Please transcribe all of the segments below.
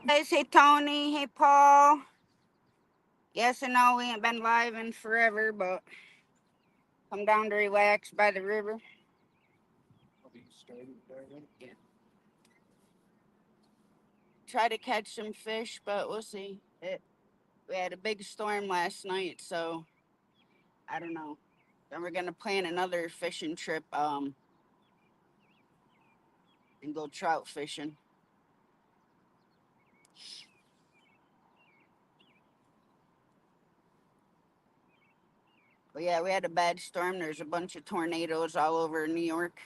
Guys, hey Tony, hey Paul. Yes, I know we ain't been live in forever, but come down to relax by the river. Yeah. Try to catch some fish, but we'll see. We had a big storm last night, so I don't know. Then we're gonna plan another fishing trip, and go trout fishing. But yeah, we had a bad storm. There's a bunch of tornadoes all over New York.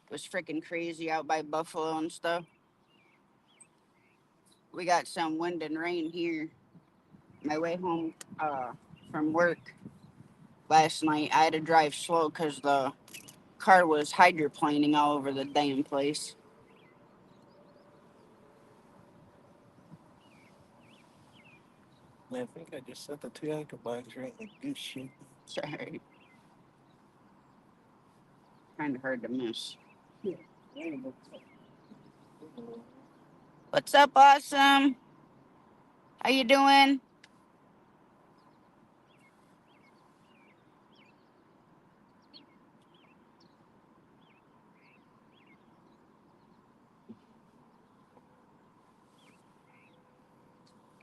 It was freaking crazy out by Buffalo and stuff. We got some wind and rain here. My way home from work last night, I had to drive slow because the car was hydroplaning all over the damn place. I think I just set the two anchor box right in good shit. Sorry, kind of hard to miss. What's up, awesome? How you doing?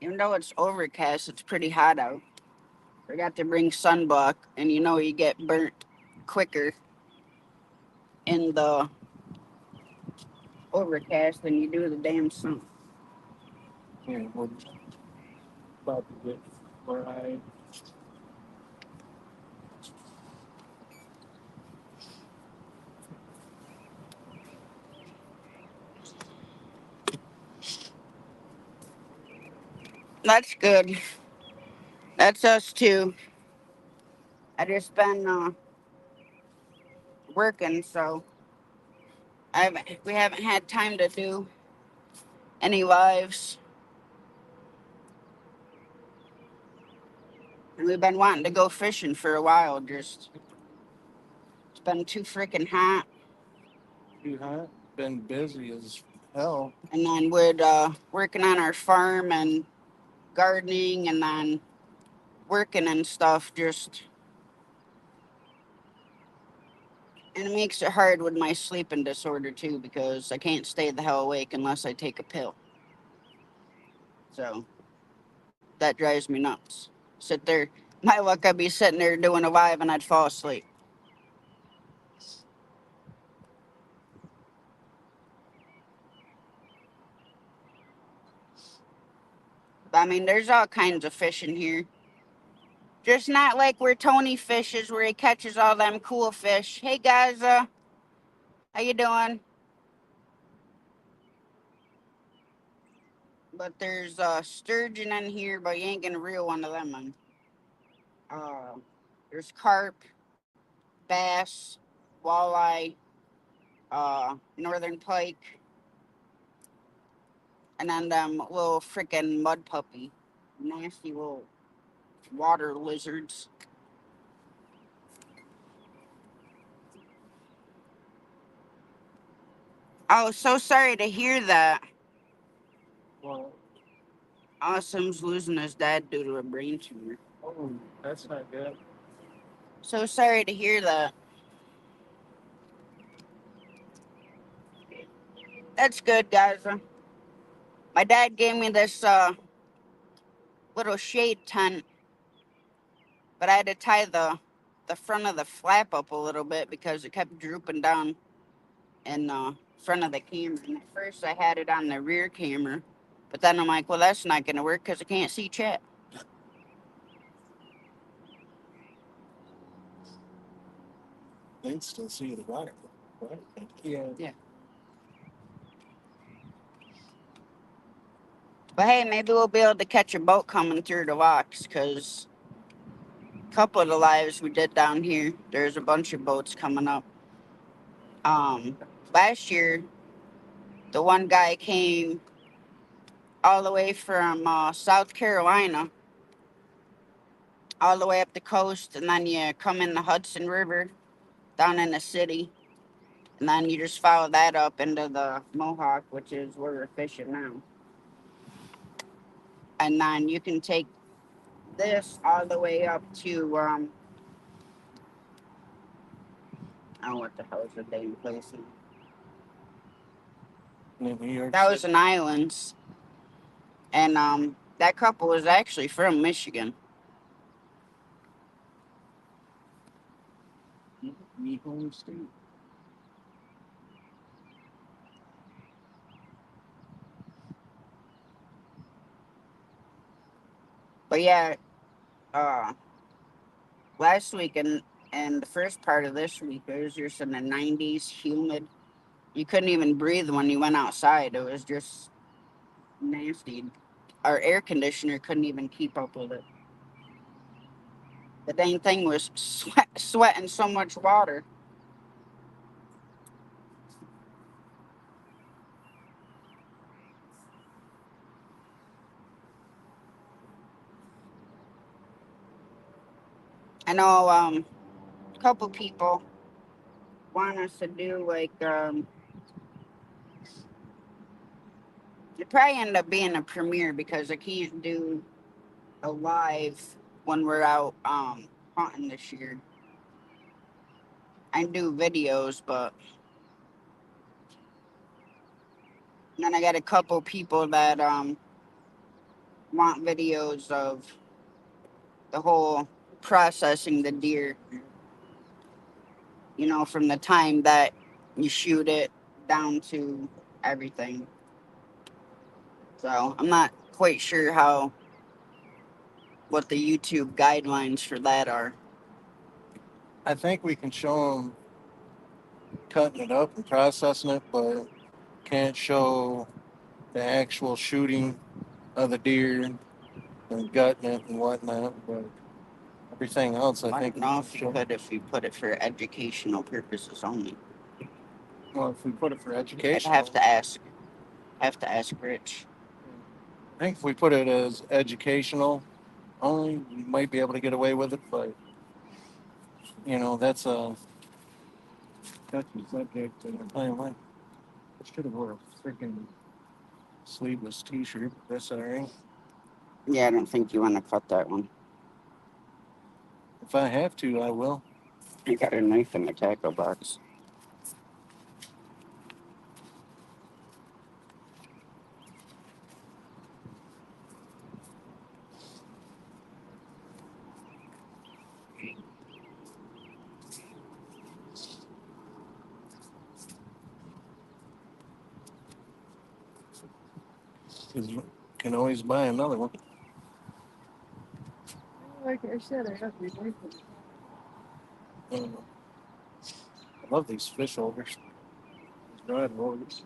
Even though it's overcast, it's pretty hot out. Forgot to bring sunblock, and you know you get burnt quicker in the overcast than you do the damn sun. Yeah, we're about to get fried. That's good. That's us too. I just been working, so we haven't had time to do any lives. And we've been wanting to go fishing for a while. Just it's been too freaking hot. Too hot. Been busy as hell. And then we're working on our farm and gardening, and then working and stuff. Just and it makes it hard with my sleeping disorder too because I can't stay the hell awake unless I take a pill. So that drives me nuts. Sit there. My luck, I'd be sitting there doing a live and I'd fall asleep. I mean, there's all kinds of fish in here. Just not like where Tony fishes, where he catches all them cool fish. Hey guys, how you doing? But there's sturgeon in here, but you ain't gonna reel one of them in. Uh, there's carp, bass, walleye, northern pike, and then them little freaking mud puppy, nasty little water lizards. Oh, so sorry to hear that. Well, Awesome's losing his dad due to a brain tumor. oh, that's not good. So sorry to hear that. That's good, guys. My dad gave me this little shade tent, but I had to tie the front of the flap up a little bit because it kept drooping down in the front of the camera. And at first, I had it on the rear camera, but then I'm like, well, that's not gonna work because I can't see chat. They still see the right. Right? Yeah. Yeah. But hey, maybe we'll be able to catch a boat coming through the locks because a couple of the lives we did down here, there's a bunch of boats coming up. Um, Last year, the one guy came all the way from South Carolina, all the way up the coast, and then you come in the Hudson River down in the city, and then you just follow that up into the Mohawk, which is where we're fishing now. And then you can take this all the way up to I don't know what the hell is the damn place. In New York Thousand Islands. And that couple was actually from Michigan. Me home state. But yeah, uh, last week and the first part of this week, it was just in the 90s, humid. You couldn't even breathe when you went outside. It was just nasty. Our air conditioner couldn't even keep up with it. The dang thing was sweating so much water. I know a couple people want us to do like it probably end up being a premiere because I can't do a live when we're out hunting this year. I do videos, but then I got a couple people that want videos of the whole processing the deer. You know, from the time that you shoot it down to everything. So I'm not quite sure what the YouTube guidelines for that are. I think we can show them cutting it up and processing it, but can't show the actual shooting of the deer and gutting it and whatnot. But everything else, I I think don't know if you put it for educational purposes only. Well, if we put it for I'd education, have to ask. Rich. I think if we put it as educational only, we might be able to get away with it. But that's a touchy subject. I should have wore a freaking sleeveless T-shirt. But that's all right. Yeah, I don't think you want to cut that one. If I have to, I will. I got a knife in the tackle box. Because you can always buy another one. Like I said, I have to be I love these fish holders. Dried holders.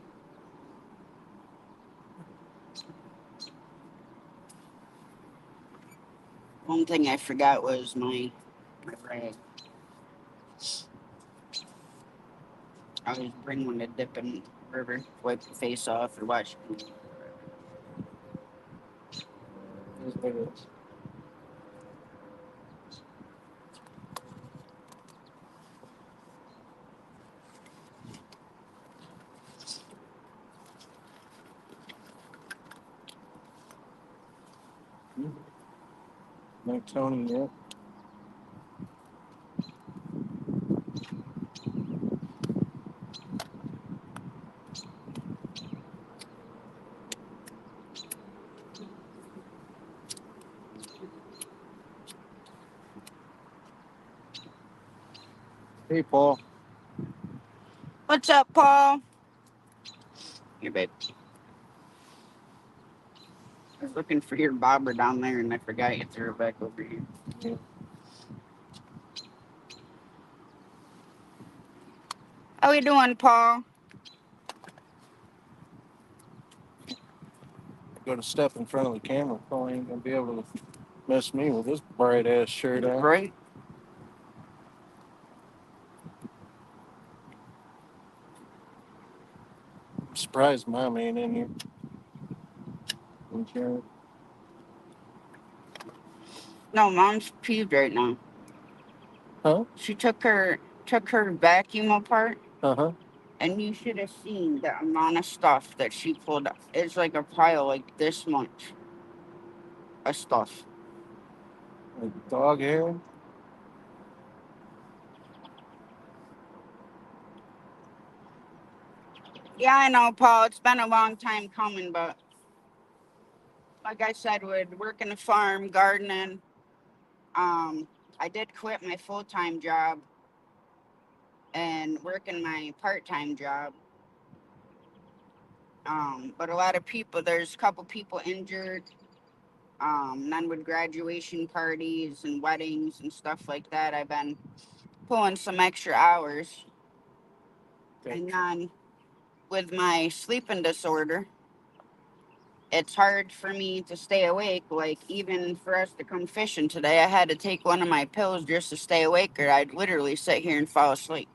One thing I forgot was my rag. I always bring one to dip in the river, wipe the face off, or watch. Here's what it is. Like Tony, yeah. Hey, Paul. What's up, Paul? Here, babe. I was looking for your bobber down there, and I forgot you threw it back over here. Yeah. How you doing, Paul? Go to step in front of the camera. Paul ain't gonna be able to miss me with this bright ass shirt on. Right? I'm surprised Mom ain't in here. Okay. No, Mom's peeved right now. Huh? She took her vacuum apart, Uh-huh. and you should have seen the amount of stuff that she pulled up. It's like a pile like this much. stuff. Like dog hair. Yeah, I know, Paul. It's been a long time coming, but like I said, with working a farm, gardening, um, I did quit my full time job and working my part time job. But a lot of people, there's a couple people injured. None with graduation parties and weddings and stuff like that. I've been pulling some extra hours, and then with my sleeping disorder, it's hard for me to stay awake. Like, even for us to come fishing today, I had to take one of my pills just to stay awake, or I'd literally sit here and fall asleep.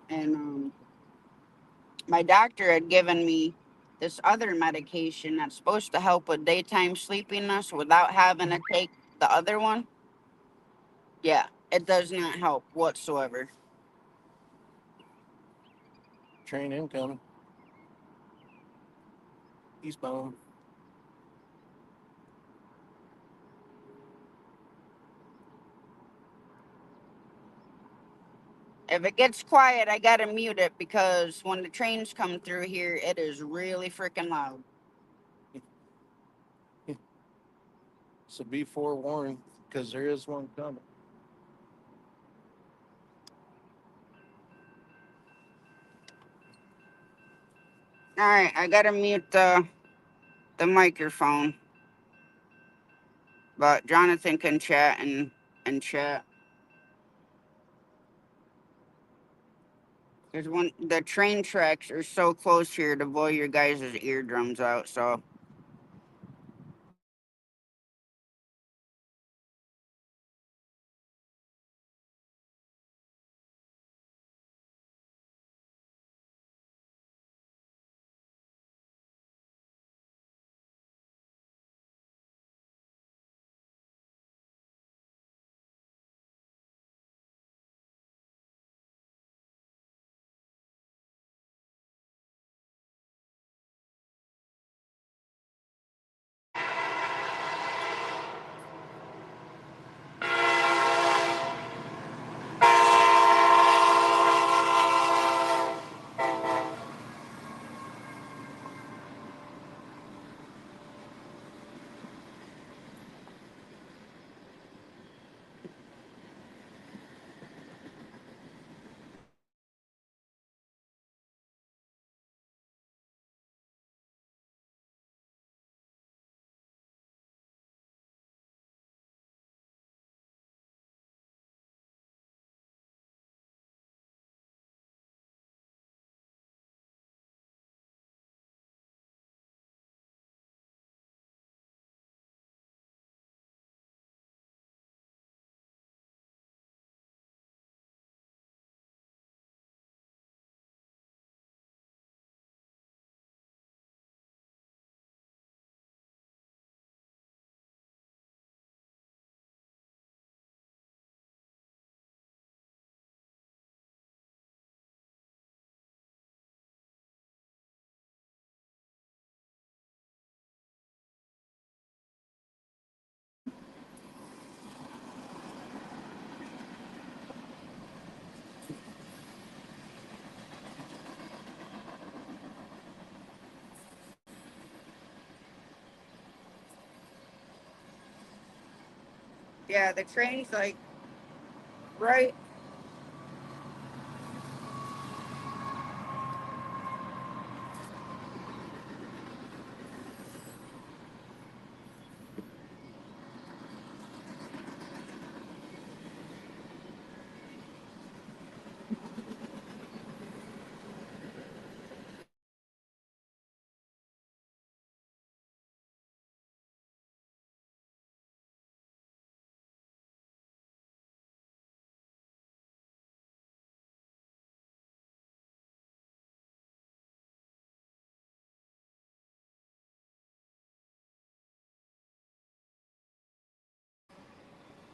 And my doctor had given me this other medication that's supposed to help with daytime sleepiness without having to take the other one. Yeah, it does not help whatsoever. Train incoming. Eastbound. If it gets quiet, I gotta mute it because when the trains come through here, it is really freaking loud. So be forewarned, because there is one coming. All right, I gotta mute the microphone, but Jonathan can chat and chat. Because when the train tracks are so close here to blow your guys' eardrums out, so yeah, the train's like right.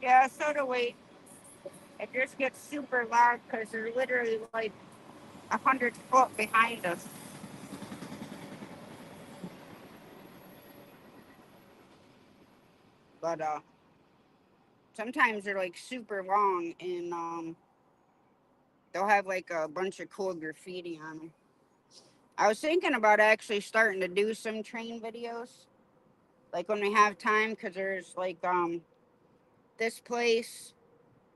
Yeah, so do we. It just gets super loud because they're literally like 100 foot behind us. But sometimes they're like super long, and they'll have like a bunch of cool graffiti on them. I was thinking about actually starting to do some train videos, like when we have time, because there's like this place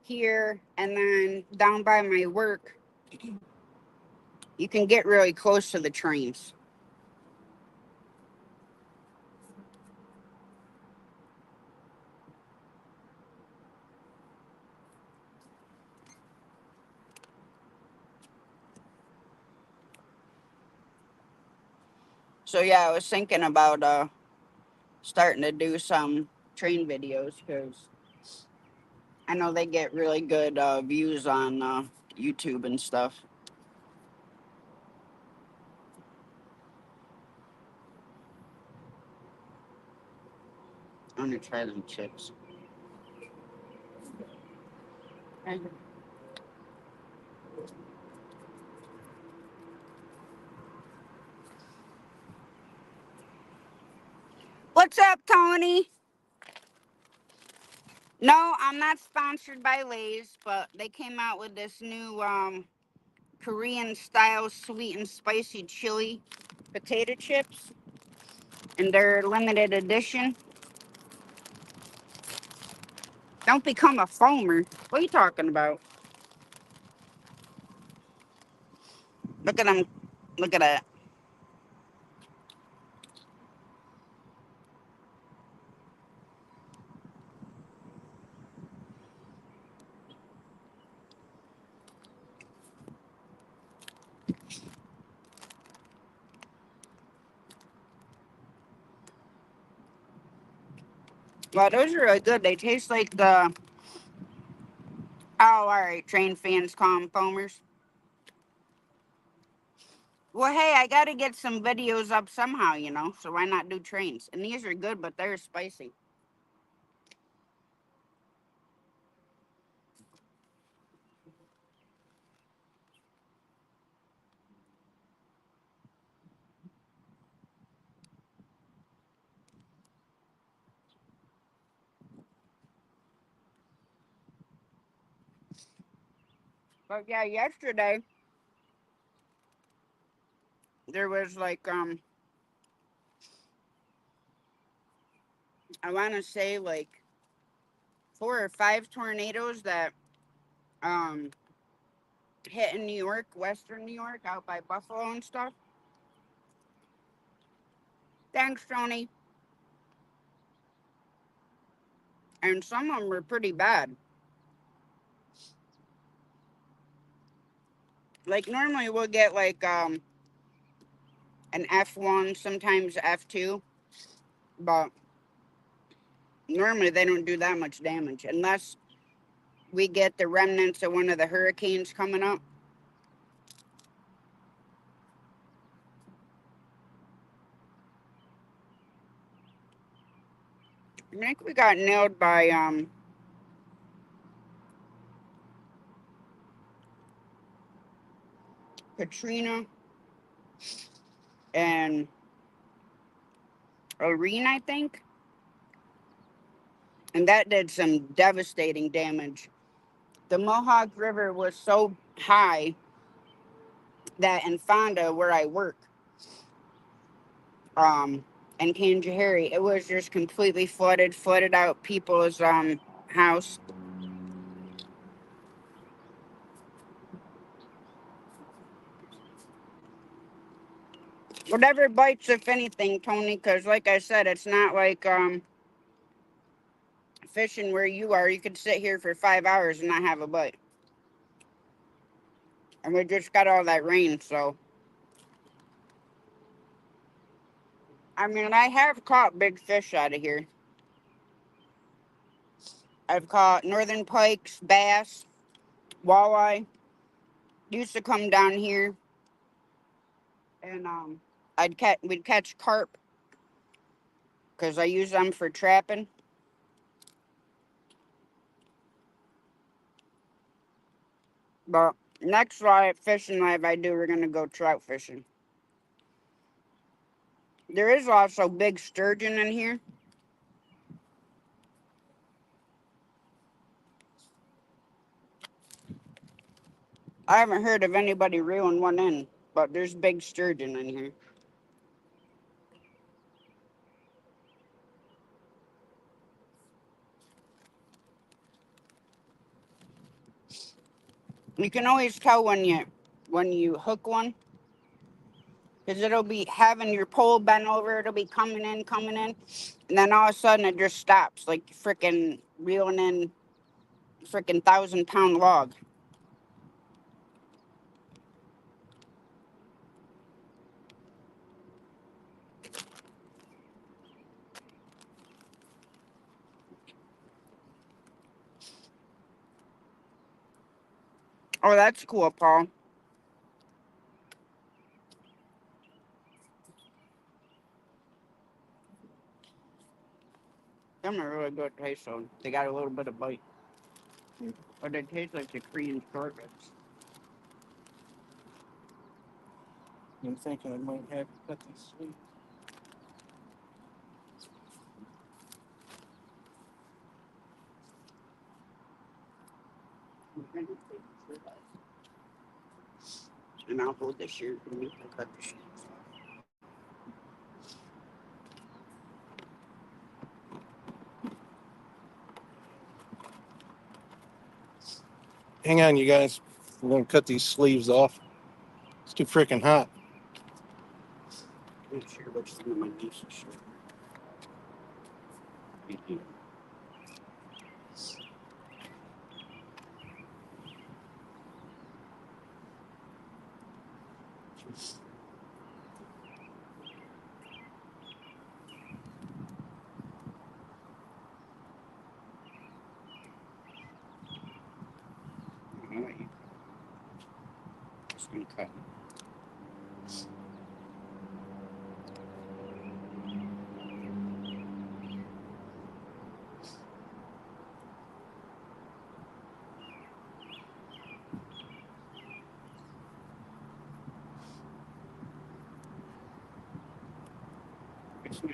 here, and then down by my work, you can get really close to the trains. So yeah, I was thinking about starting to do some train videos because I know they get really good views on YouTube and stuff. I'm gonna try them chips. What's up, Tony? No, I'm not sponsored by Lay's, but they came out with this new Korean style sweet and spicy chili potato chips, and they're limited edition. Don't become a foamer. What are you talking about? Look at them. Look at that. Well, those are really good. They taste like the. Oh, all right. Train fans call them foamers. Well, hey, I got to get some videos up somehow, so why not do trains? And these are good, but they're spicy. But yeah, yesterday there was like I want to say like 4 or 5 tornadoes that um hit in New York, Western New York, out by Buffalo and stuff. Thanks, Tony. And some of them were pretty bad. Like normally we'll get like an F1, sometimes F2, but normally they don't do that much damage unless we get the remnants of one of the hurricanes coming up. I think we got nailed by Katrina and Irene, I think. And that did some devastating damage. The Mohawk River was so high that in Fonda, where I work, in Kanjahari, it was just completely flooded out people's house. Whatever bites, if anything, Tony, because like I said, it's not like fishing where you are. You could sit here for 5 hours and not have a bite. And we just got all that rain, so I mean, I have caught big fish out of here. I've caught northern pikes, bass, walleye. Used to come down here, and we'd catch carp because I use them for trapping. But next fishing live I do, we're gonna go trout fishing. There is also big sturgeon in here. I haven't heard of anybody reeling one in, but there's big sturgeon in here. You can always tell when you hook one, because it'll be having your pole bent over, it'll be coming in, and then all of a sudden it just stops, like freaking reeling in freaking 1,000-pound log. Oh, that's cool, Paul. Them are really good taste, so they got a little bit of bite. But they taste like the Korean short ribs. I'm thinking I might have to cut these sleeves. And I'll hold the shirt and you can cut the sheets. Hang on, you guys. I'm going to cut these sleeves off. It's too freaking hot. I'm not sure which one of my niece's shirt. Right here. I'll let you. Just gonna cut. It's not.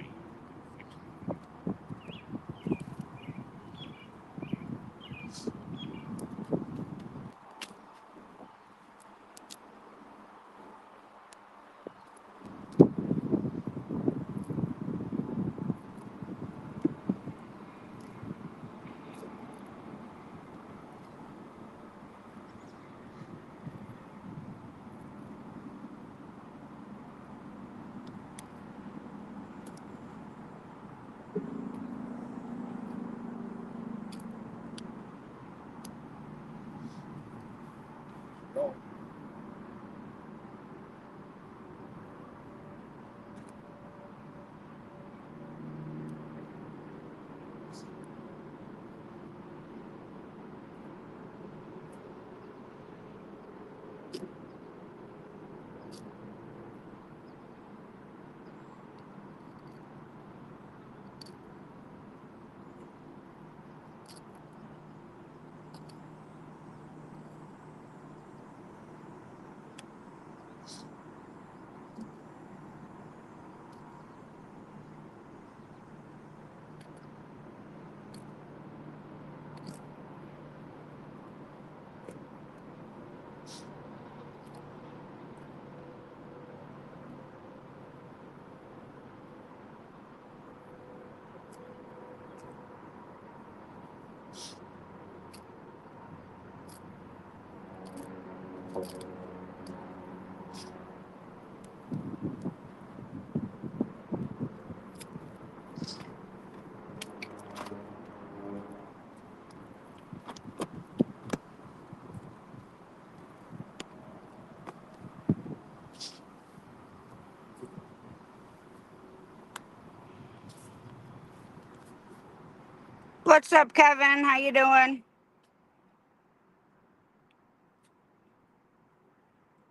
What's up, Kevin? How you doing?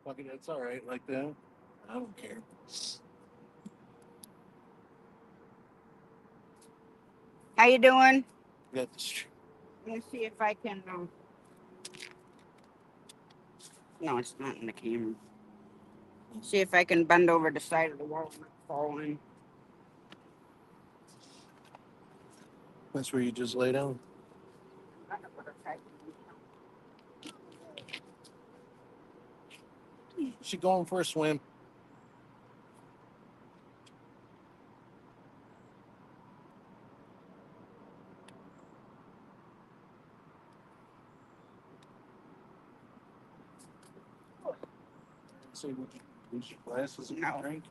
Fuck it, that's all right like that. I don't care. How you doing? Got this. Let me see if I can. No, it's not in the camera. See if I can bend over the side of the wall and not fall in. That's where you just lay down. She going for a swim. So would you use your glasses and No. drink?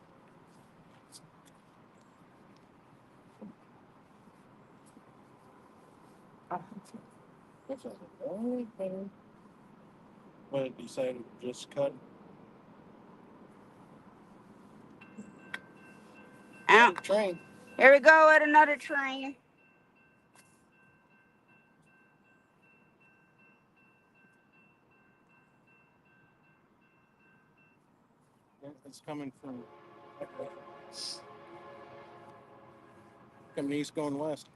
But decided to just cut. Out. Train. Here we go at another train. It's coming from coming east, going west.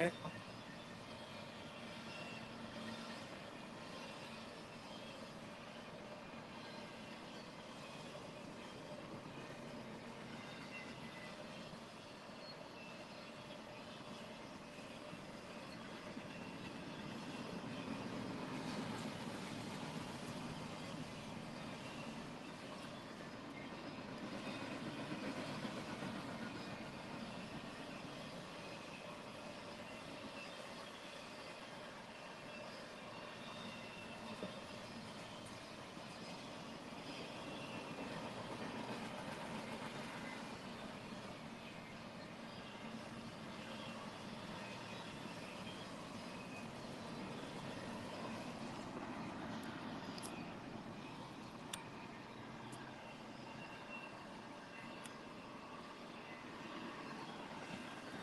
Okay.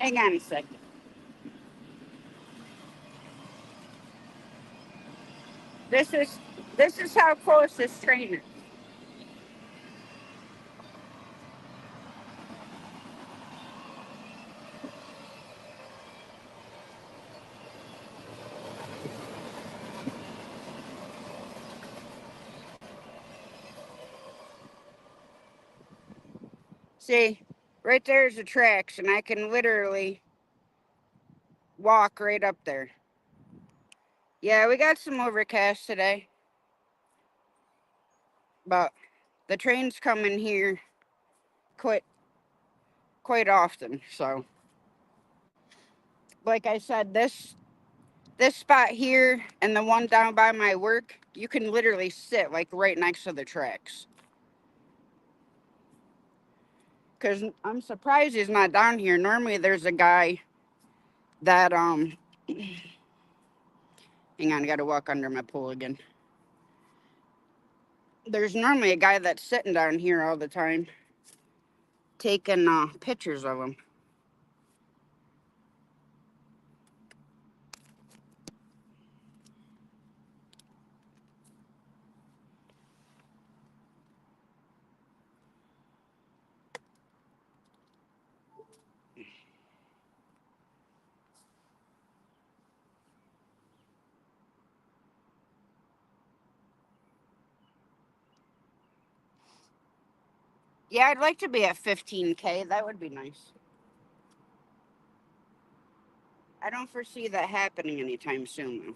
Hang on a second. This is this is how close this train is. See, right there's the tracks, and I can literally walk right up there. Yeah, we got some overcast today, but the trains come in here quite quite often. So, like I said, this spot here and the one down by my work, you can literally sit like right next to the tracks. Cause I'm surprised he's not down here. Normally, there's a guy that hang on, I gotta walk under my pole again. There's normally a guy that's sitting down here all the time, taking pictures of him. Yeah, I'd like to be at 15K. That would be nice. I don't foresee that happening anytime soon, though.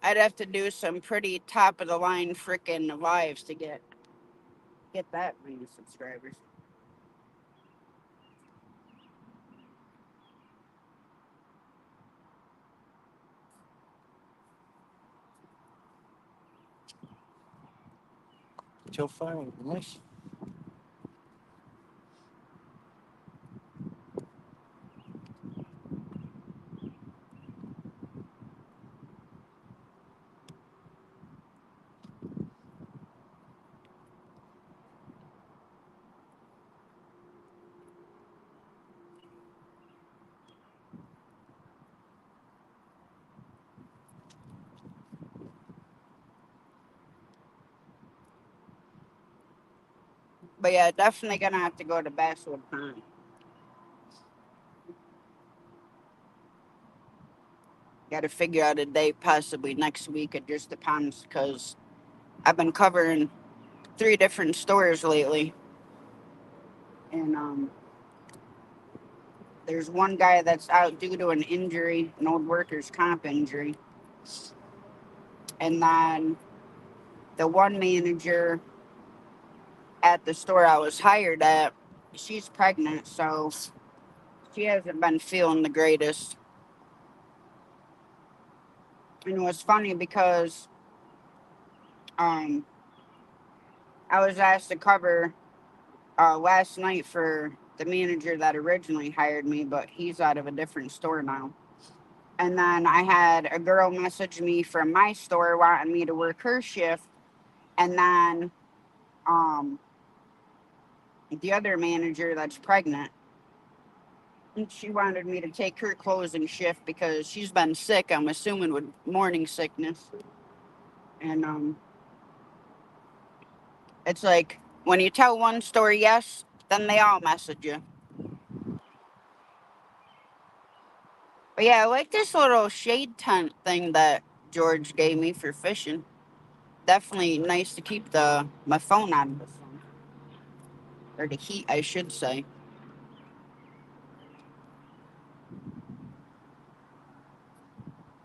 I'd have to do some pretty top of the line freaking lives to get that many subscribers. Till fine. Nice. But yeah, definitely gonna have to go to Basswood Pond. Got to figure out a date, possibly next week. It just depends because I've been covering 3 different stores lately, and there's one guy that's out due to an injury, an old workers' comp injury, and then the one manager at the store I was hired at, she's pregnant, so she hasn't been feeling the greatest. And it was funny because um, I was asked to cover last night for the manager that originally hired me, but he's out of a different store now. And then I had a girl message me from my store wanting me to work her shift. And then um, the other manager that's pregnant, she wanted me to take her closing shift because she's been sick, I'm assuming with morning sickness. And it's like when you tell one store yes, then they all message you. But yeah, I like this little shade tent thing that George gave me for fishing. Definitely nice to keep the my phone out of the sun. Or the heat, I should say.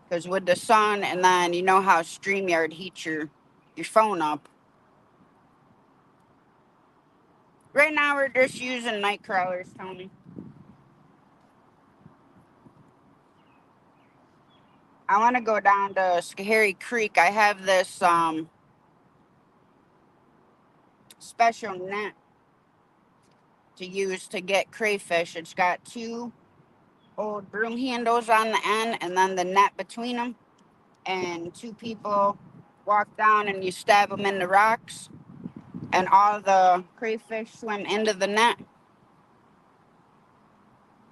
Because with the sun and then you know how StreamYard heats your phone up. Right now we're just using night crawlers, Tony. I want to go down to Schoharie Creek. I have this special net to use to get crayfish. It's got 2 old broom handles on the end and then the net between them. And 2 people walk down and you stab them in the rocks, and all the crayfish swim into the net.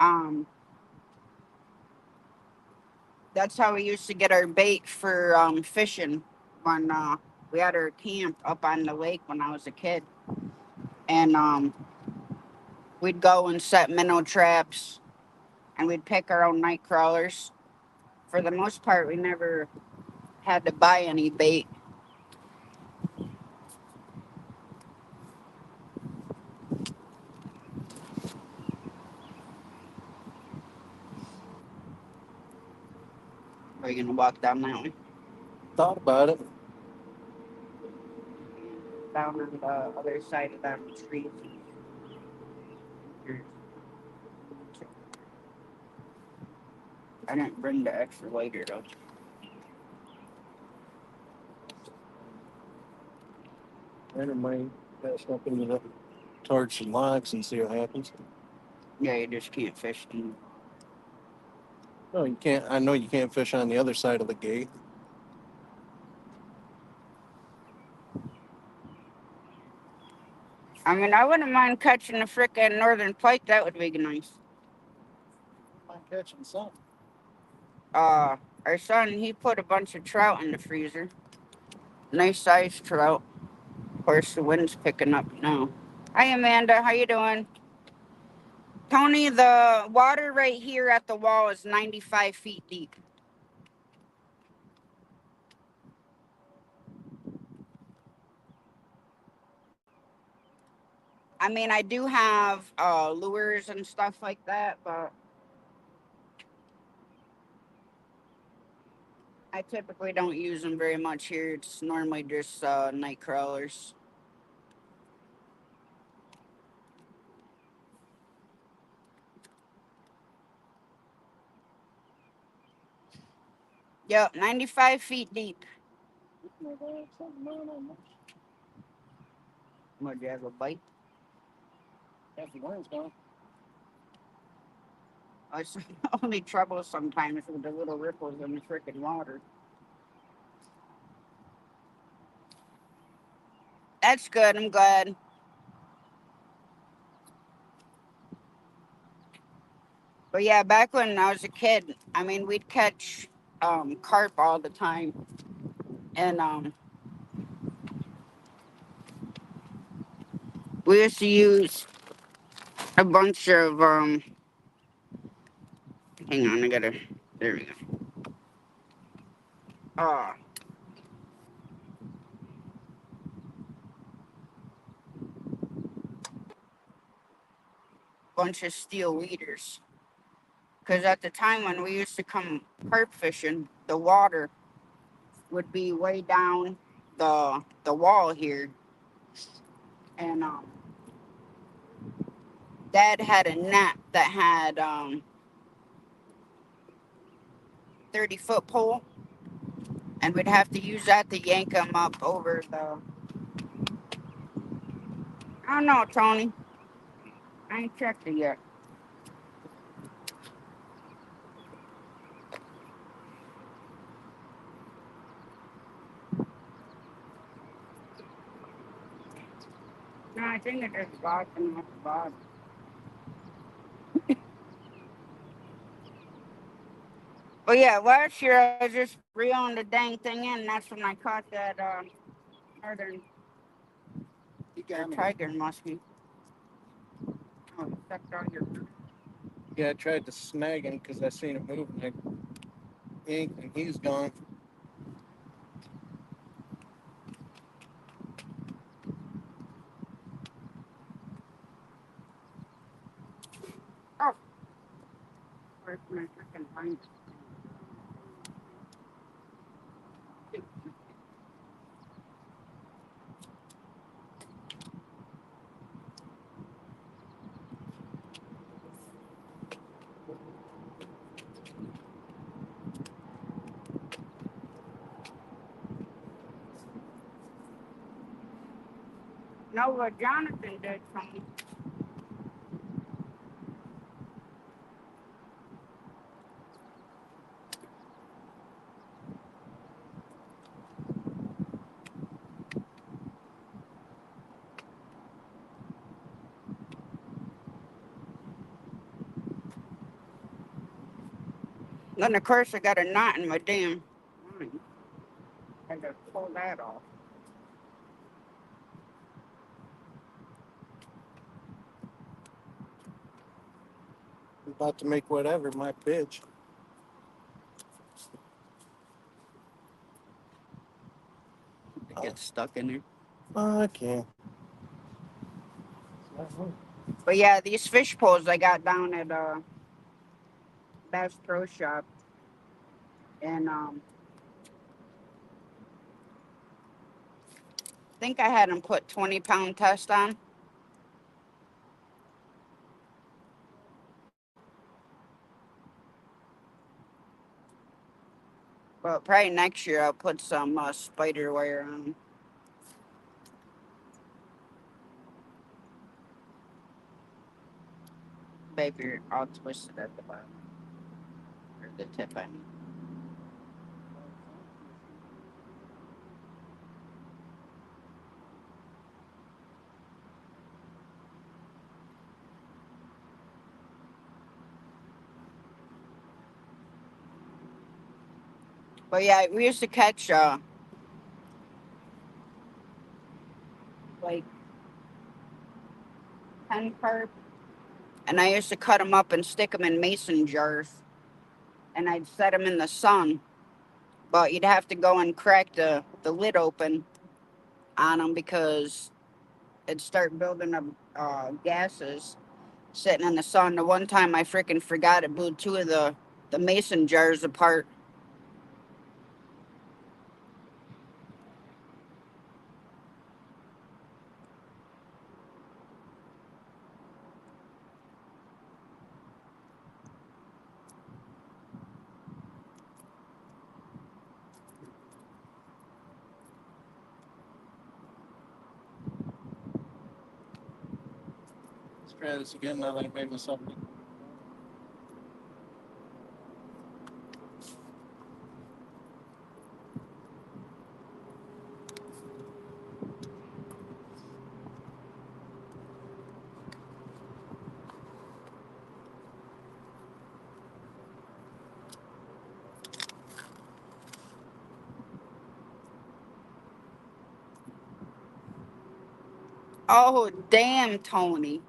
Um, that's how we used to get our bait for fishing when we had our camp up on the lake when I was a kid. And we'd go and set minnow traps, and we'd pick our own night crawlers. For the most part, we never had to buy any bait. Are you gonna walk down that way? Thought about it. Down on the other side of that tree. I didn't bring the extra lighter though. I might pass up into the towards some logs and see what happens. Yeah, you just can't fish deep. No, you can't. I know you can't fish on the other side of the gate. I mean, I wouldn't mind catching a frickin' northern pike. That would be nice. I'm catching some. Uh, our son, he put a bunch of trout in the freezer. Nice sized trout. Of course, the wind's picking up now. Hi, Amanda. How you doing? Tony, the water right here at the wall is 95 feet deep. I mean, I do have lures and stuff like that, but I typically don't use them very much here. It's normally just night crawlers. Yep, 95 feet deep. Would you have a bite? Half the line's gone. It's the only trouble sometimes with the little ripples in the freaking water. That's good. I'm glad. But yeah, back when I was a kid, I mean, we'd catch carp all the time, and We used to use a bunch of hang on, I gotta. There we go. Uh, bunch of steel weeders. Because at the time when we used to come carp fishing, the water would be way down the wall here, and Dad had a net that had 30-foot pole, and we'd have to use that to yank them up over the. I don't know, Tony. I ain't checked it yet. No, I think it is bottom off the bottom. But yeah, last year I just reeled the dang thing in. And that's when I caught that northern tiger muskie. Oh, you sucked all your. Yeah, I tried to snag him because I seen him moving. I yanked and he's gone. Oh, where's my freaking line? No, what Jonathan did for me. Then of course I got a knot in my damn line. I gotta pull that off. I'm about to make whatever my bitch. It gets stuck in there. I can't. But yeah, these fish poles I got down at Bass Pro Shop, and I think I had them put 20-pound test on. But probably next year I'll put some spider wire on. Maybe I'll twist it at the bottom or the tip. I mean. But yeah, we used to catch like 10 carp, and I used to cut them up and stick them in mason jars, and I'd set them in the sun. But you'd have to go and crack the lid open on them because it'd start building up gases sitting in the sun. The one time I freaking forgot it, blew two of the mason jars apart. Let's try this again now that I made myself. Oh, damn, Tony.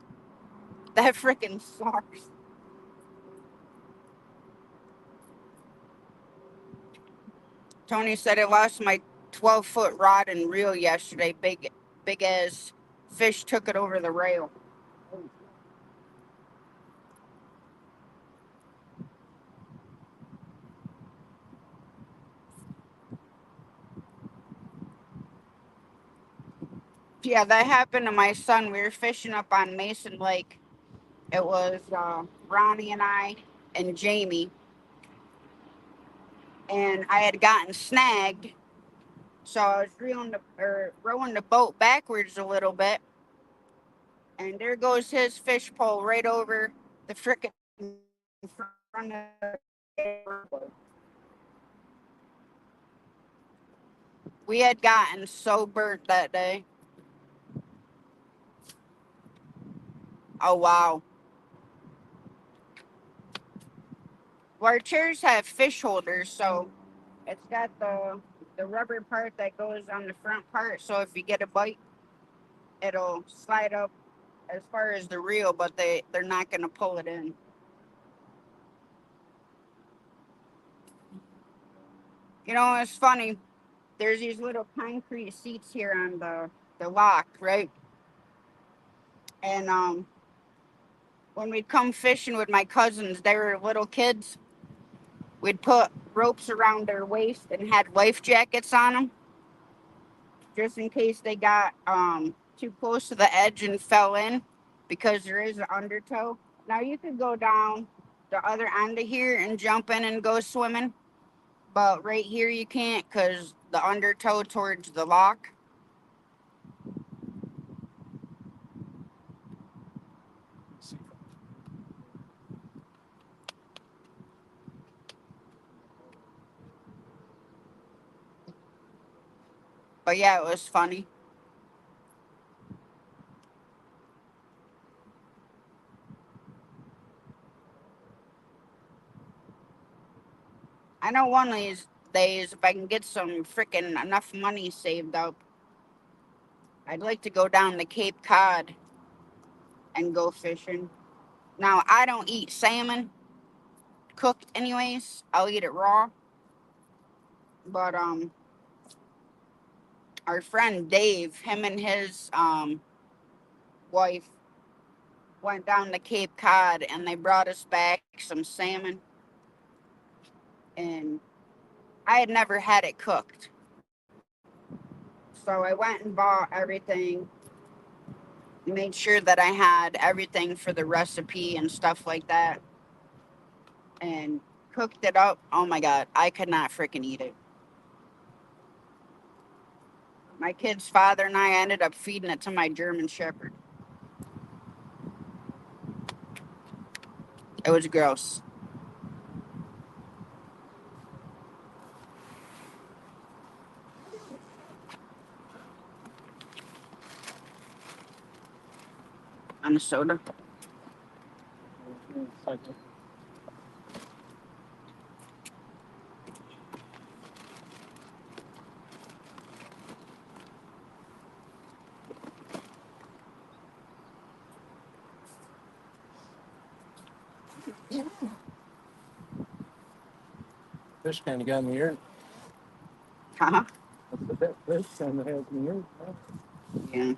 That freaking sucks. Tony said I lost my 12-foot rod and reel yesterday. Big as fish took it over the rail. Yeah, that happened to my son. We were fishing up on Mason Lake. It was Ronnie and I and Jamie, and I had gotten snagged, so I was rowing the boat backwards a little bit, and there goes his fish pole right over the frickin' front of the. We had gotten so burnt that day. Oh wow. Well, our chairs have fish holders, so it's got the rubber part that goes on the front part. So if you get a bite, it'll slide up as far as the reel, but they're not gonna pull it in. You know, it's funny. There's these little concrete seats here on the lock, right? And when we'd come fishing with my cousins, they were little kids. We'd put ropes around their waist and had life jackets on them, just in case they got too close to the edge and fell in, because there is an undertow. Now you could go down the other end of here and jump in and go swimming, but right here you can't because the undertow towards the lock. But yeah, it was funny. I know one of these days, if I can get some freaking enough money saved up, I'd like to go down to Cape Cod and go fishing. Now, I don't eat salmon cooked anyways. I'll eat it raw. But our friend Dave, him and his wife went down to Cape Cod and they brought us back some salmon, and I had never had it cooked. So I went and bought everything, made sure that I had everything for the recipe and stuff like that, and cooked it up. Oh my god, I could not freaking eat it. My kid's father and I ended up feeding it to my German Shepherd. It was gross. On the soda. Fish kind of got me here. Huh? That's the bit fish kind of has me here. Yeah.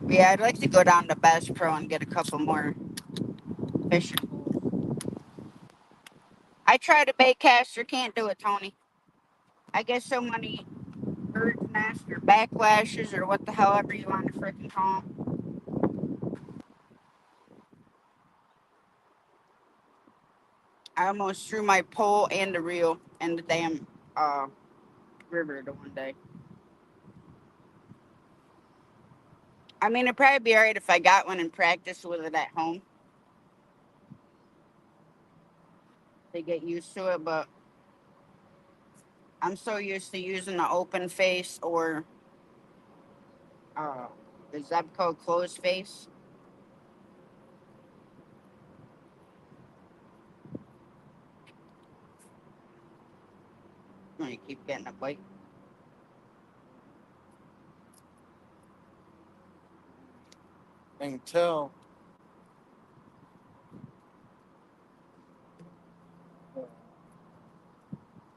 Yeah, I'd like to go down to Bass Pro and get a couple more fishing poles. I tried to bait caster, can't do it, Tony. I get so many birds nest or backlashes or what the hell ever you want to freaking call them. I almost threw my pole and the reel in the damn uh, river the one day. I mean, it'd probably be alright if I got one and practiced with it at home to get used to it, but I'm so used to using the open face or uh, the Zebco closed face. You keep getting a bite. I can tell.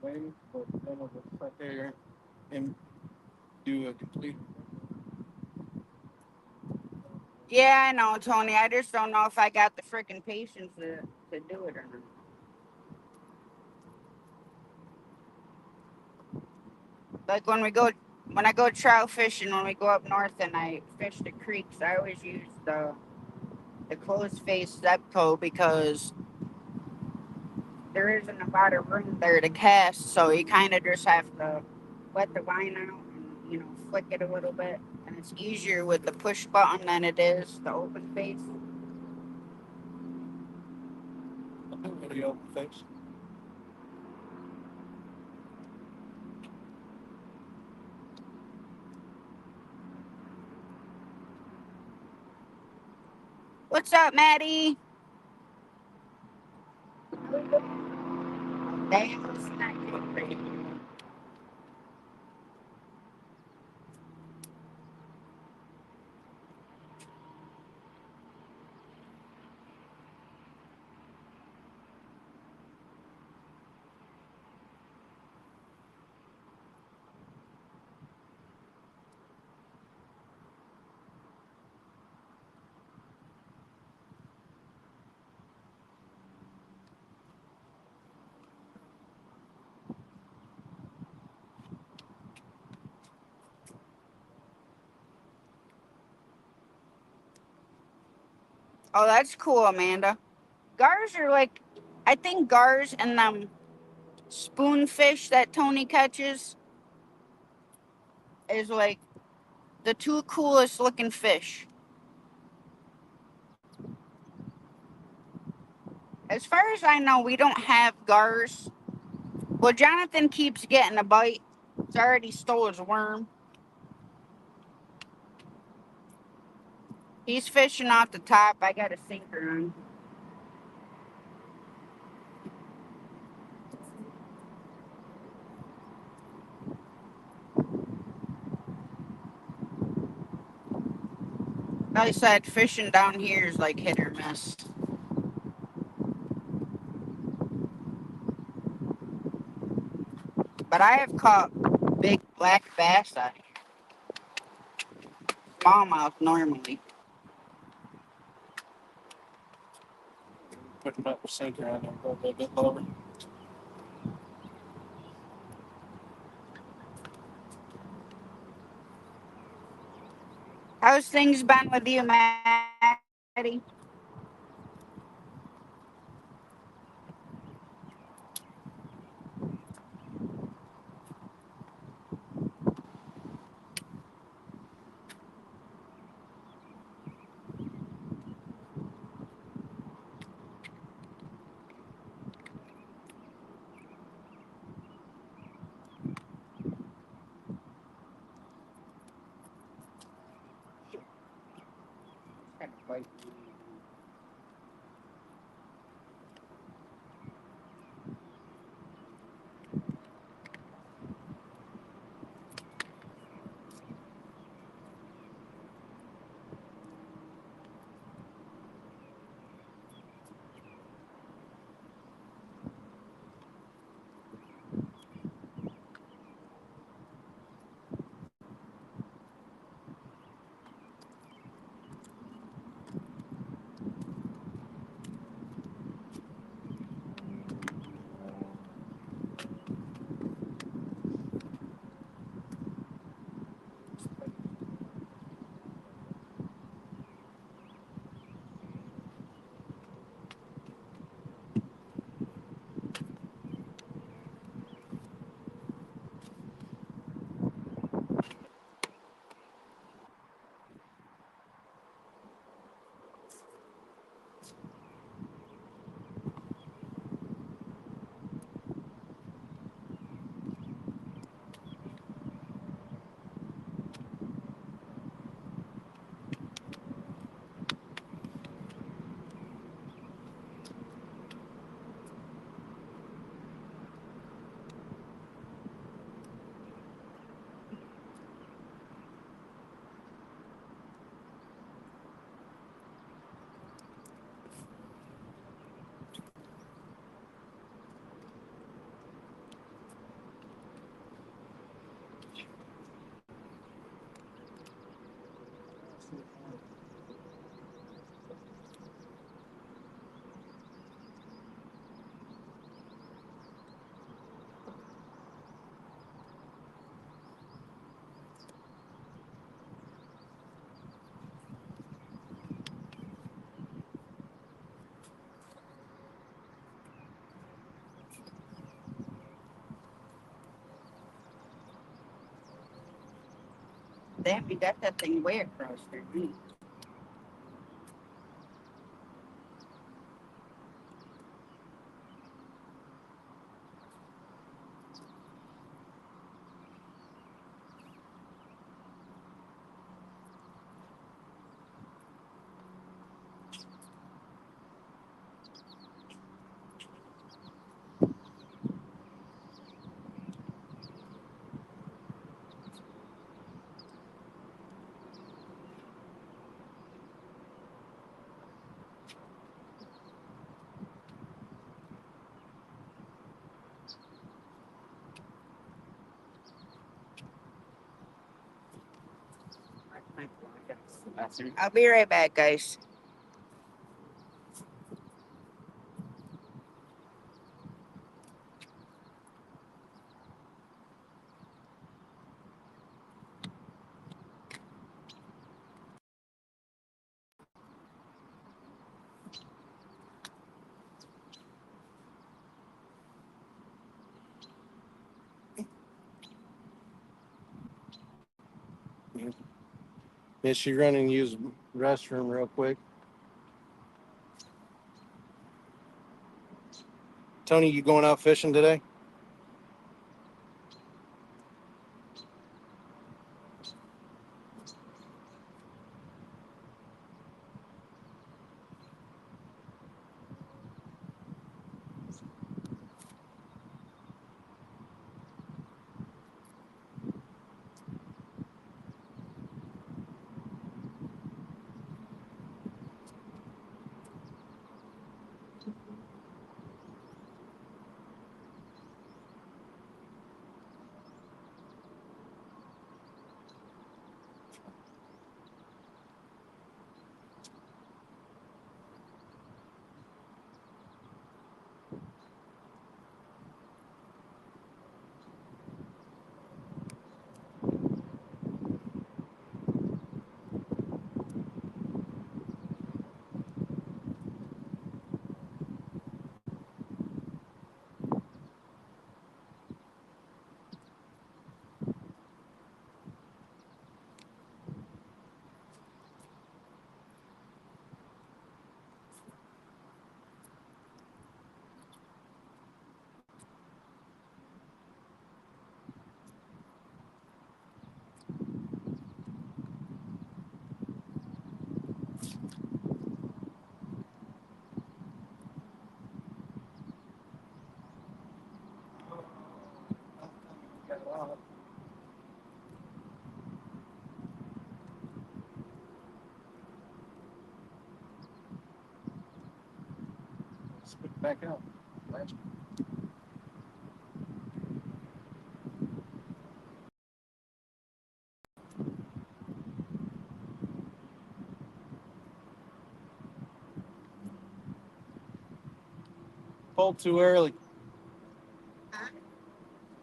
Wait, but then I'll just sit there and do a complete. Yeah, I know, Tony. I just don't know if I got the freaking patience to do it or not. Like when I go trout fishing, when we go up north and I fish the creeks, I always use the closed face Zebco because there isn't a lot of room there to cast, so you kind of just have to let the line out and flick it a little bit, and it's easier with the push button than it is the open face. Video face. What's up, Maddie? Damn, it's not good. Oh, that's cool, Amanda. Gars are like, I think gars and them spoonfish that Tony catches is like the two coolest looking fish. As far as I know, we don't have gars. Well, Jonathan keeps getting a bite. He's already stole his worm. He's fishing off the top. I got a sinker on. Like I said, fishing down here is like hit or miss. But I have caught big black bass out here. Smallmouth normally. Putting up the sinker on there, go a little bit lower. How's things been with you, Maddie? Damn, you got that thing way across there. I'll be right back, guys. Is she running to use the restroom real quick? Tony, you going out fishing today? Spit back out. Pulled too early.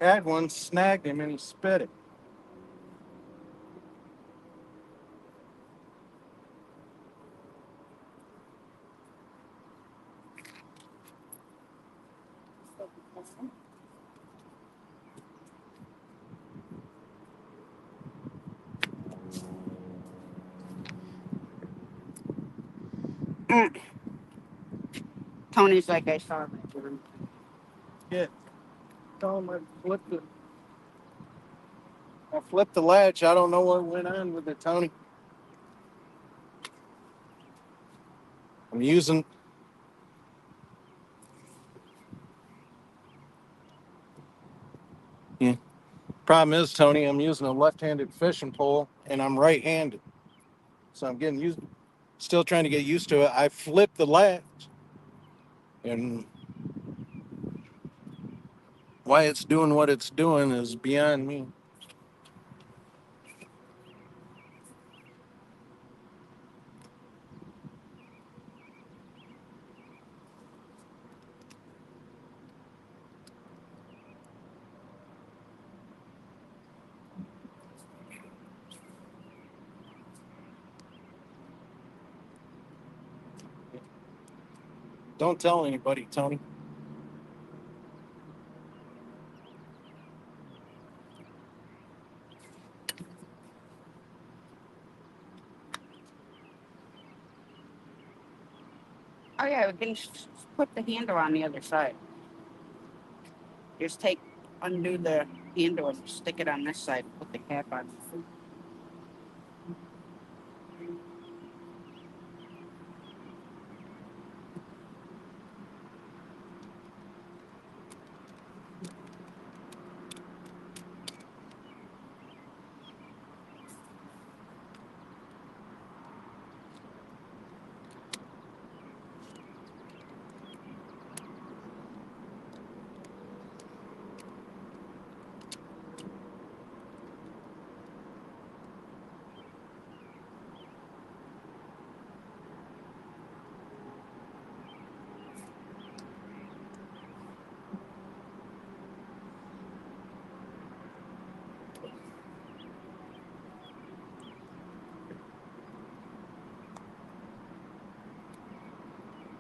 Had one, snagged him, and he spit it. Mm. Tony's like, I saw that. Yeah. Tell him I flipped the latch. I don't know what went on with it, Tony. I'm using. Yeah. Problem is, Tony, I'm using a left-handed fishing pole, and I'm right-handed, so I'm getting used. Still trying to get used to it. I flipped the latch, and why it's doing what it's doing is beyond me. Don't tell anybody, Tony. Oh yeah, we can put the handle on the other side. Just undo the handle and stick it on this side. Put the cap on.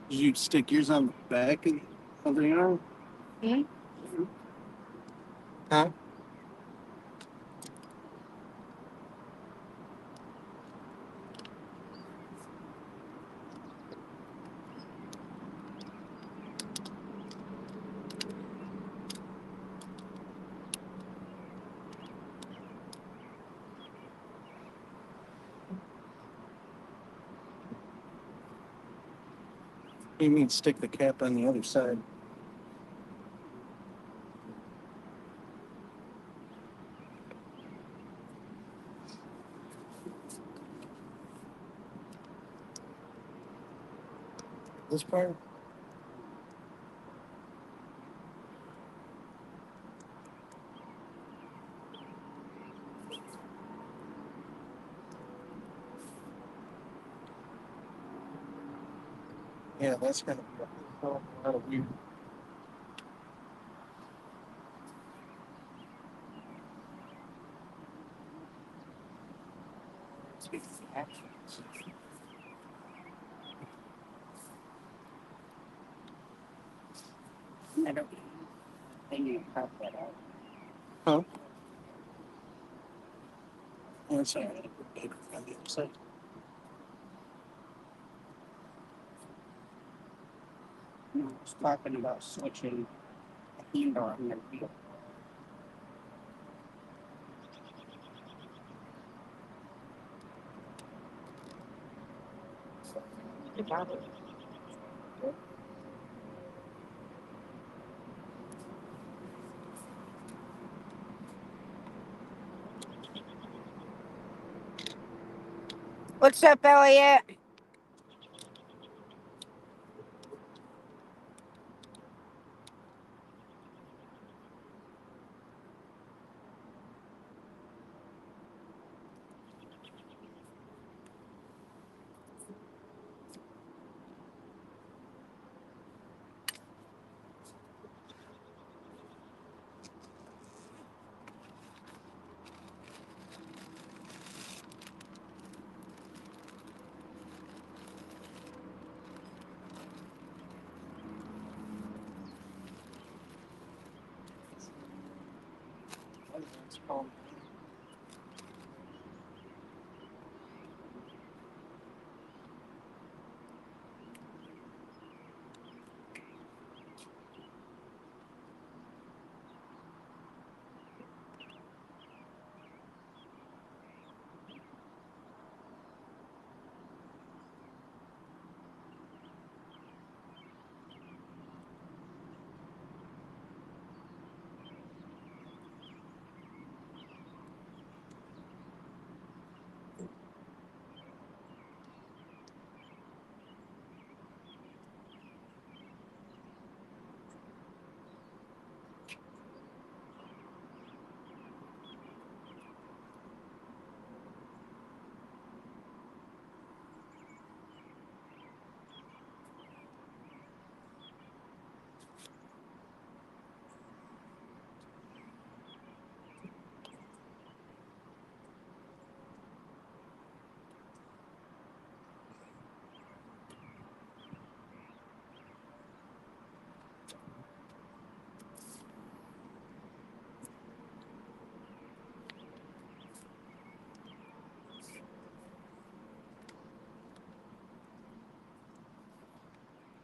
Did you stick yours on the back of the arm? Hmm? Huh? You mean stick the cap on the other side? This part? Yeah, that's gonna be a whole lot of weird. I don't. They need to cut that out. Huh? That's all right. Paper on the other side. No, I was talking about switching the handle on the wheel. What's up, Elliot? That's called.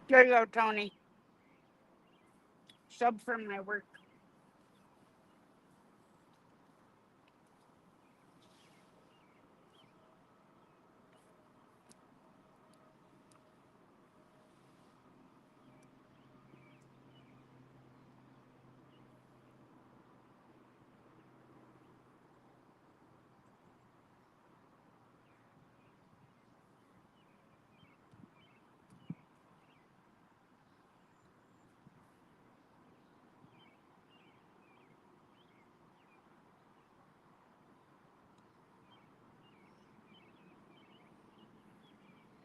There you go, Tony. Sub from my work.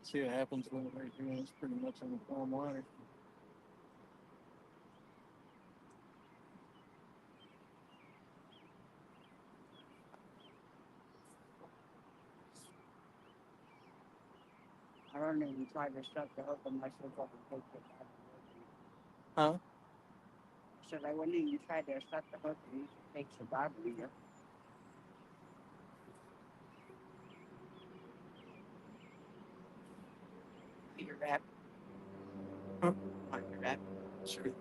See what happens when it right here. It's pretty much in the warm water. I don't even try to shut the hook unless it's up and take it out. Huh? I said I wouldn't even try to shut the hook and it takes the battery. Your wrap. Huh? On your wrap. Sure.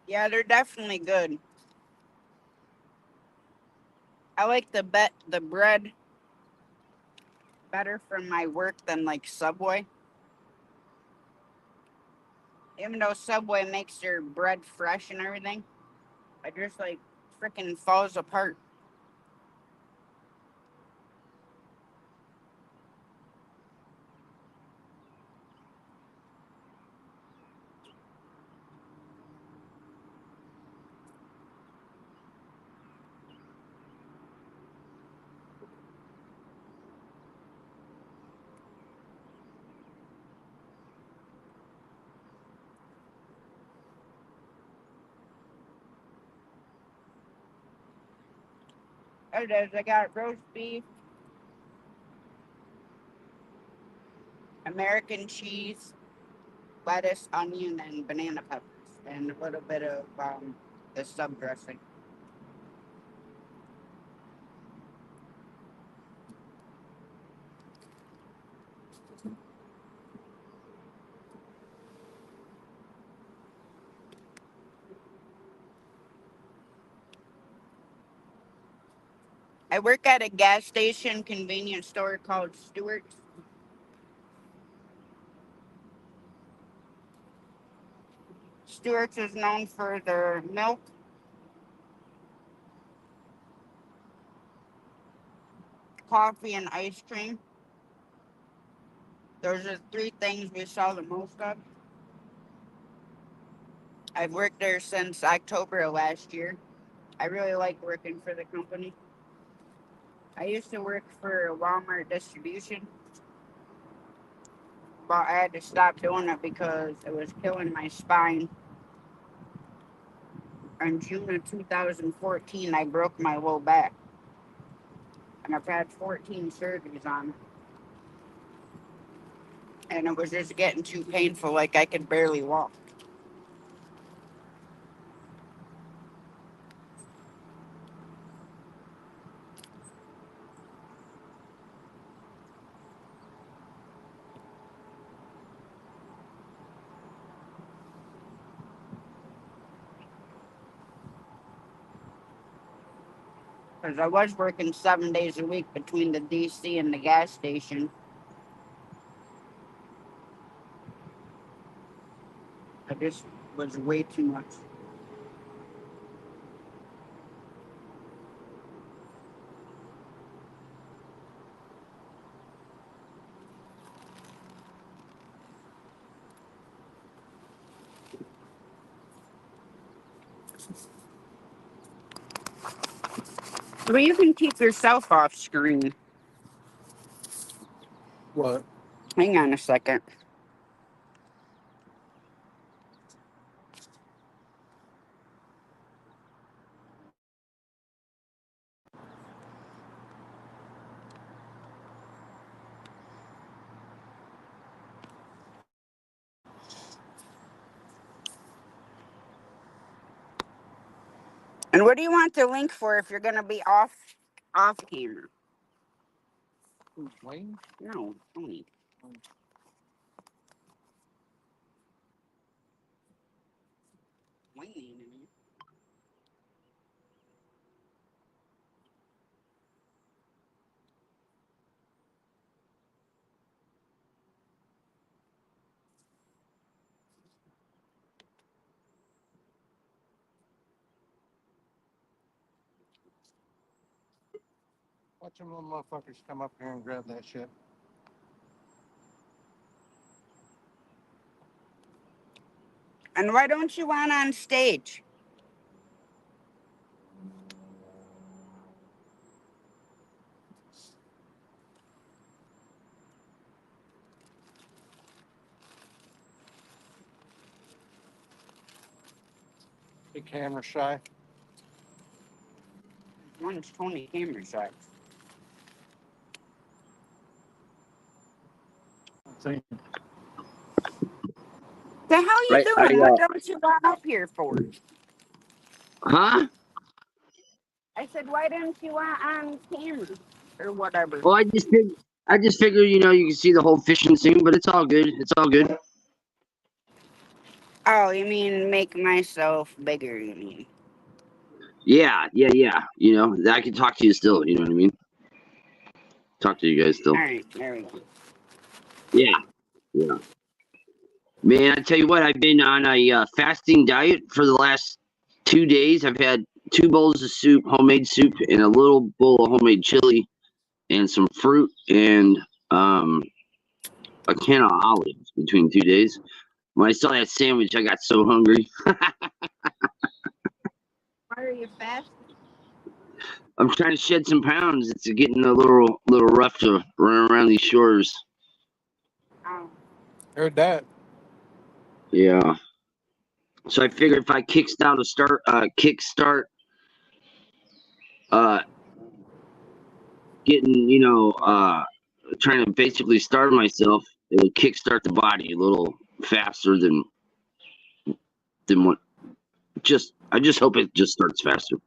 Yeah, they're definitely good. I like the bread better from my work than like Subway. Even though Subway makes their bread fresh and everything, it just like freaking falls apart. It is. I got roast beef, American cheese, lettuce, onion, and banana peppers, and a little bit of the sub dressing. I work at a gas station convenience store called Stewart's. Stewart's is known for their milk, coffee, and ice cream. Those are three things we sell the most of. I've worked there since October of last year. I really like working for the company. I used to work for Walmart distribution, but I had to stop doing it because it was killing my spine. In June of 2014, I broke my low back, and I've had 14 surgeries on it. And it was just getting too painful, like I could barely walk. Because I was working 7 days a week between the DC and the gas station. It just was way too much. Well, you can keep yourself off screen. What? Hang on a second. And what do you want the link for if you're gonna be off camera? Who's Wayne? No, Tony. Wayne. Watch them little motherfuckers come up here and grab that shit. And why don't you want on stage? Be camera shy. One's Tony camera shy. See? The hell you Right, doing? What don't you want up here for? huh? I said, why don't you want on camera or whatever? Well, I just figured, you know, you can see the whole fishing scene, but it's all good. It's all good. Oh, you mean make myself bigger? You mean? Yeah. You know, I can talk to you still. You know what I mean? Talk to you guys still. All right, there we go. Yeah. Man, I tell you what, I've been on a fasting diet for the last 2 days. I've had 2 bowls of soup, homemade soup, and a little bowl of homemade chili, and some fruit, and um, a can of olives between 2 days. When I saw that sandwich, I got so hungry. Why are you fasting? I'm trying to shed some pounds. It's getting a little rough to run around these shores. Oh, Heard that. Yeah. So I figured if I kickstart uh getting, you know, trying to basically starve myself, it'll kickstart the body a little faster than what. I just hope it just starts faster.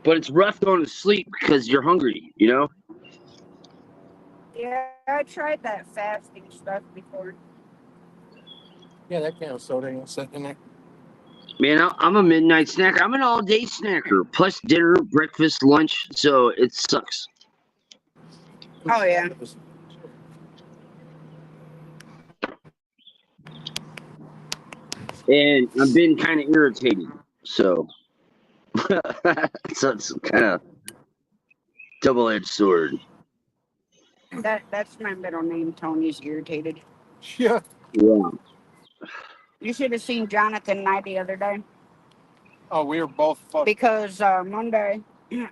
But it's rough going to sleep because you're hungry, you know? yeah, I tried that fasting stuff before. Yeah, that can of soda ain't sitting in there. Man, I'm a midnight snacker. I'm an all-day snacker, plus dinner, breakfast, lunch. So it sucks. Oh yeah. And I've been kind of irritated. So, so it's kind of double-edged sword. That's my middle name. Tony's irritated. Yeah. Yeah. You should have seen Jonathan and I the other day Oh, we were both fucked. because Monday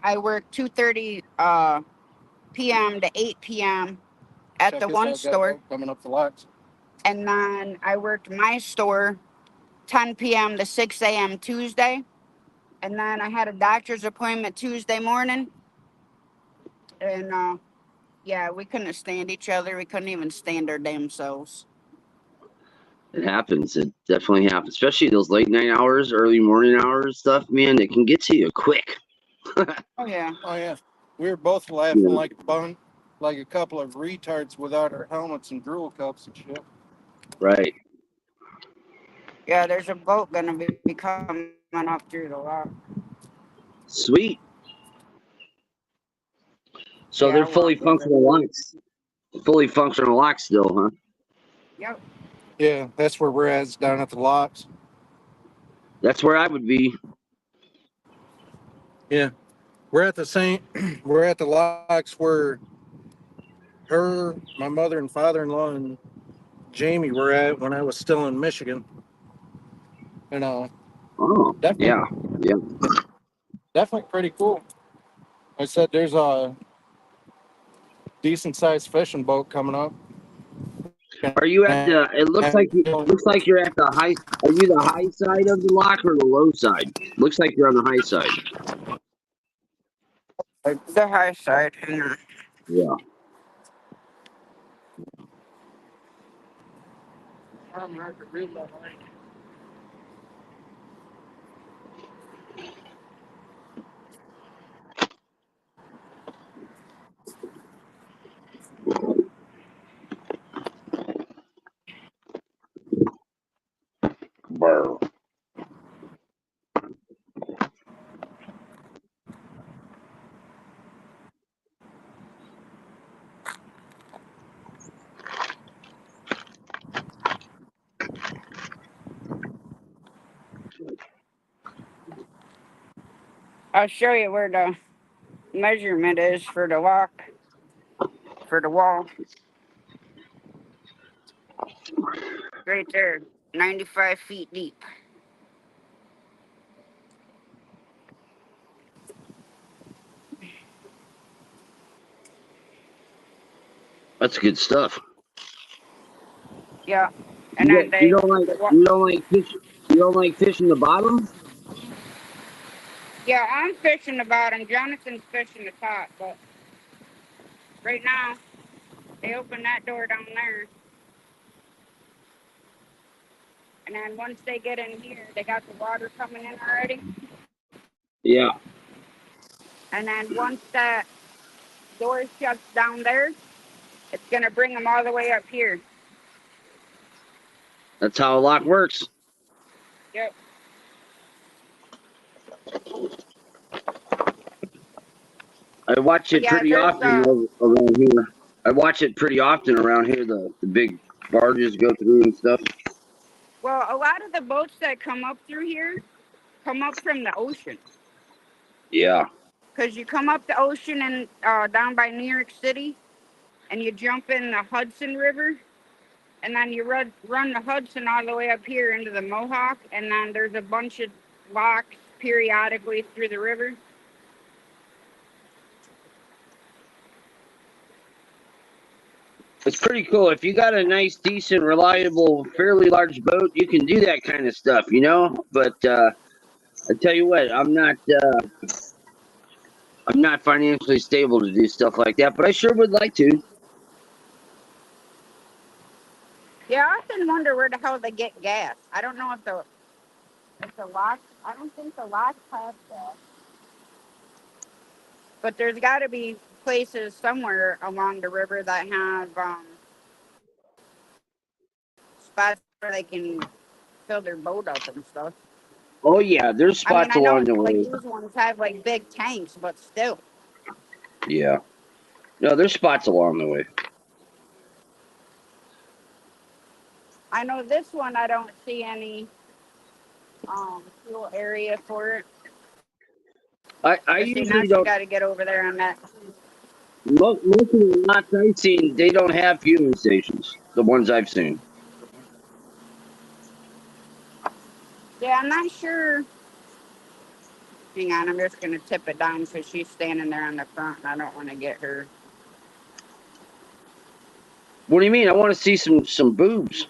I worked 2:30 p.m. to 8 p.m. at the one store, Coming up the lights. and then I worked my store 10 p.m. to 6 a.m. Tuesday, and then I had a doctor's appointment Tuesday morning, and yeah, we couldn't stand each other. We couldn't even stand our damn selves. It happens. It definitely happens. Especially those late night hours, early morning hours stuff, man, it can get to you quick. Oh yeah. Oh yeah. We were both laughing like a couple of retards without our helmets and drool cups and shit. Right. Yeah, there's a boat gonna be coming up through the lock. Sweet. So Yeah, they're I fully walk over. functional locks. Fully functional locks still, huh? Yep. Yeah, that's where we're at. It's down at the locks. That's where I would be. Yeah. We're at the same we're at the locks where my mother and father-in-law and Jamie were at when I was still in Michigan. And Oh, definitely, yeah, yeah. definitely pretty cool. I said there's a decent sized fishing boat coming up. Are you at And the? It looks like you're at the high. Are you the high side of the lock or the low side? Looks like you're on the high side. The high side. Hang on. Yeah. Brr. I'll show you where the measurement is for the lock, for the wall. Right there, 95 feet deep. That's good stuff. Yeah. And then You don't like fish. You don't like fishing the bottom. yeah, I'm fishing the bottom. Jonathan's fishing the top, but right now they open that door down there. And then once they get in here, they got the water coming in already. Yeah, And then once that door shuts down there, it's gonna bring them all the way up here. that's how a lock works. Yep. I watch But it yeah, pretty there's often around here. I watch it pretty often around here. The big barges go through and stuff. well, a lot of the boats that come up through here come up from the ocean. Yeah, Cause you come up the ocean and down by New York City, and you jump in the Hudson River, and then you run the Hudson all the way up here into the Mohawk, and then there's a bunch of locks periodically through the river. it's pretty cool. If you got a nice, decent, reliable, fairly large boat, you can do that kind of stuff, you know. But I tell you what, I'm not financially stable to do stuff like that. But I sure would like to. Yeah, I often wonder where the hell they get gas. I don't know if the lock. I don't think the locks have gas, but there's got to be places somewhere along the river that have spots where they can fill their boat up and stuff. Oh yeah, there's I mean, spots I know along the like way. these ones have like big tanks, but still. Yeah, no, there's spots along the way. I know this one. I don't see any fuel area for it. I But see, usually now she don't. got to get over there on that. Most of the lots I've seen, they don't have fueling stations. The ones I've seen. Yeah, I'm not sure. Hang on, I'm just gonna tip it down because she's standing there on the front, and I don't want to get her. What do you mean? I want to see some boobs.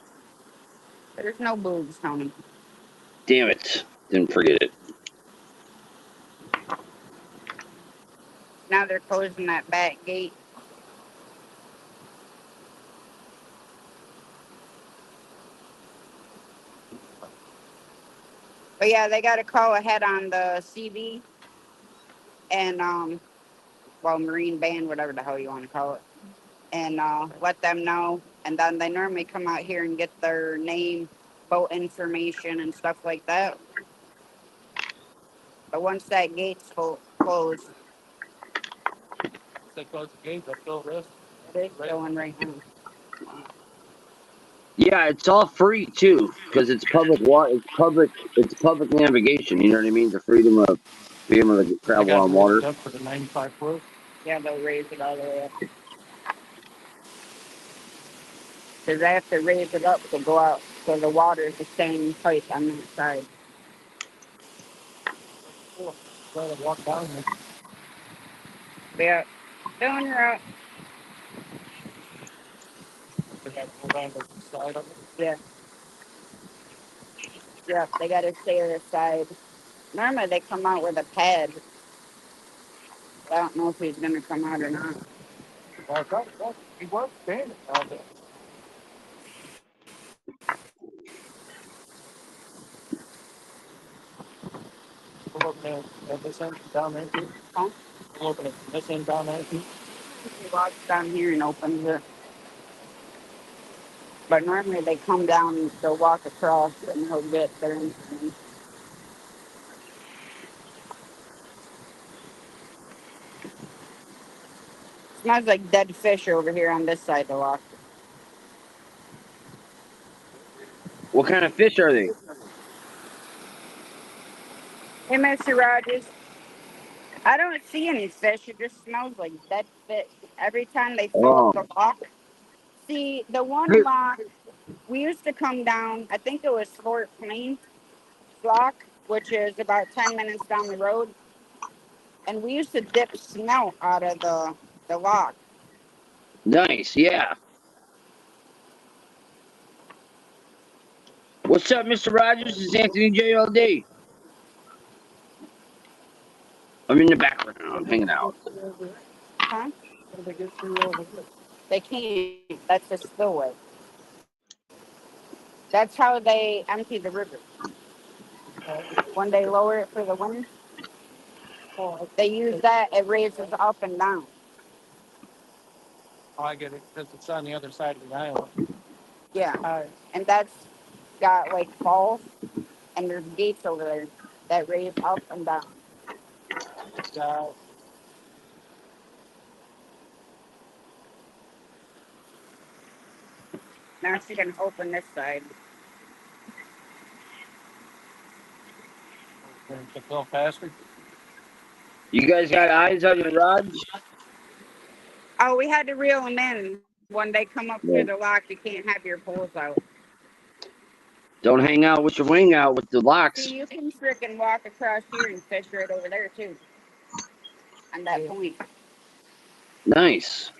There's no boobs, Tony. Damn it! Then forget it. Now they're closing that back gate. But yeah, they got to call ahead on the CV and well, Marine Band, whatever the hell you want to call it, and let them know. And then they normally come out here and get their name, boat information, and stuff like that. But once that gate's closed, they close the gate, they'll fill this. it is going right now. Yeah, it's all free too, because it's public water. It's public navigation. You know what I mean? The freedom of being able to I travel got on raised water. up for the 95 foot. Yeah, they'll raise it all the way up. because they have to raise it up to go out so the water is the same height on that side. Oh, glad I walked down there. Yeah, filling her out. They got to go down the side of it. Yeah, yeah, they got to stay on the side. Normally they come out with a pad. I don't know if he's going to come out or not. Well, I thought he was standing out there. We're looking at this end down there too. Huh? We're looking at this end down there too. He walks down here and opens it. But normally they come down, they'll walk across and he'll get their instrument. Smells like dead fish over here on this side of the lock. What kind of fish are they? Hey, Mr. Rogers. I don't see any fish. It just smells like dead fish. Every time they fill up Oh, the lock. See, the one hey, lock, we used to come down, I think it was Fort Plain lock, which is about 10 minutes down the road. And we used to dip smelt out of the lock. nice. Yeah. What's up, Mr. Rogers? This is Anthony J. all day. I'm in the background. I'm hanging out. Huh? How did they get through over here? They can't. That's a spillway. That's how they empty the river. When they lower it for the winter, Oh, they use that. It raises up and down. I get it because it's on the other side of the island. Yeah. And that's got like falls, and there's gates over there that raise up and down. Uh, Now she's going to open this side. to fill faster. You guys got eyes on your rods? Oh, we had to reel them in. When they come up through No. the lock, you can't have your poles out. Don't hang out with your wing out with the locks. See, you can freaking walk across here and fish right over there, too, on that point. Nice.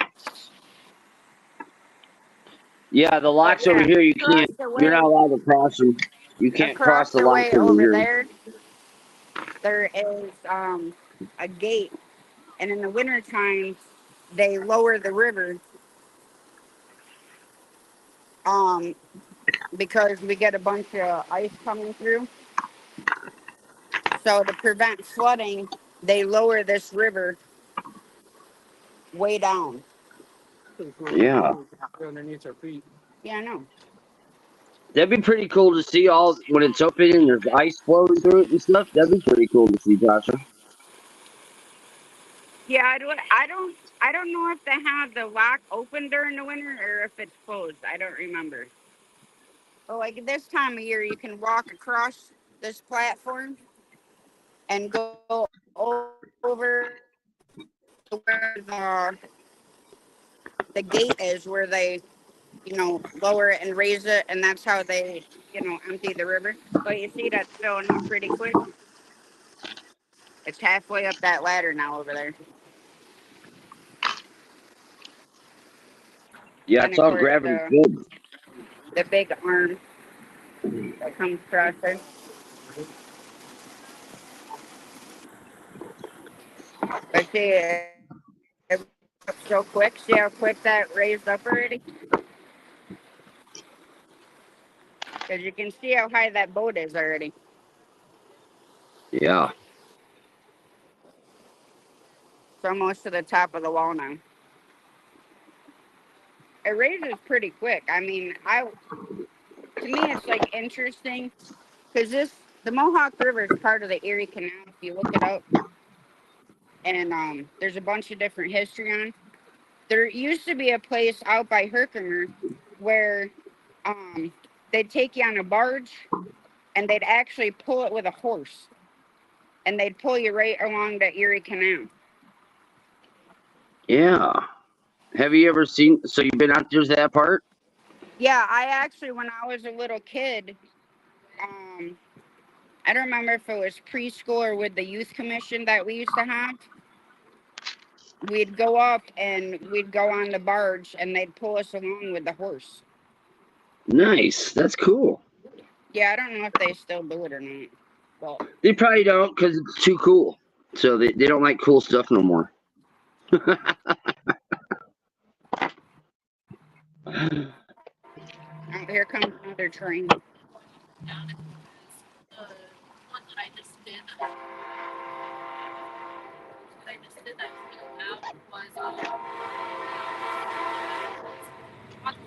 Yeah, the But locks over yeah, here, you across can't. the You're not way, allowed to cross them. You can't cross across the the locks way over over here. there, there is a gate. And in the wintertime, they lower the river um, because we get a bunch of ice coming through. So to prevent flooding, they lower this river way down. Yeah, Underneath our feet. Yeah, I know. that'd be pretty cool to see all when it's open and there's ice flowing through it and stuff. That'd be pretty cool to see, Tasha. Yeah, I don't know if they have the lock open during the winter or if it's closed. I don't remember. But like this time of year, you can walk across this platform and go over where the gate is, where they lower it and raise it, and that's how they empty the river. But you see that's filling up pretty quick. It's halfway up that ladder now over there. Yeah, And it's of all course gravity fed. the big arm that comes across there. But see, it so quick. See how quick that raised up already? Because you can see how high that boat is already. Yeah, It's almost to the top of the wall now. It raises pretty quick. I mean, to me it's like interesting because the Mohawk River is part of the Erie Canal. If you look it up, and there's a bunch of different history on. There used to be a place out by Herkimer where um, they'd take you on a barge and they'd actually pull it with a horse, and they'd pull you right along the Erie Canal. yeah. Have you ever seen? So you've been out there to that part? Yeah, I actually, when I was a little kid, I don't remember if it was preschool or with the youth commission that we used to have. We'd go up and we'd go on the barge and they'd pull us along with the horse. Nice. That's cool. Yeah, I don't know if they still do it or not. But They probably don't because it's too cool. So they don't like cool stuff no more. oh, here comes another train.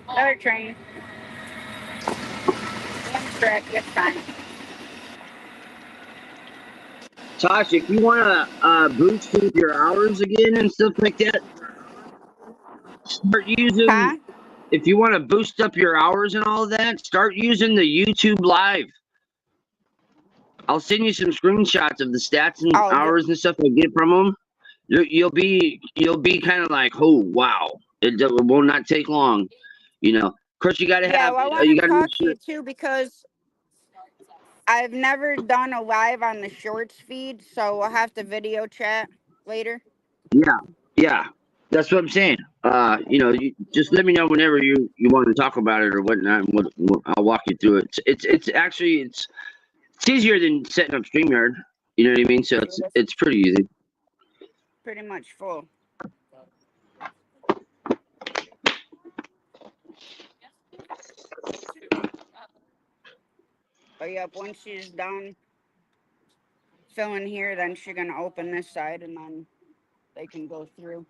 Another train. One track this time. Tosh, if you want to boost up your hours again and stuff like that, start using. Huh? If you want to boost up your hours and all of that, start using the YouTube Live. I'll send you some screenshots of the stats and Oh, hours and stuff I get from them. You'll be kind of like, oh wow, it will not take long. Of course, you got to yeah. have Well, I want you to got to make talk to sure. you too because I've never done a live on the shorts feed, so we'll have to video chat later. Yeah, yeah, that's what I'm saying. You just let me know whenever you want to talk about it or whatnot. And I'll walk you through it. It's actually it's easier than setting up StreamYard. You know what I mean? So it's pretty easy. Pretty much full. But yep, once she's done filling here, then she's gonna open this side and then they can go through.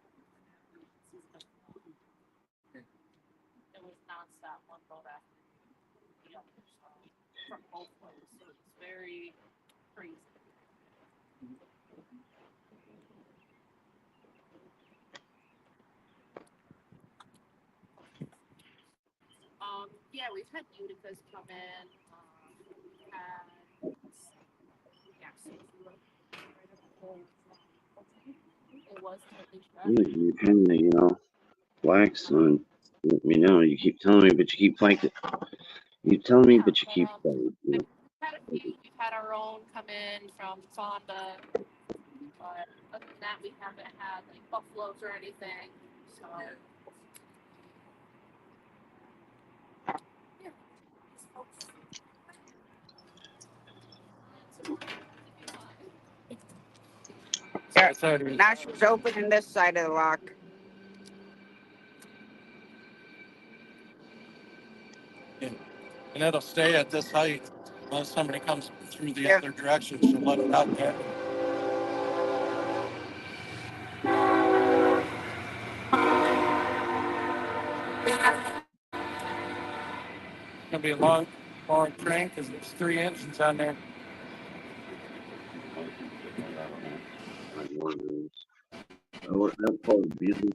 You kind of wax on. Let me know. You keep telling me, but you keep flanking. You tell me, but you keep flanking. Yeah. Now she's opening this side of the lock. And it'll stay at this height unless somebody comes through the other direction. She'll let it out there. It's gonna be a long train because there's 3 engines on there. I'll call it busy.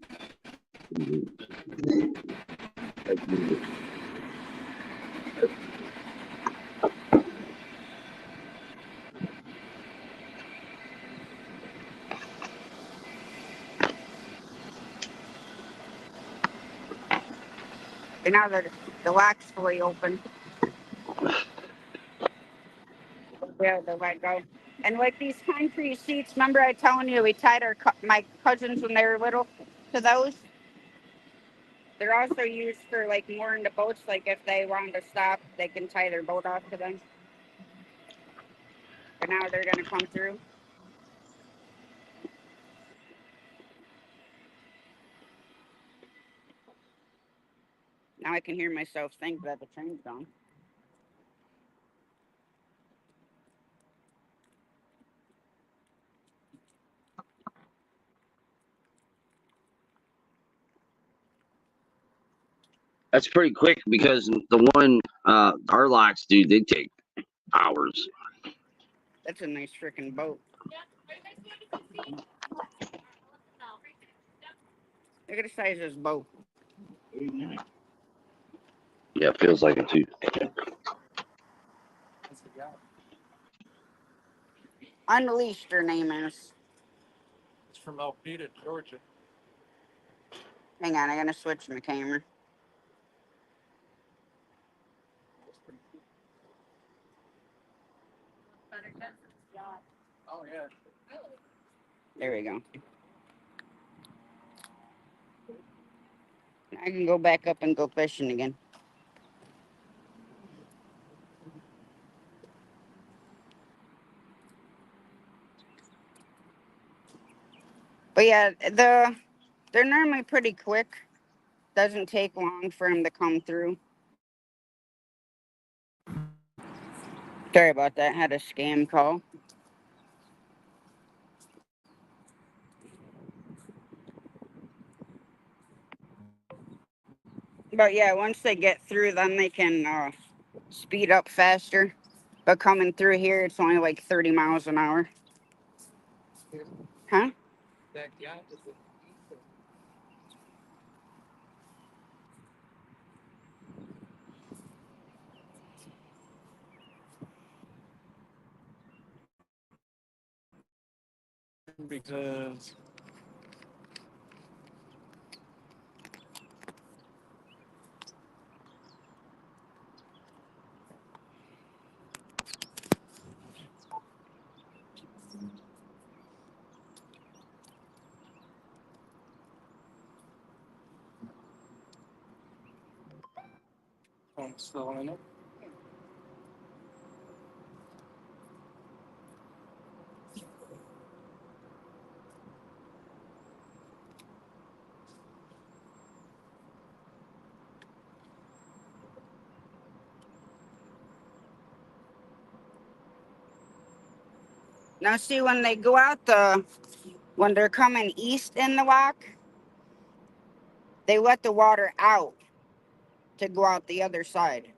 And now the lock's fully open. Yeah, the let go. And like these concrete seats, remember I telling you we tied my cousins when they were little to those? They're also used for like mooring the boats. Like if they wanted to stop, they can tie their boat off to them. But now they're gonna come through. Now I can hear myself think that the train's gone. That's pretty quick because the one our locks, dude, they take hours. That's a nice freaking boat. Look at the size of this boat. Yeah, it feels like it too. Unleashed, her name is. It's from Alpena, Georgia. Hang on, I'm gonna switch my camera. Oh yeah. There we go. I can go back up and go fishing again. But yeah, they're normally pretty quick. Doesn't take long for them to come through. Sorry about that. Had a scam call. But yeah, once they get through, then they can speed up faster. But coming through here, it's only like 30 miles an hour. Huh? Because I'm still in it. Now, see, when they go out when they're coming east in the lock, they let the water out to go out the other side.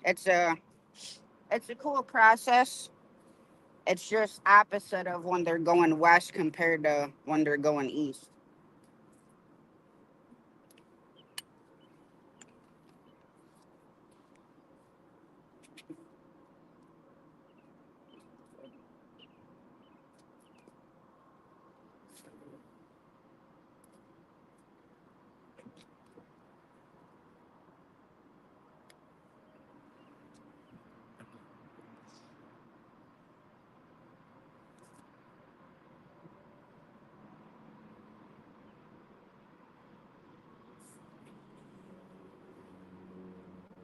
It's a it's a cool process. It's just opposite of when they're going west compared to when they're going east.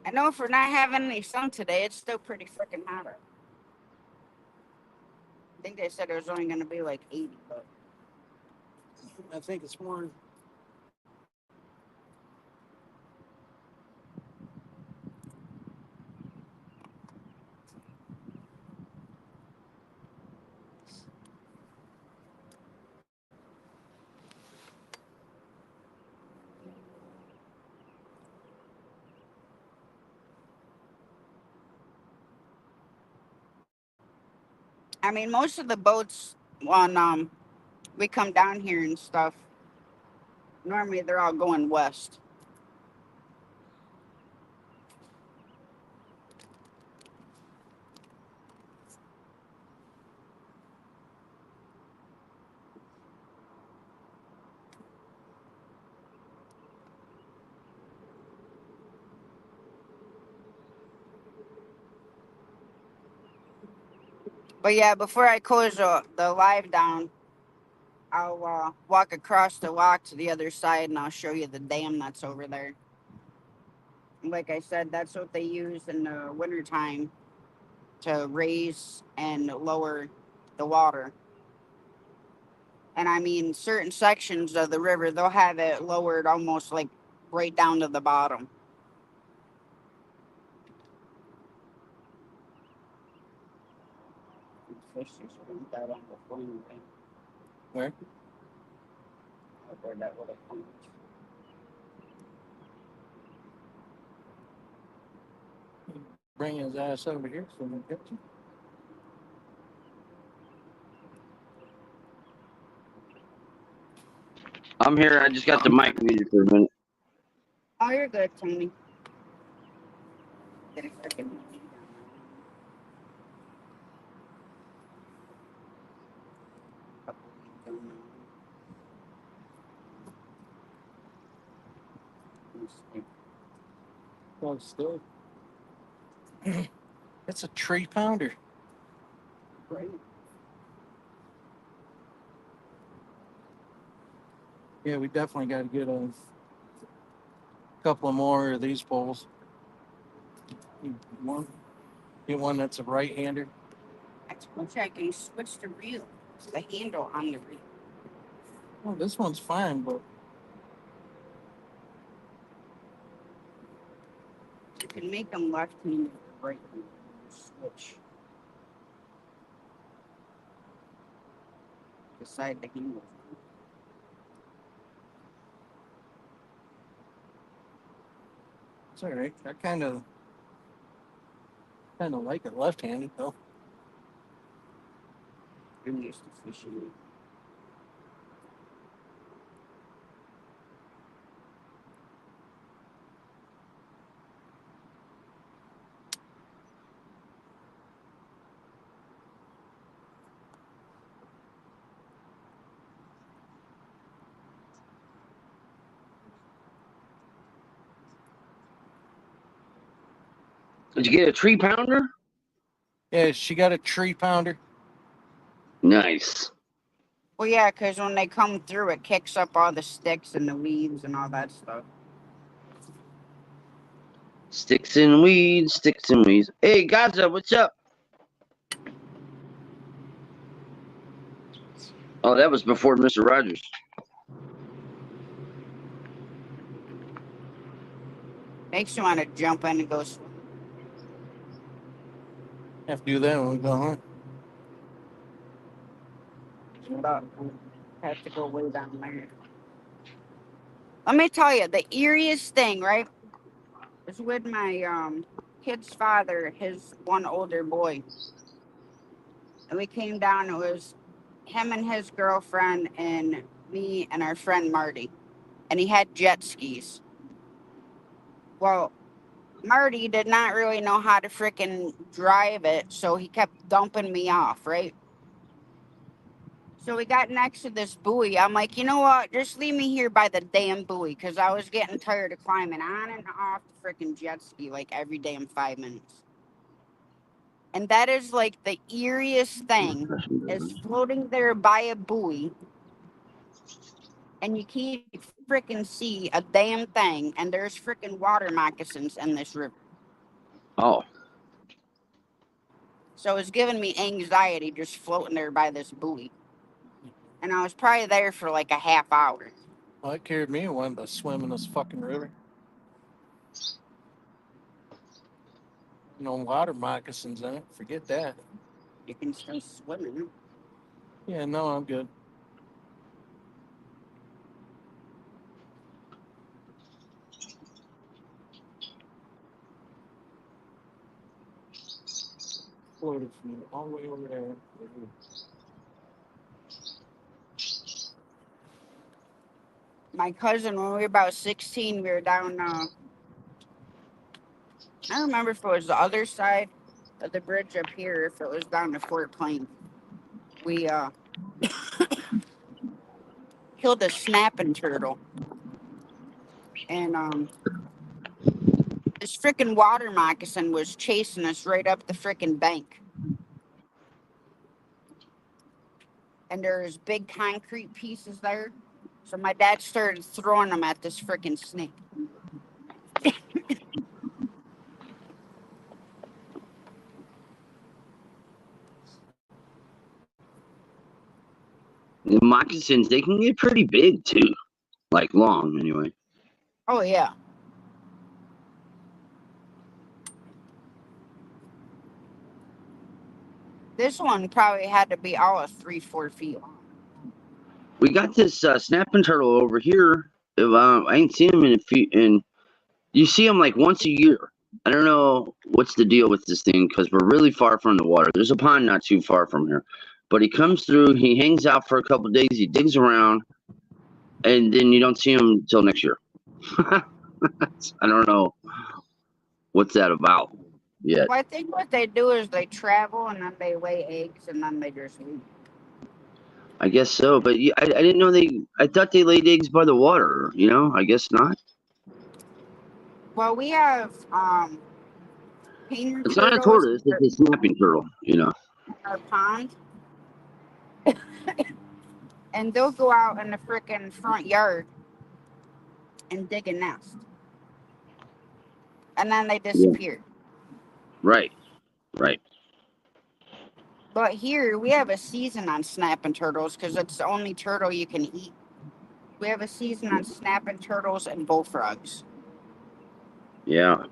I know for not having any sun today, it's still pretty freaking hot out. I think they said it was only going to be like 80, but I think it's more. I mean, most of the boats when we come down here and stuff, normally they're all going west. But yeah, before I close the live down, I'll walk across the walk to the other side and I'll show you the dam that's over there. Like I said, that's what they use in the wintertime to raise and lower the water. And I mean, certain sections of the river, they'll have it lowered almost like right down to the bottom. Fish just went out on the phone. Where? Where that would have come. Bring his ass over here so we can get you. I'm here. I just got the mic muted for a minute. Oh, you're good, Tony. Get a freaking Well, still. It's a tree pounder. Right. Yeah, we definitely got to get a couple of more of these poles. One, get one that's a right-hander. I wish I can switch the reel, the handle on the reel. Well, this one's fine, but You can make them left-handed or right-handed. Switch. Decide the handle. it's all right. I kind of like it left-handed though. I'm used to fishing. Did you get a tree pounder? Yeah, she got a tree pounder. Nice. Well, yeah, because when they come through, it kicks up all the sticks and the weeds and all that stuff. Sticks and weeds, sticks and weeds. Hey, Gaza, what's up? Oh, that was before Mr. Rogers. Makes you want to jump in and go swim. Have to do that when we go home. But have to go way down there. Let me tell you, the eeriest thing, right, was with my kid's father, his one older boy. And we came down, it was him and his girlfriend and me and our friend Marty. And he had jet skis. Well, Marty did not really know how to freaking drive it, so he kept dumping me off, right? So we got next to this buoy. I'm like, you know what? Just leave me here by the damn buoy because I was getting tired of climbing on and off the freaking jet ski like every damn 5 minutes. And that is like the eeriest thing is floating there by a buoy and you can't freaking see a damn thing and there's freaking water moccasins in this river. Oh, So it's giving me anxiety just floating there by this buoy. And I was probably there for like a half hour. Well, it carried me one to swim in this fucking river. No water moccasins in it. Forget that. You can still swim in it. Yeah, no, I'm good. Floated from all the way over there. My cousin, when we were about 16, we were down, I don't remember if it was the other side of the bridge up here, if it was down to Fort Plain. We killed a snapping turtle. And this freaking water moccasin was chasing us right up the freaking bank. And there's big concrete pieces there. So my dad started throwing them at this freaking snake. the moccasins, they can get pretty big too. Like long, anyway. Oh, yeah. This one probably had to be all of 3-4 feet long. We got this snapping turtle over here. I ain't seen him in a few, and you see him like once a year. I don't know what's the deal with this thing because we're really far from the water. There's a pond not too far from here, but he comes through. He hangs out for a couple of days. He digs around, and then you don't see him until next year. I don't know what's that about yet. Well, I think what they do is they travel and then they lay eggs and then they just leave. I guess so, but I didn't know they. I thought they laid eggs by the water. I guess not. Well, we have painter It's not a turtles tortoise, it's a snapping turtle, you know. in our pond. And they'll go out in the frickin' front yard and dig a nest. And then they disappear. Right, right. But here we have a season on snapping turtles because it's the only turtle you can eat. We have a season on snapping turtles and bullfrogs. Yeah.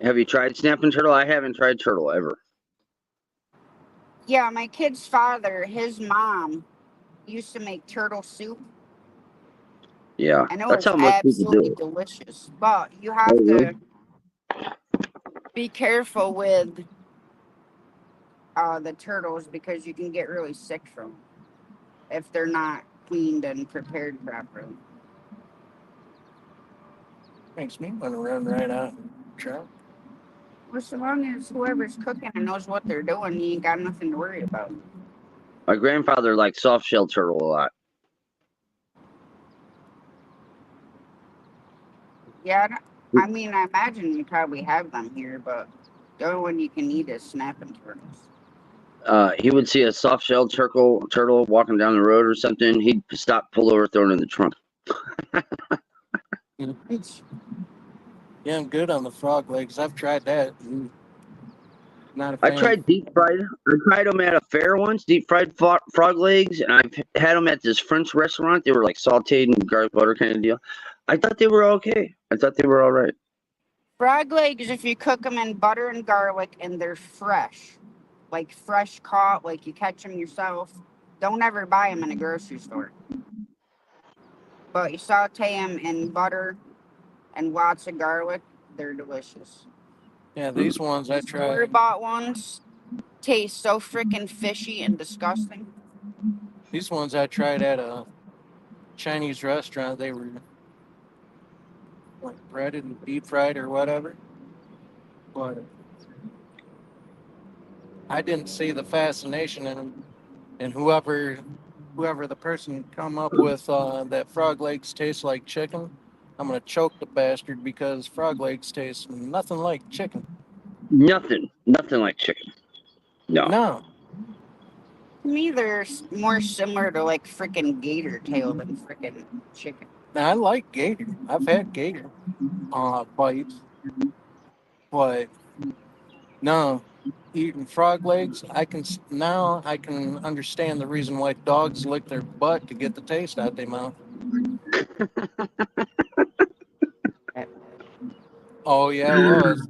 Have you tried snapping turtle? I haven't tried turtle ever. Yeah, my kid's father, his mom, used to make turtle soup. Yeah, And it that's was how most people do absolutely it. delicious. But you Oh, have really? to be careful with the turtles because you can get really sick from them if they're not cleaned and prepared properly. Makes me want to run right out and try. Well, so long as whoever's cooking and knows what they're doing, you ain't got nothing to worry about. My grandfather liked soft shell turtle a lot. Yeah, I mean, I imagine you probably have them here, but the only one you can eat is snapping turtles. He would see a soft shell turtle walking down the road or something. He'd stop, pull over, throw it in the trunk. Yeah, I'm good on the frog legs. I've tried that. Not a I fan. tried deep fried. I tried them at a fair once, deep fried frog legs, and I've had them at this French restaurant. They were like sauteed in garlic butter kind of deal. I thought they were okay. I thought they were all right. Frog legs, if you cook them in butter and garlic and they're fresh, like fresh caught, like you catch them yourself, don't ever buy them in a grocery store. But you saute them in butter and lots of garlic, they're delicious. Yeah, these ones I tried. Store-bought ones taste so freaking fishy and disgusting. These ones I tried at a Chinese restaurant. They were like breaded and deep fried or whatever. But I didn't see the fascination in them. And whoever the person come up with that frog legs taste like chicken, I'm gonna choke the bastard because frog legs taste nothing like chicken. Nothing like chicken. No. No. To me, they're more similar to like freaking gator tail than freaking chicken. Now, I like gator. I've had gator bites, but no, eating frog legs. I can understand the reason why dogs lick their butt to get the taste out their mouth. Oh yeah, it was.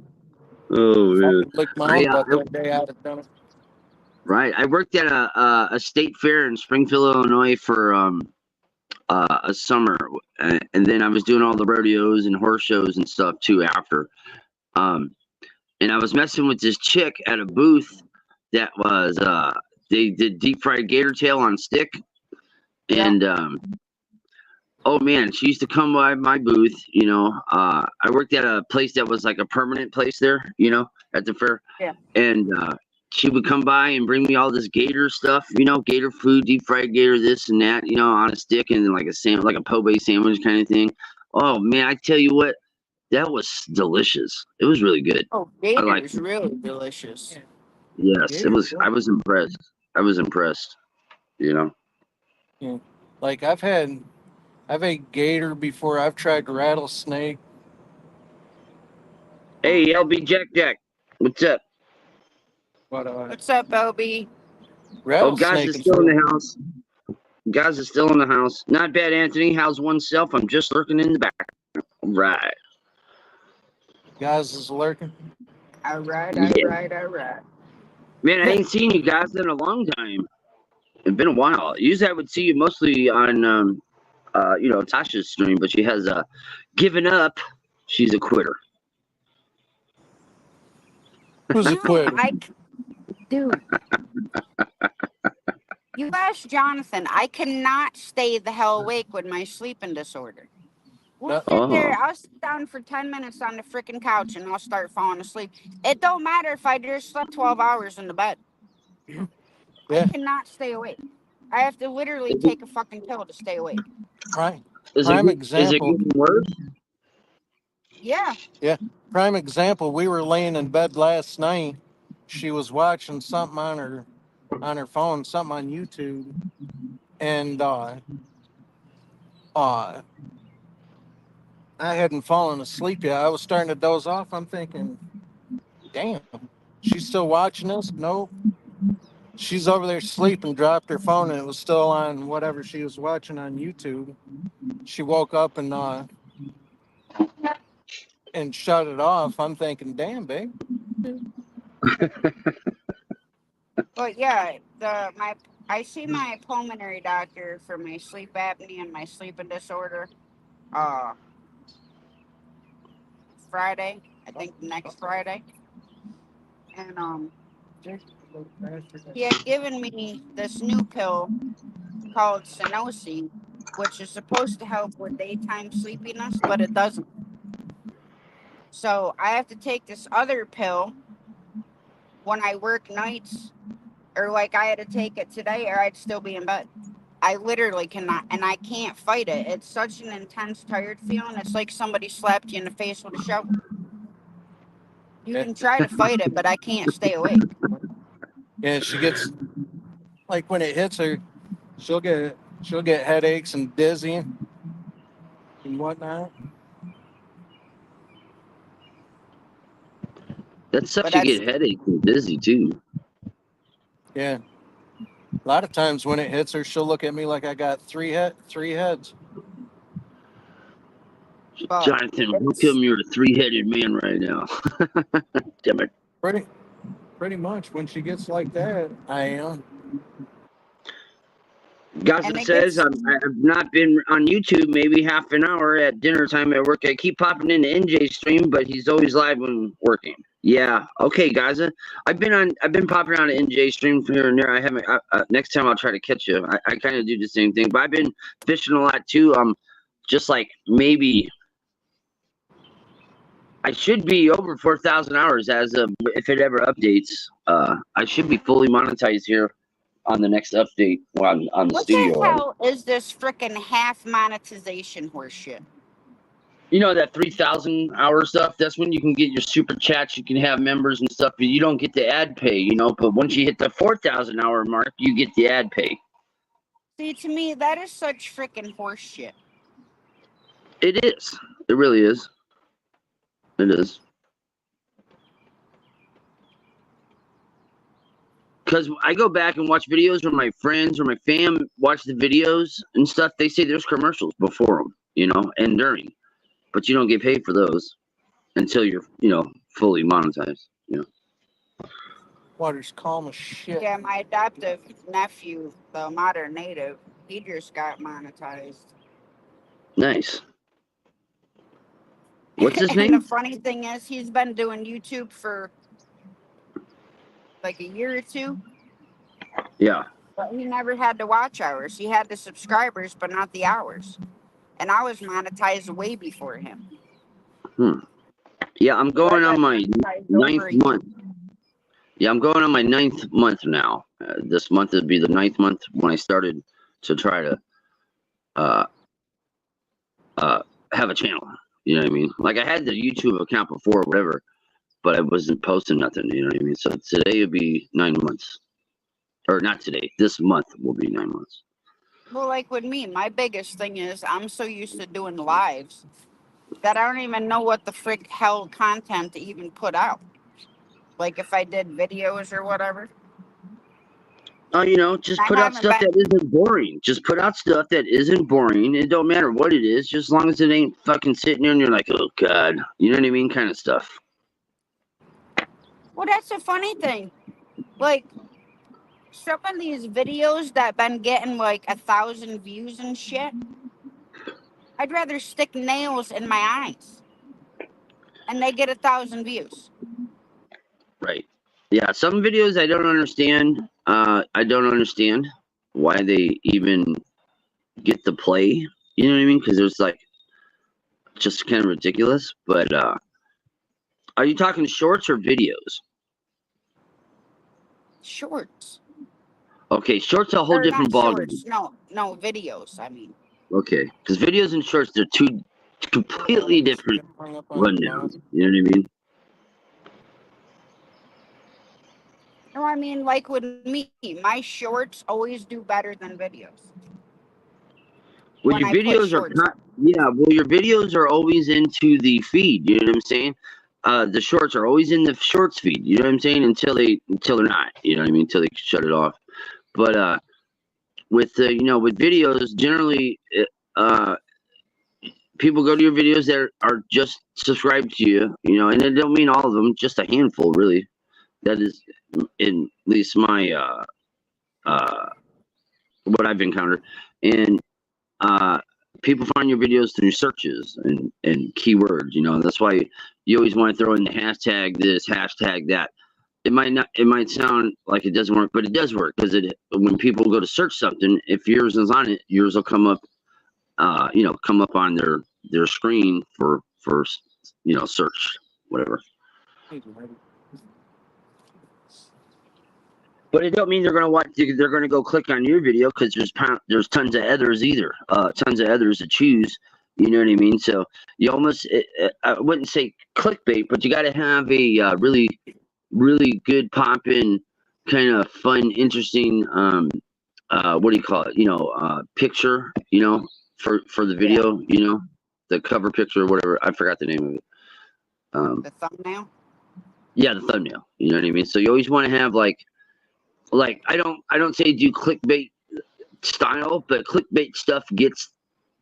Oh If I man. could lick my own butt that day, I'd have done it. Right. I worked at a state fair in Springfield, Illinois for a summer, and then I was doing all the rodeos and horse shows and stuff too after. And I was messing with this chick at a booth that was they did deep fried gator tail on stick, and oh man, she used to come by my booth. You know, I worked at a place that was like a permanent place there. You know, at the fair, and she would come by and bring me all this gator stuff. You know, gator food, deep fried gator, this and that. You know, on a stick and like like a po' boy sandwich kind of thing. Oh man, I tell you what. That was delicious. It was really good. Oh, I liked gator's it. really delicious. Yes, Gator, it was. yeah. I was impressed. I was impressed. You know. Yeah. Like I've ate gator before. I've tried rattlesnake. Hey, LB Jack, what's up? But What's up, LB? Oh, guys rattlesnake is is still in really the house. Guys is still in the house. Not bad, Anthony. How's oneself? I'm just lurking in the back. Right. guys is lurking. All right. Man, I ain't seen you guys in a long time. It's been a while. Usually, I would see you mostly on, you know, Tasha's stream, but she has given up. She's a quitter. Who's a quitter? Dude. You ask Jonathan, I cannot stay the hell awake with my sleeping disorder. We'll sit there, I'll sit down for 10 minutes on the freaking couch and I'll start falling asleep. It don't matter if I just slept 12 hours in the bed. Yeah. I cannot stay awake. I have to literally take a fucking pill to stay awake. Right. Prime Is it example. getting worse? Yeah. Yeah. Prime example. We were laying in bed last night. She was watching something on her phone, something on YouTube, and I hadn't fallen asleep yet. I was starting to doze off. I'm thinking, damn, she's still watching us? Nope. She's over there sleeping, dropped her phone, and it was still on whatever she was watching on YouTube. She woke up and shut it off. I'm thinking, damn, babe. But yeah, I see my pulmonary doctor for my sleep apnea and my sleeping disorder. Uh, Friday, I think next Friday, and he had given me this new pill called Sunosi, which is supposed to help with daytime sleepiness, but it doesn't. So I have to take this other pill when I work nights, or like I had to take it today, or I'd still be in bed. I literally cannot, and I can't fight it. It's such an intense, tired feeling. It's like somebody slapped you in the face with a shovel. You Yeah. can try to fight it, but I can't stay awake. Yeah, she gets like when it hits her, she'll get headaches and dizzy and whatnot. That But sucks. You that's get headaches and dizzy too. Yeah. A lot of times when it hits her, she'll look at me like I got three heads. but Jonathan, how it's come you're a three-headed man right now? Damn it. Pretty pretty much when she gets like that, I am. Gaza and it says gets I've not been on YouTube maybe half an hour at dinner time at work. I keep popping into NJ's stream, but he's always live when working. Yeah, okay, Gaza. I've been popping on NJ's stream here and there. I haven't. Next time I'll try to catch you. I kind of do the same thing, but I've been fishing a lot too. Just like maybe I should be over 4,000 hours as of if it ever updates. I should be fully monetized here on the next update on the what the studio. hell is this freaking half monetization horseshit? You know that 3,000 hour stuff? That's when you can get your super chats. You can have members and stuff, but you don't get the ad pay. But once you hit the 4,000 hour mark, you get the ad pay. See, to me, that is such freaking horseshit. It is. It really is. It is. Because I go back and watch videos where my friends or my fam watch the videos and stuff. They say there's commercials before them, and during. But you don't get paid for those until you're, fully monetized. Water's calm as shit. Yeah, my adoptive nephew, the modern native, he just got monetized. Nice. What's his And the name? funny thing is, he's been doing YouTube for like a year or two, Yeah. but he never had the watch hours. He had the subscribers, but not the hours. And I was monetized way before him. Yeah, I'm So I going on got my monetized ninth over a year. month. Yeah, I'm going on my 9th month now. This month would be the 9th month when I started to try to uh, have a channel. You know what I mean? Like I had the YouTube account before, or whatever, but I wasn't posting nothing. You know what I mean? So today would be 9 months, or not today. This month will be 9 months. Well, like with me, my biggest thing is I'm so used to doing lives that I don't even know what the frick hell content to even put out. Like if I did videos or whatever. Oh, just I put out haven't stuff been. that isn't boring. Just put out stuff that isn't boring. It don't matter what it is, just as long as it ain't fucking sitting there and you're like, oh god, you know what I mean, kind of stuff. Well, that's the funny thing. Like some of these videos that been getting like 1,000 views and shit, I'd rather stick nails in my eyes, and they get 1,000 views. Right. Yeah, some videos I don't understand. I don't understand why they even get the play. You know what I mean? Because it was like just kind of ridiculous. But are you talking shorts or videos? Shorts. Okay, shorts a whole Or different not ballgame. shorts. No, videos. I mean. Okay, because videos and shorts, they're two completely different Hung up on your rundowns. You know what I mean? No, I mean, like with me, my shorts always do better than videos. Well, When your I put videos are shorts up. yeah. Well, your videos are always into the feed. You know what I'm saying? The shorts are always in the shorts feed. You know what I'm saying? Until they're not. You know what I mean? Until they shut it off. But with with videos, generally, uh, people go to your videos that are just subscribed to you. You know, and it don't mean all of them, just a handful, really. That is, in at least my uh, what I've encountered, and uh, people find your videos through searches and keywords. You know, that's why you always want to throw in the hashtag this, hashtag that. It might not. It might sound like it doesn't work, but it does work because when people go to search something, if yours is on it, yours will come up. Come up on their screen for search, whatever. But it don't mean they're gonna watch. They're gonna go click on your video because there's tons of others either. Tons of others to choose. You know what I mean? So you almost I wouldn't say clickbait, but you got to have a really really good popping, kind of fun, interesting. What do you call it? Picture. For the Yeah. video. The cover picture or whatever. I forgot the name of it. The thumbnail. Yeah, the thumbnail. You know what I mean? So you always want to have like I don't say do clickbait style, but clickbait stuff gets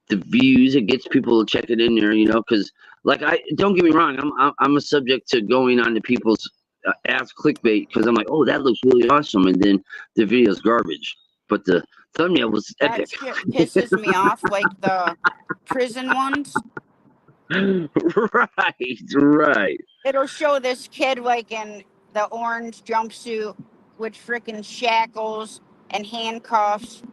the views. It gets people to check it in there. Because I don't get me wrong, I'm a subject to going on to people's ask clickbait because I'm like, oh, that looks really awesome, and then the video's garbage, but the thumbnail was That epic. shit pisses me off, like the prison ones. Right. It'll show this kid like in the orange jumpsuit with freaking shackles and handcuffs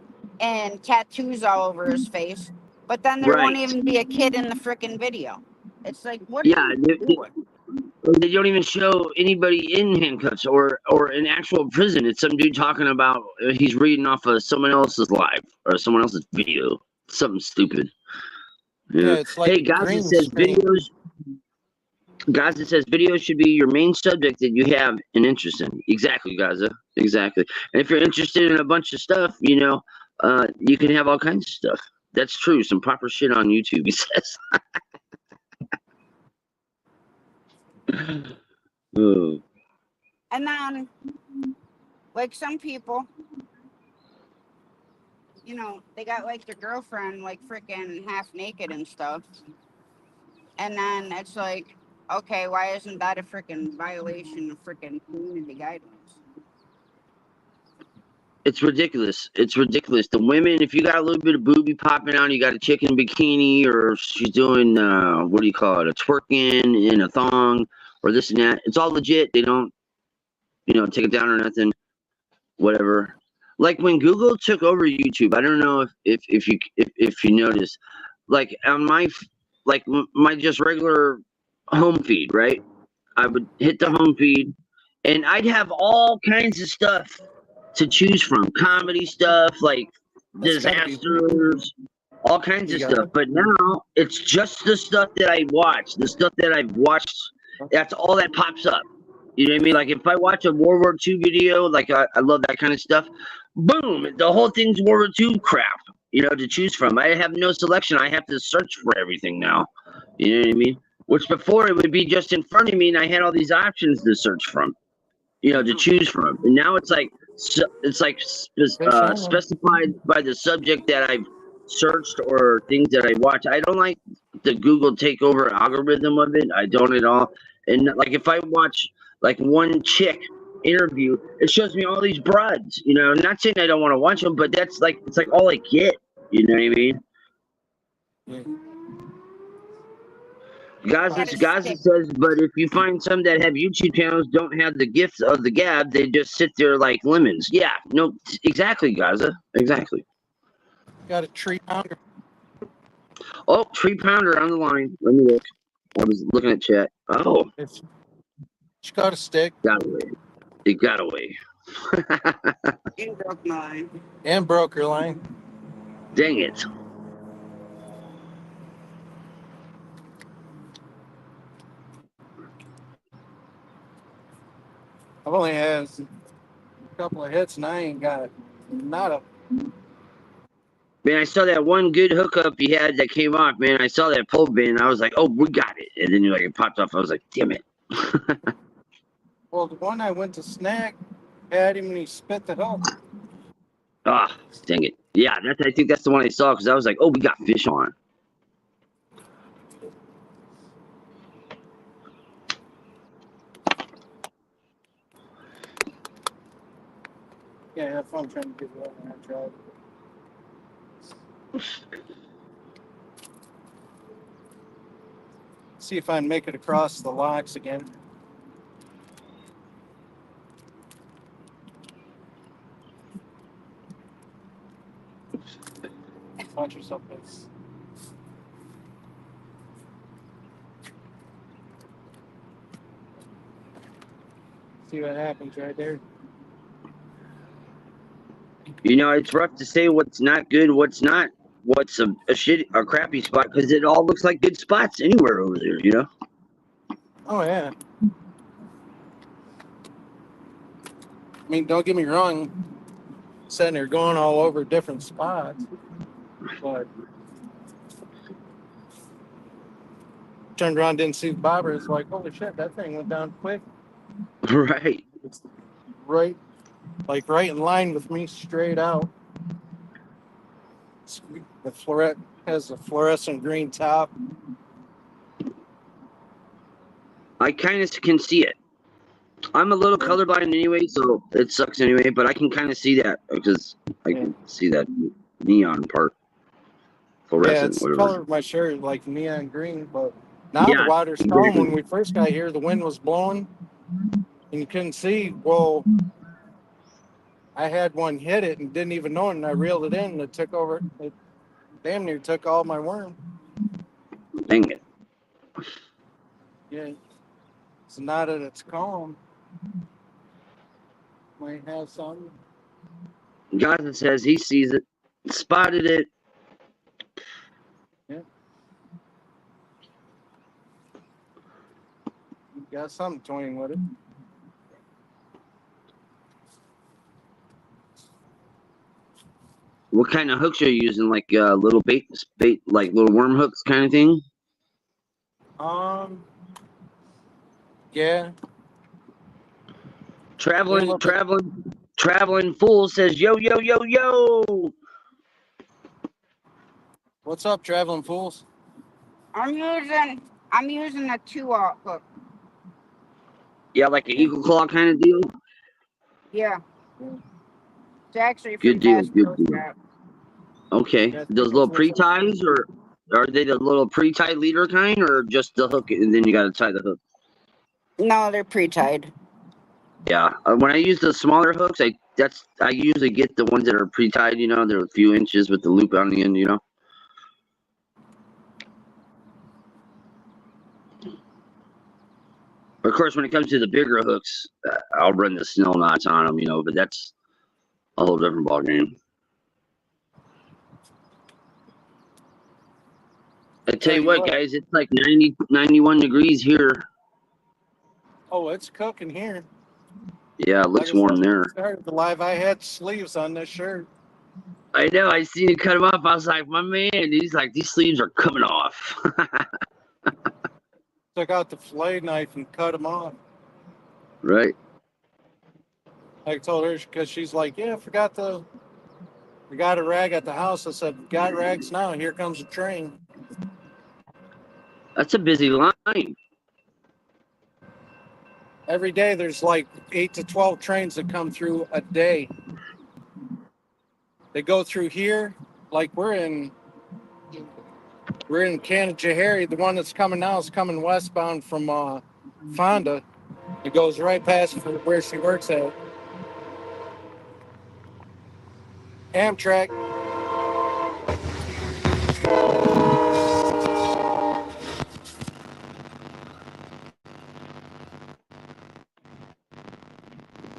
and tattoos all over his face. But then there won't Right. even be a kid in the freaking video. It's like, what are Yeah, you doing? they don't even show anybody in handcuffs or in actual prison. It's some dude talking about he's reading off of someone else's live or someone else's video. Something stupid. Yeah, Yeah. it's like Hey, a guys, it green says screen. videos. Gaza says videos should be your main subject that you have an interest in. Exactly, Gaza. Exactly. And if you're interested in a bunch of stuff, you can have all kinds of stuff. That's true. Some proper shit on YouTube, he says. Oh. And then, like some people, they got like their girlfriend like freaking half naked and stuff. And then it's like, okay, why isn't that a freaking violation of freaking community guidelines? It's ridiculous. It's ridiculous. The women, if you got a little bit of booby popping out, you got a chick in bikini, or she's doing what do you call it, a twerking in a thong, or this and that. It's all legit. They don't, take it down or nothing. Whatever. Like when Google took over YouTube, I don't know if you noticed, like on my just regular home feed, right? I would hit the Yeah. home feed, and I'd have all kinds of stuff to choose from, comedy stuff, like That's gotta be. disasters, all kinds You of got stuff. it. But now it's just the stuff that I watch, the stuff that I've watched. That's all that pops up. You know what I mean? Like if I watch a World War II video, like I love that kind of stuff. Boom, the whole thing's World War II crap. To choose from. I have no selection. I have to search for everything now. You know what I mean? Which before it would be just in front of me, and I had all these options to search from. To choose from. And now it's like specified by the subject that I've searched or things that I watch. I don't like the Google takeover algorithm of it. I don't at all. And like if I watch like one chick interview, it shows me all these broads. I'm not saying I don't want to watch them, but it's like all I get. You know what I mean? Yeah. Gaza Gotta stick. says, but if you find some that have YouTube channels don't have the gift of the gab, they just sit there like lemons. Yeah, no, exactly, Gaza. Exactly. Got a tree pounder. Oh, Tree Pounder on the line. Let me look. I was looking at chat. Oh, She got a stick got away. It got away. You broke my line. and broke her line. Dang it. I've only had a couple of hits, and I ain't got not a. Man, I saw that one good hookup he had that came off, man. I saw that pole bin, and I was like, oh, we got it. And then like it popped off. I was like, damn it. Well, the one I went to snag had him and he spit the hook. Ah, dang it. Yeah, I think that's the one I saw because I was like, oh, we got fish on. Yeah, have fun trying to get it on that job. See if I can make it across the locks again. Watch yourself, please. See what happens right there. You know, it's rough to say what's not good, what's not, what's a crappy spot because it all looks like good spots anywhere over there, you know? Oh, yeah. I mean, don't get me wrong. Sitting there going all over different spots. But turned around, didn't see the bobber. It's like, holy shit, that thing went down quick. Right. It's right in line with me, straight out. The floret has a fluorescent green top. I kind of can see it. I'm a little colorblind anyway, so it sucks anyway, but I can kind of see that because I can see that neon part. Fluorescent, Yeah, it's the whatever. color of my shirt, like neon green. But now Yeah, the water's calm. When we first got here, the wind was blowing, and you couldn't see. Well, I had one hit it and didn't even know it, and I reeled it in, and it took over. It damn near took all my worm. Dang it. Yeah. So now that it's calm, might have some. Gaza says he sees it, spotted it. Yeah. You got something toying with it. What kind of hooks are you using? Like little bait, like little worm hooks kind of thing? Yeah. Traveling fool says yo yo yo yo. What's up, traveling fools? I'm using a 2-aught hook. Yeah, like an eagle claw kind of deal. Yeah. It's actually from Good deal, Bass good Pro deal. Shop. Okay, Yeah, those little pre-ties, or are they the little pre-tie leader kind, or just the hook and then you got to tie the hook? No, they're pre-tied. Yeah, when I use the smaller hooks, I usually get the ones that are pre-tied. You know, they're a few inches with the loop on the end. You know. Of course, when it comes to the bigger hooks, I'll run the snell knots on them. You know, but that's a whole different ballgame. I tell you what, guys, it's like 90, 91 degrees here. Oh, it's cooking here. Yeah, it looks warm there. Started the live. I had sleeves on this shirt. I know. I seen you cut them off. I was like, my man. He's like, these sleeves are coming off. Took out the fillet knife and cut them off. Right. I told her because she's like, yeah, I forgot a rag at the house. I said, got rags now. Here comes a train. That's a busy line. Every day there's like 8 to 12 trains that come through a day. They go through here, like we're in Canajahari. The one that's coming now is coming westbound from Fonda. It goes right past where she works at. Amtrak.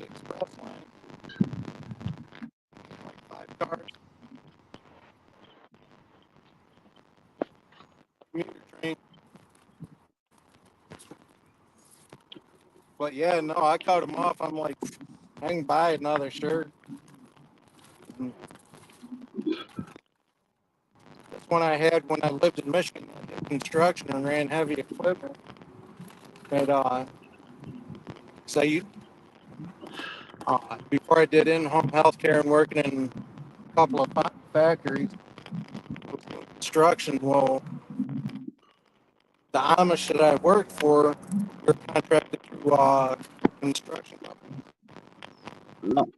Express line. Like 5 cars. Commuter train. But yeah, no, I cut them off. I'm like, I can buy another shirt. And that's one I had when I lived in Michigan. I did construction and ran heavy equipment. And so before I did in-home healthcare and working in a couple of factories, construction. Well, the Amish that I worked for were contracted through construction companies. Oh,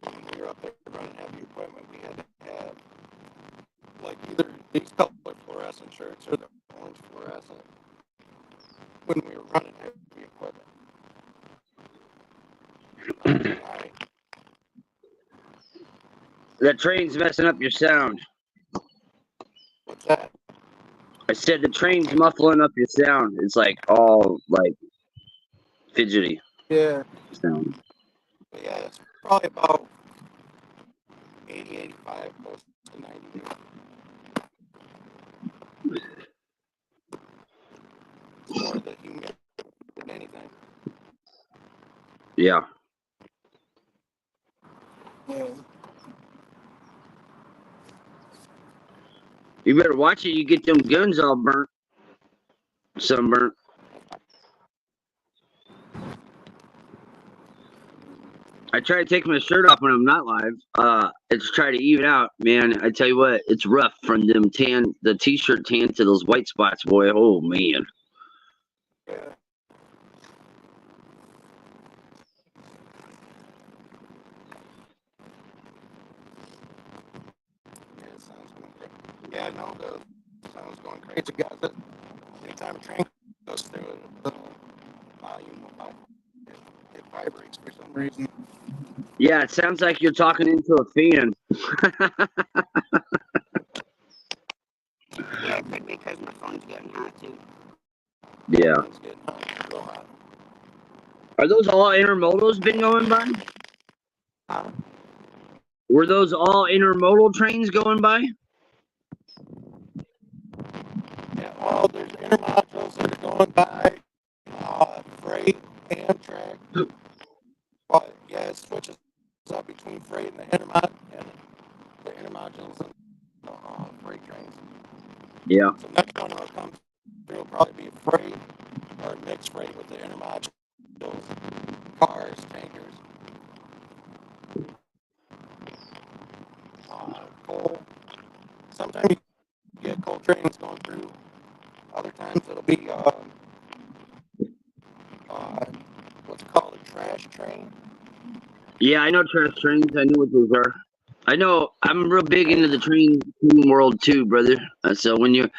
When we were up there running heavy equipment, we had to have like either these color fluorescent shirts or the orange fluorescent when we were running heavy equipment. I, that train's messing up your sound. what's that? I said the train's muffling up your sound. It's like all like fidgety Yeah, sound. but yeah, it's probably about 80, 85, close to 90 degrees. It's more the humidity than anything. Yeah. Yeah. You better watch it. You get them guns all burnt, sunburnt. I try to take my shirt off when I'm not live. It's try to even out, man. I tell you what, it's rough from them the t-shirt tan to those white spots, boy. Oh man. Yeah. Yeah, it sounds going great. Yeah, no, the sound's going crazy, guys. Anytime a train goes through it, the volume of it vibrates for some reason. Yeah, it sounds like you're talking into a fan. Yeah, it could be because my phone's getting hot too. Yeah. It's getting hot, real hot. Are those all intermodals been going by? Uh, Were those all intermodal trains going by? yeah, well, there's intermodules that are going by, freight, Amtrak. But yeah, it switches up between freight and the intermodules and the freight trains. Yeah. So next one that comes through will probably be freight or mixed freight with the intermodules, cars, tankers, coal. Sometimes you get coal trains going through. Other times it'll be what's called a trash train. Yeah, I know trash trains. I know what those are. I know I'm real big into the train world too, brother. So when you're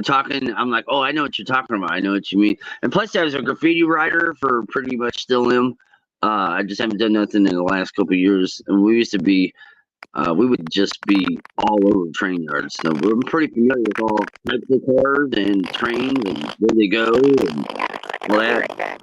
talking, I'm like, oh, I know what you're talking about. I know what you mean. And plus, I was a graffiti writer for pretty much still am. I just haven't done nothing in the last couple of years. And we used to be, we would just be all over train yards. So we're pretty familiar with all types of cars and trains and where they go and all that.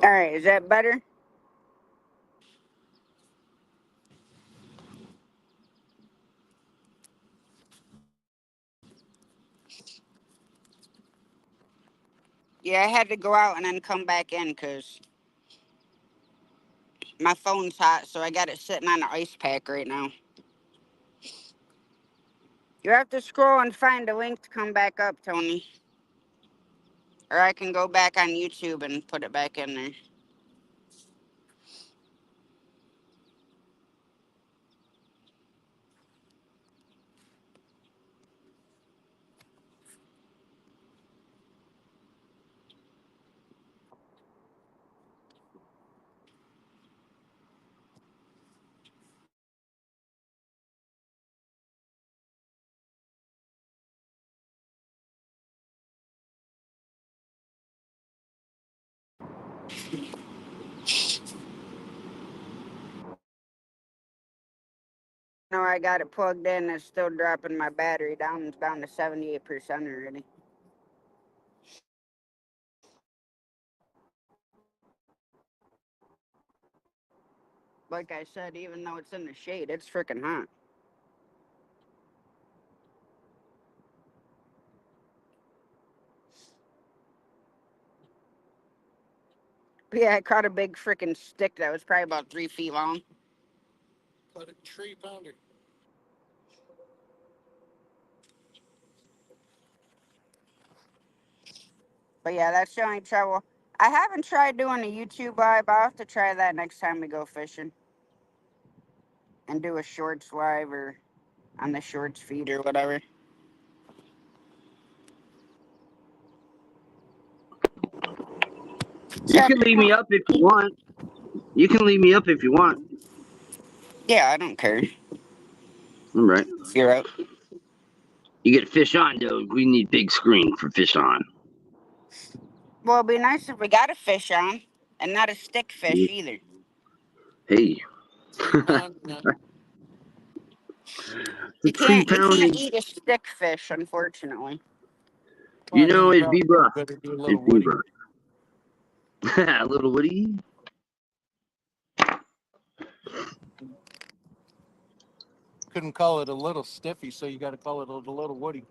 All right, is that better? Yeah, I had to go out and then come back in because my phone's hot, so I got it sitting on the ice pack right now. You have to scroll and find a link to come back up, Tony. Or I can go back on YouTube and put it back in there. No, I got it plugged in. It's still dropping my battery down. It's down to 78% already. Like I said, even though it's in the shade, it's freaking hot. But yeah, I caught a big freaking stick that was probably about 3 feet long. Put a tree pounder. But yeah, that's the only trouble. I haven't tried doing a YouTube live, but I'll have to try that next time we go fishing. And do a shorts live or on the shorts feed or whatever. You can leave me up if you want. You can leave me up if you want. Yeah, I don't care. All right. If you're out. You get fish on, though. We need big screen for fish on. Well, it'd be nice if we got a fish on and not a stick fish either. Hey. You can't pounding. eat a stick fish, unfortunately. Well, You I mean, know, you it'd be rough. better do a little It'd be woody. rough. A little woody. Couldn't call it a little stiffy, so you got to call it a little woody.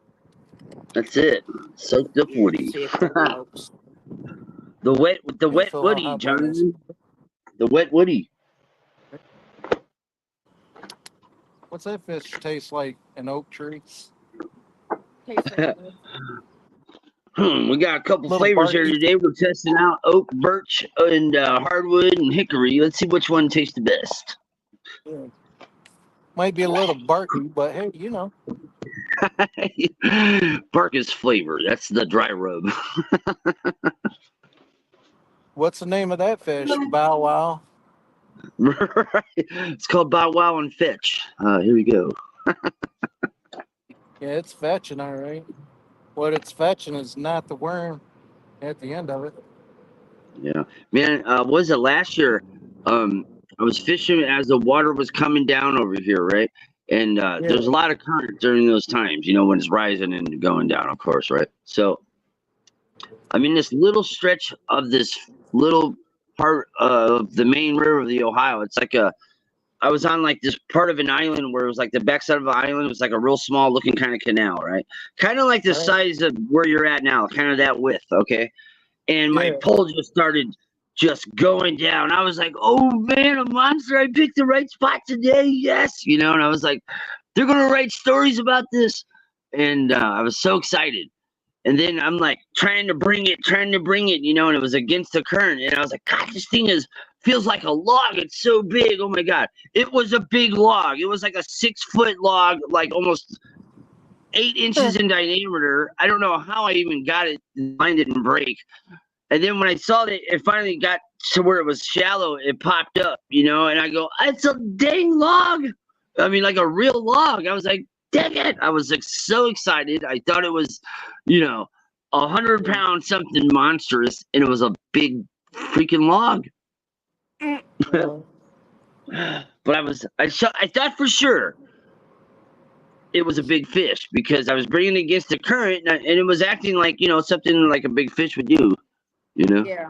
That's it. Soaked up Let's woody. see if that helps. The wet Yeah, Phil, how woody, hot that is. Jonathan. The wet woody. What's that fish taste like? An oak tree? Tastes like We got a couple Little flavors here barky. today. We're testing out oak, birch, and hardwood and hickory. Let's see which one tastes the best. Yeah. Might be a little barky, but hey, you know. Bark is flavor. That's the dry rub. What's the name of that fish? Bow wow. It's called Bow Wow and Fetch. Here we go. Yeah, it's fetching, all right. What it's fetching is not the worm at the end of it. Yeah, man. Was it last year? I was fishing as the water was coming down over here, right? And there's a lot of current during those times. You know, when it's rising and going down, of course, right? So I'm in this little stretch of this little part of the main river of the Ohio. It's like I was on like this part of an island where it was like the backside of the island was like a real small looking kind of canal, right? Kind of like the size of where you're at now, kind of that width, okay? And my pole just started just going down. I was like, oh man, a monster. I picked the right spot today. Yes. You know, and I was like, they're going to write stories about this. And I was so excited. And then I'm like trying to bring it, you know, and it was against the current. And I was like, God, this thing feels like a log. It's so big. Oh my God. It was a big log. It was like a 6-foot log, like almost 8 inches in diameter. I don't know how I even got it, find it and break. And then when I saw that it finally got to where it was shallow, it popped up, you know, and I go, it's a dang log. I mean, like a real log. I was like, dang it. I was like so excited. I thought it was, you know, 100-pound something monstrous, and it was a big freaking log. But I thought for sure it was a big fish because I was bringing it against the current, and it was acting like, you know, something like a big fish would do, you know? Yeah.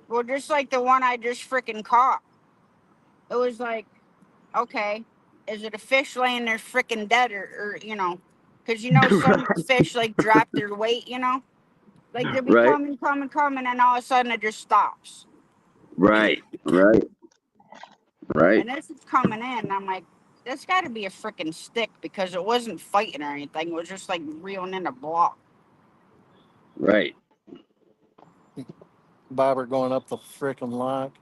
Well, just like the one I just freaking caught. It was like, okay, is it a fish laying there freaking dead or you know, because you know some fish like drop their weight, you know, like they'll be Right. coming, and all of a sudden it just stops. Right. And this is coming in, and I'm like, this got to be a freaking stick because it wasn't fighting or anything. It was just like reeling in a block. Right. Bobber going up the frickin' locks.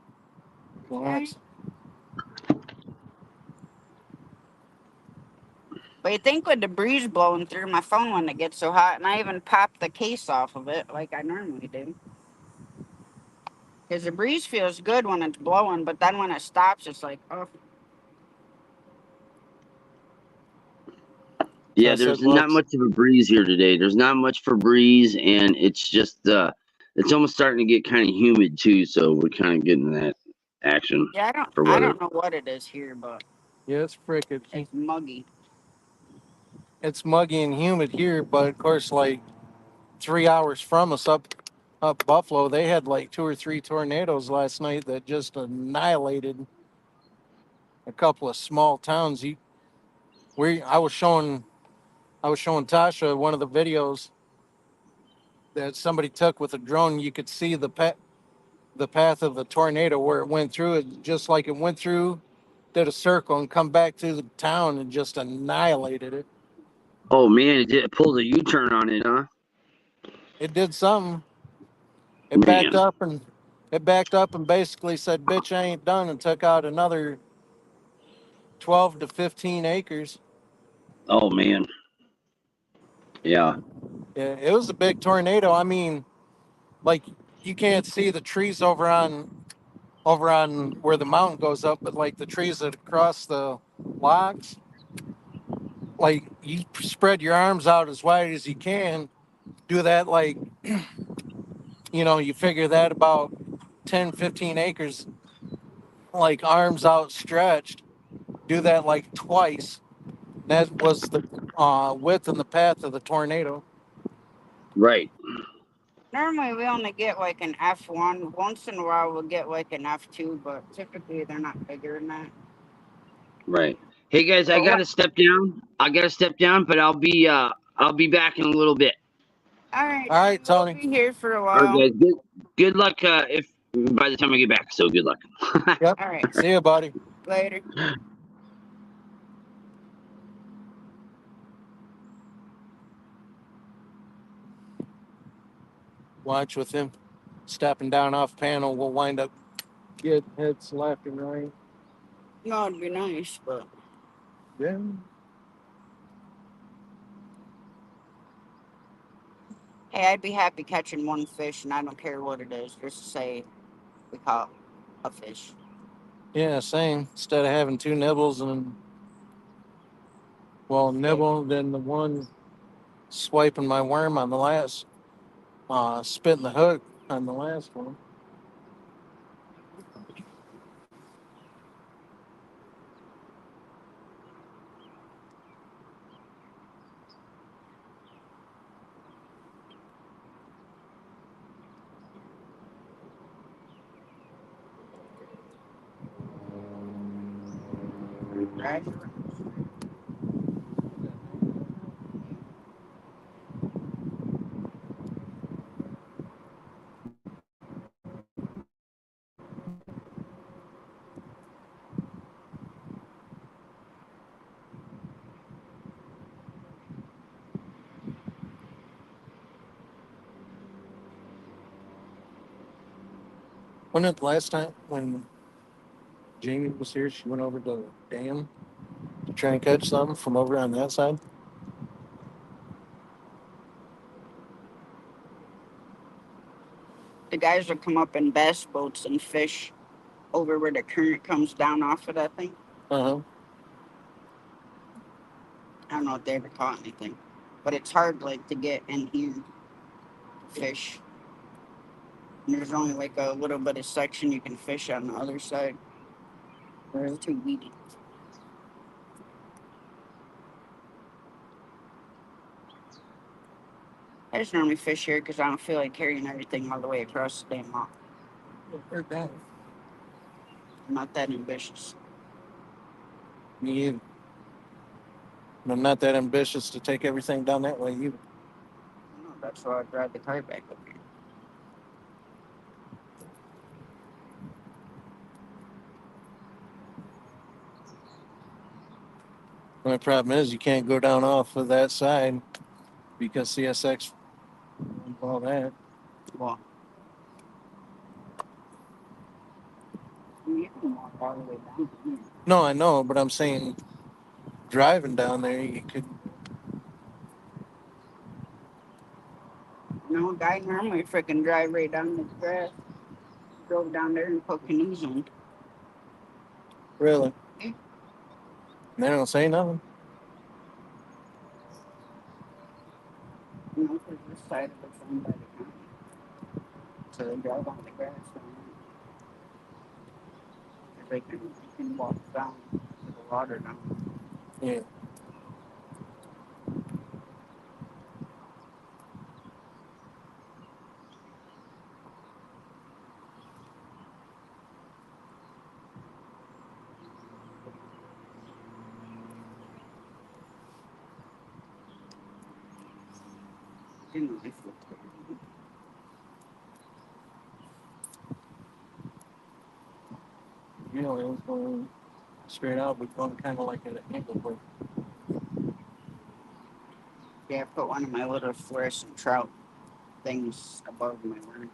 But you think with the breeze blowing through my phone when it gets so hot, and I even popped the case off of it like I normally do. Because the breeze feels good when it's blowing, but then when it stops, it's like, oh. Yeah, I said, there's well, not much of a breeze here today. There's not much for breeze, and it's just it's almost starting to get kind of humid too. So we're kind of getting that action Yeah, for I weather. don't know what it is here, but yeah, it's frickin'. it's muggy. It's muggy and humid here, but of course, like 3 hours from us up Buffalo, they had like 2 or 3 tornadoes last night that just annihilated a couple of small towns. I was showing Tasha one of the videos that somebody took with a drone. You could see the path of the tornado where it went through. It just like it went through, did a circle and come back to the town and just annihilated it. Oh man, it pulled a U-turn on it, huh? It did something. It backed Man. up and basically said, "Bitch, I ain't done," and took out another 12 to 15 acres. Oh man. Yeah. Yeah, it was a big tornado. I mean, like you can't see the trees over on where the mountain goes up, but like the trees that cross the locks, like you spread your arms out as wide as you can. Do that like you figure that about 10, 15 acres, like arms outstretched. Do that like twice. That was the width and the path of the tornado. Right. Normally, we only get like an F1. Once in a while, we'll get like an F2, but typically they're not bigger than that. Right. Hey guys, I But what? gotta step down. I gotta step down, but I'll be back in a little bit. All right, All right, we'll Tony. be here for a All right, while. guys. Good luck. If by the time I get back, so good luck. Yep. All right, See you, buddy. later. Watch with him stepping down off panel. We'll wind up get hits left and right. No, it'd be nice, but Yeah. hey, I'd be happy catching one fish, and I don't care what it is. Just to say we caught a fish. Yeah, same. Instead of having two nibbles and nibble, then the one swiping my worm on the last, spitting the hook on the last one. Right? Wasn't it the last time when Jamie was here? She went over to the dam to try and catch something from over on that side. The guys will come up in bass boats and fish over where the current comes down off of that thing. Uh huh. I don't know if they ever caught anything, but it's hard like to get in here to fish. And there's only like a little bit of section you can fish on the other side. It's too weedy. I just normally fish here because I don't feel like carrying everything all the way across the damn lot. Heard that. I'm not that ambitious. Me either. And I'm not that ambitious to take everything down that way either. No, that's why I drive the car back up here. My problem is you can't go down off of that side because CSX All that. Well, you can walk all the way down here. No, I know, but I'm saying driving down there, you could. No, guy normally freaking drive right down the grass. Drove down there and put canoes on. Really? Yeah. They don't say nothing. You know, because this side of it's owned by the county. So they drive on the grass down there. They can walk down to the water down. Yeah. You know, they flip it. You know, it was going straight out, but going kind of like at an angle. But Yeah, I put one of my little fluorescent trout things above my worm.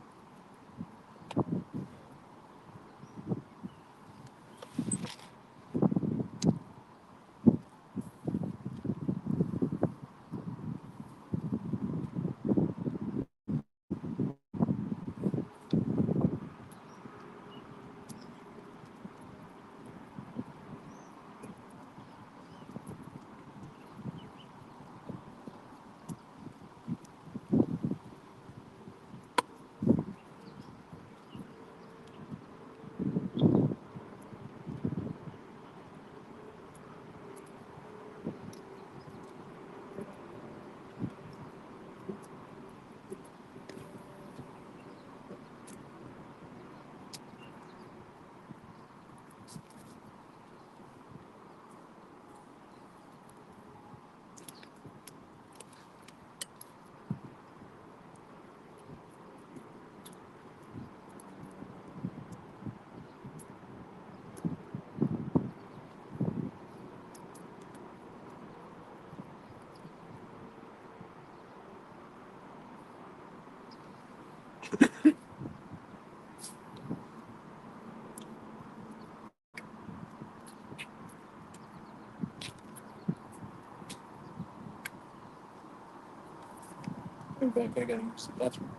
in fact, I got to use the bathroom.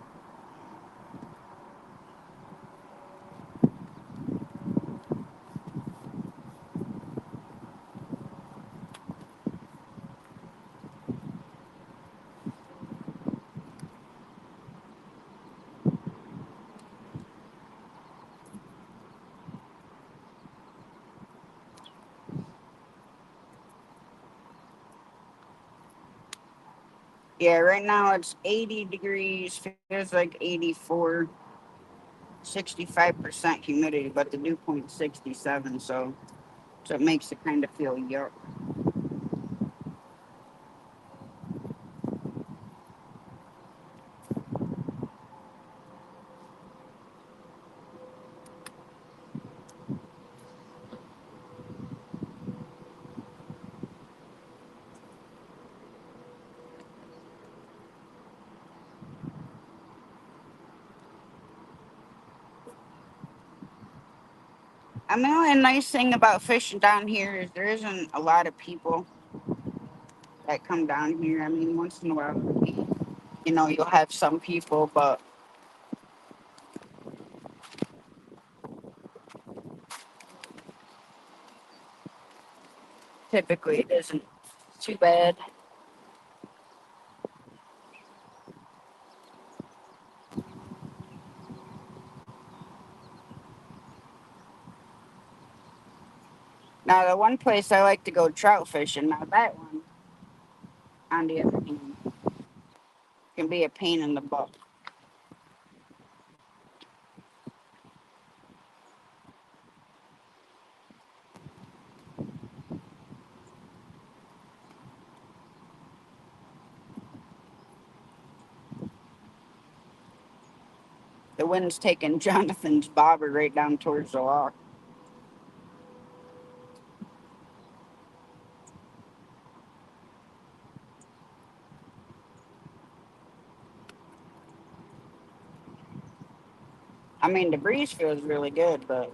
Yeah, right now it's 80 degrees, feels like 84, 65% humidity, but the dew point's 67, so it makes it kind of feel yuck. I mean, the only nice thing about fishing down here is there isn't a lot of people that come down here. I mean, once in a while, you'll have some people, but typically it isn't too bad. Now, the one place I like to go trout fishing, now that one, on the other hand, can be a pain in the butt. The wind's taking Jonathan's bobber right down towards the lock. I mean, the breeze feels really good, but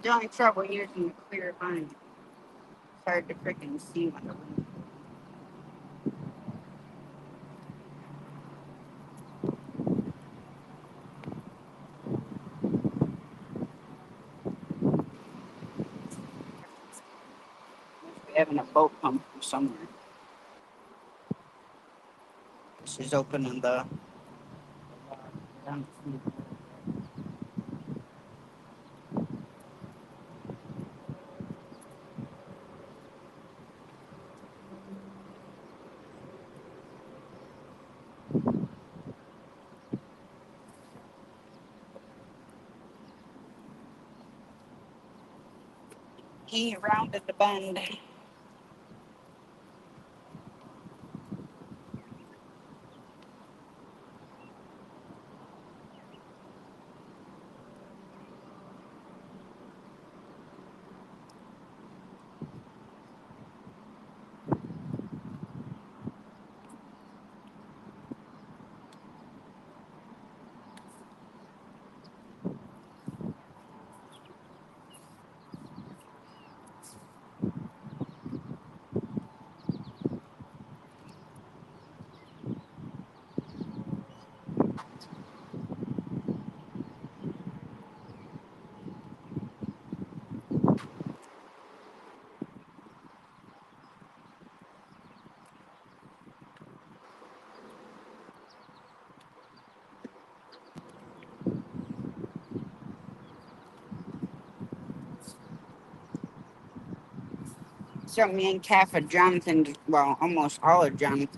the only trouble using a clear line. It's hard to freaking see when the wind. Must be having a boat come from somewhere. She's opening the. He rounded the bend. So me and Calf of Jonathan, well, almost all of Jonathan.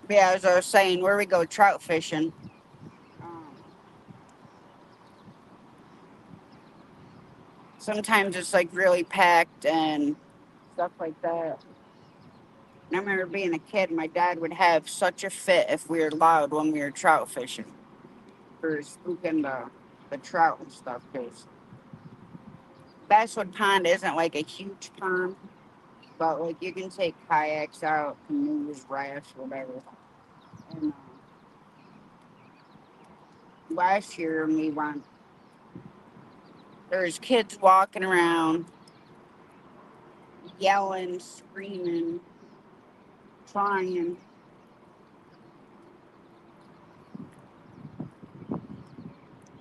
Yeah, as I was saying, where we go trout fishing. Um, Sometimes it's like really packed and stuff like that. And I remember being a kid, my dad would have such a fit if we were loud when we were trout fishing for spooking the trout and stuff. Because Basswood Pond isn't like a huge pond, but like you can take kayaks out, canoes, rafts, whatever. And last year when we went, there was kids walking around, yelling, screaming, trying.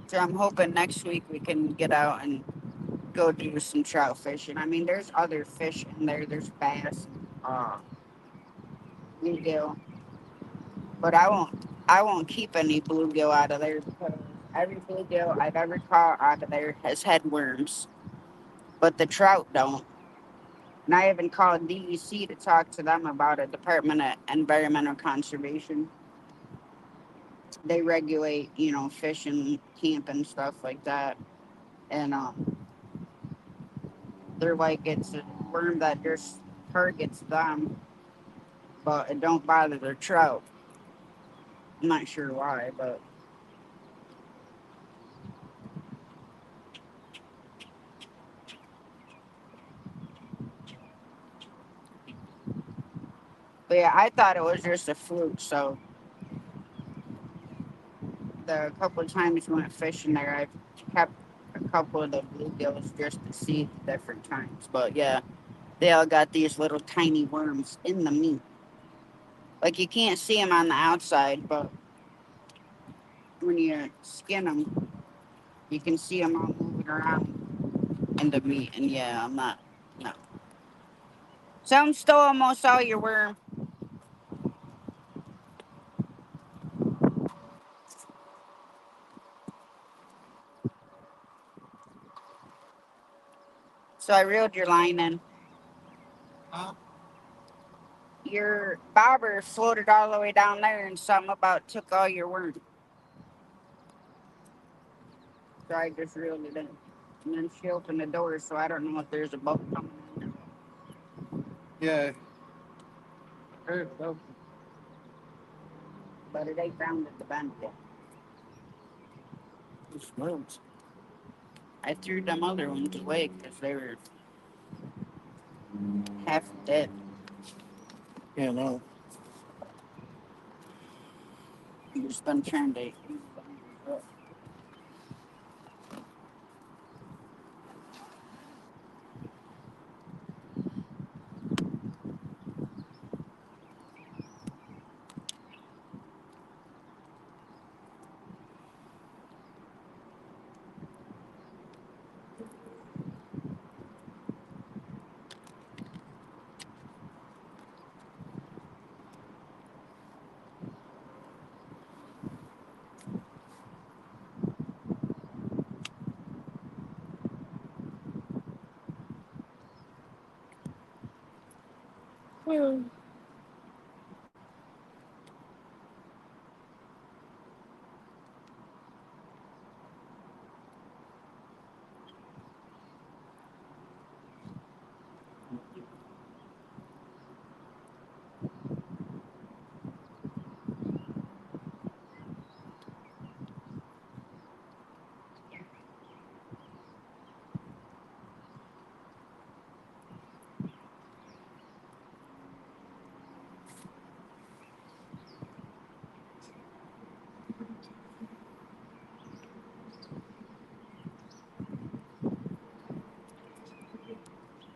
So I'm hoping next week we can get out and go do some trout fishing. I mean, there's other fish in there. There's bass, bluegill, but I won't keep any bluegill out of there because every bluegill I've ever caught out of there has had worms, but the trout don't. And I even called DEC to talk to them about it, Department of Environmental Conservation. They regulate, fishing, camp, and stuff like that. And They're like it's a worm that just targets them, but it don't bother their trout. I'm not sure why, but yeah, I thought it was just a fluke. So the couple of times we went fishing there, I've kept a couple of the bluegills just to see the different times. But yeah, they all got these little tiny worms in the meat. Like you can't see them on the outside, but when you skin them, you can see them all moving around in the meat. And yeah, I'm not. No. Some stole almost all your worm. So I reeled your line in. Your bobber floated all the way down there, and something about took all your worm. So I just reeled it in. And then she opened the door, so I don't know if there's a boat coming in. Yeah. Heard of But it ain't round at the bend yet. the smells. I threw them other ones away because they were half dead. Yeah, no. You've just been trying to.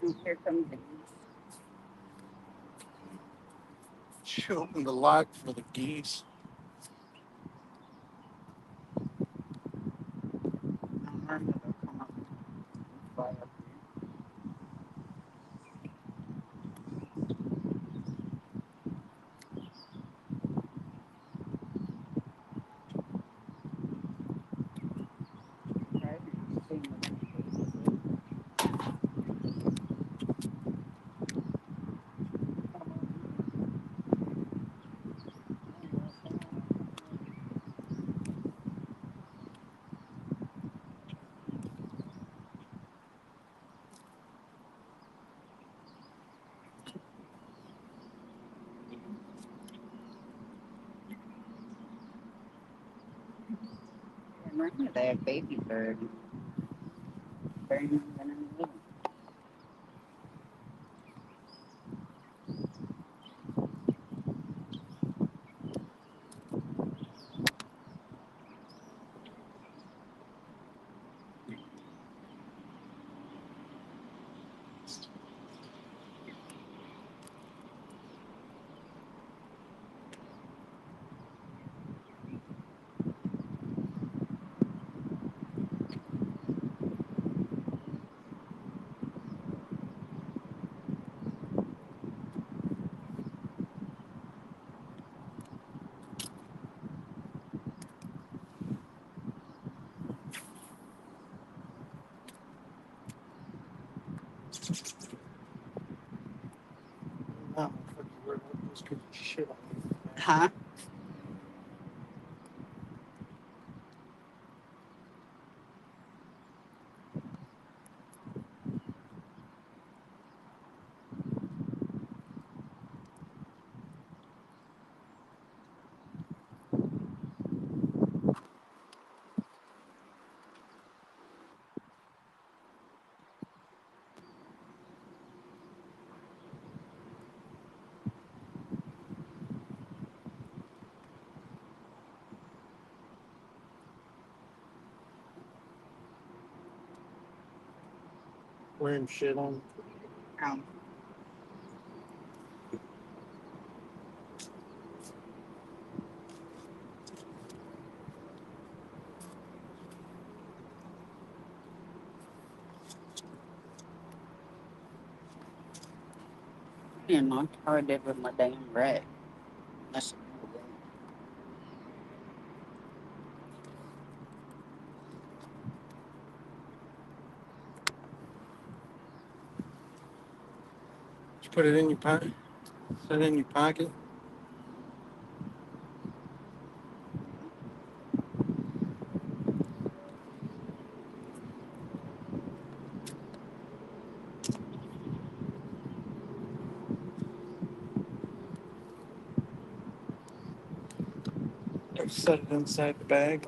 And here comes the geese. She opened the lock for the geese. I'm learning they'll come up and fly up here. I haven't seen them. I'm learning they have baby bird. Very young and little. No, this could be shit on me. Huh? wearing shit on. Um, you know how I did with my damn rat. That's Did you put it in your pocket? Put it in your pocket? Or set it inside the bag?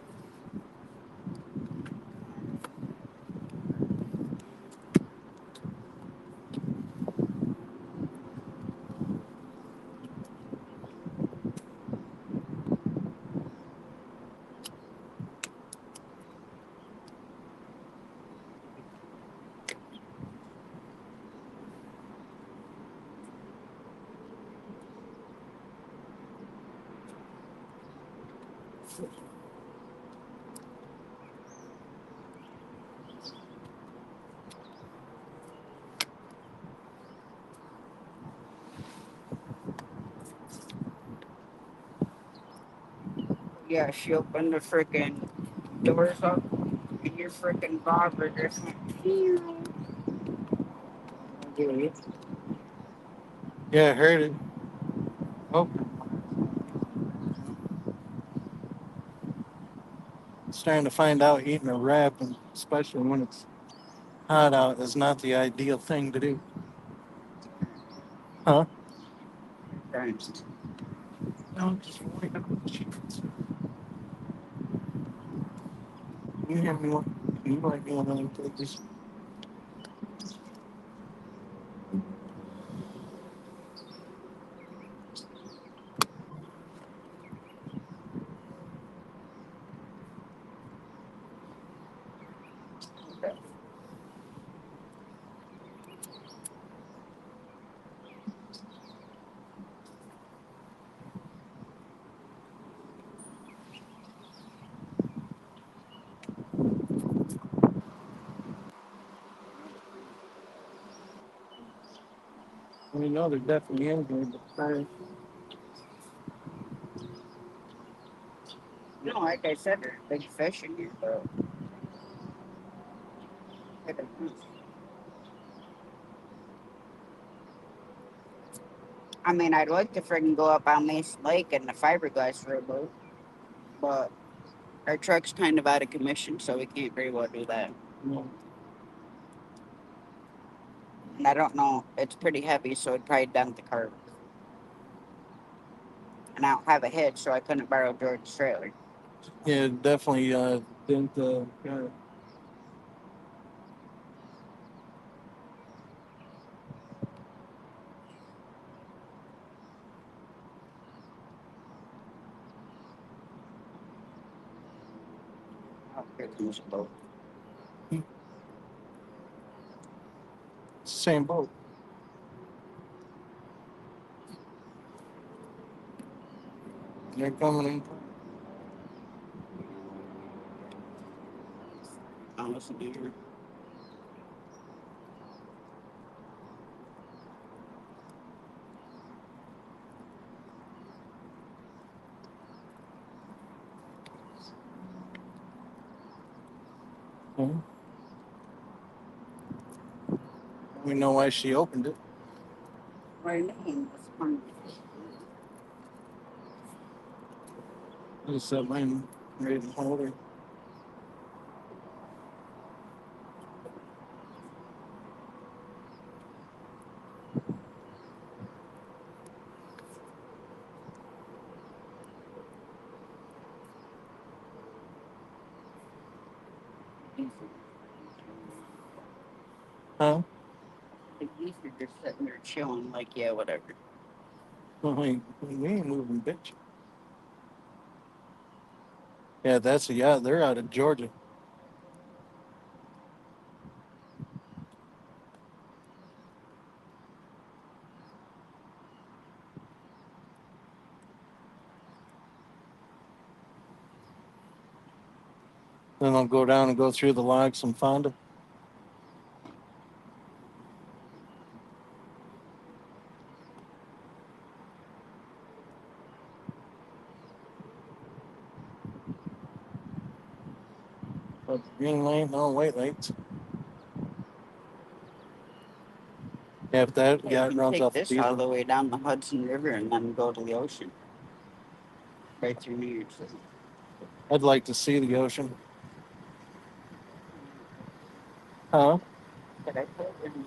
yeah. She opened the freaking doors up, and your freaking bobber just went. Dude, Yeah, I heard it. Oh, starting to find out eating a wrap, and especially when it's hot out, is not the ideal thing to do. Huh? thanks. No, just rolling up the sheets. You have me one. You might be one of them places. We know they're definitely in here, but No, like I said, there's big fish in here, but I don't know. I mean, I'd like to freaking go up on Mason Lake in the fiberglass rowboat, but our truck's kind of out of commission, so we can't very well do that. no. And I don't know, it's pretty heavy, so it'd probably dent the cart. And I don't have a hitch, so I couldn't borrow George's trailer. Yeah, definitely didn't. Oh, here comes a boat. Same boat. They're coming in. Oh, listen to here. Mhm. We know why she opened it. My name was on Just set mine ready to hold her. Huh? the geese are just sitting there chilling, like, yeah, whatever. We ain't moving, bitch. Yeah, they're out of Georgia. Then I'll go down and go through the logs and find them. But green lane, no white lanes. Yeah, if that Yeah, guy you runs take off the this all diesel, the way down the Hudson River and then go to the ocean. Right through New York City. I'd like to see the ocean. Huh? But I put it in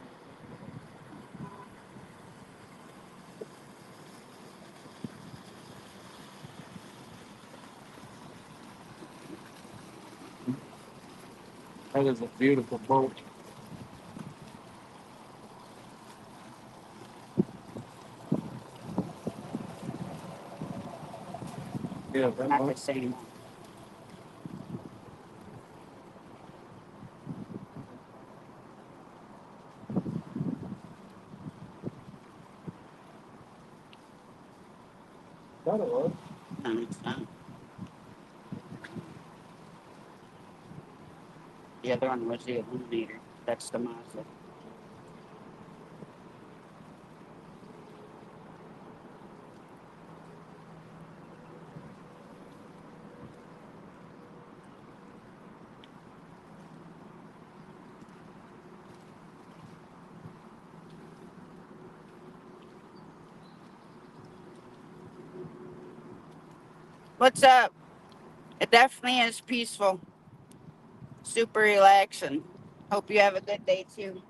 That is a beautiful boat. Yeah, that not the boat. same one. Thought it was. No, it's not. The other one was the Illuminator. That's the Mazda. What's up? It definitely is peaceful. Super relaxing. Hope you have a good day too.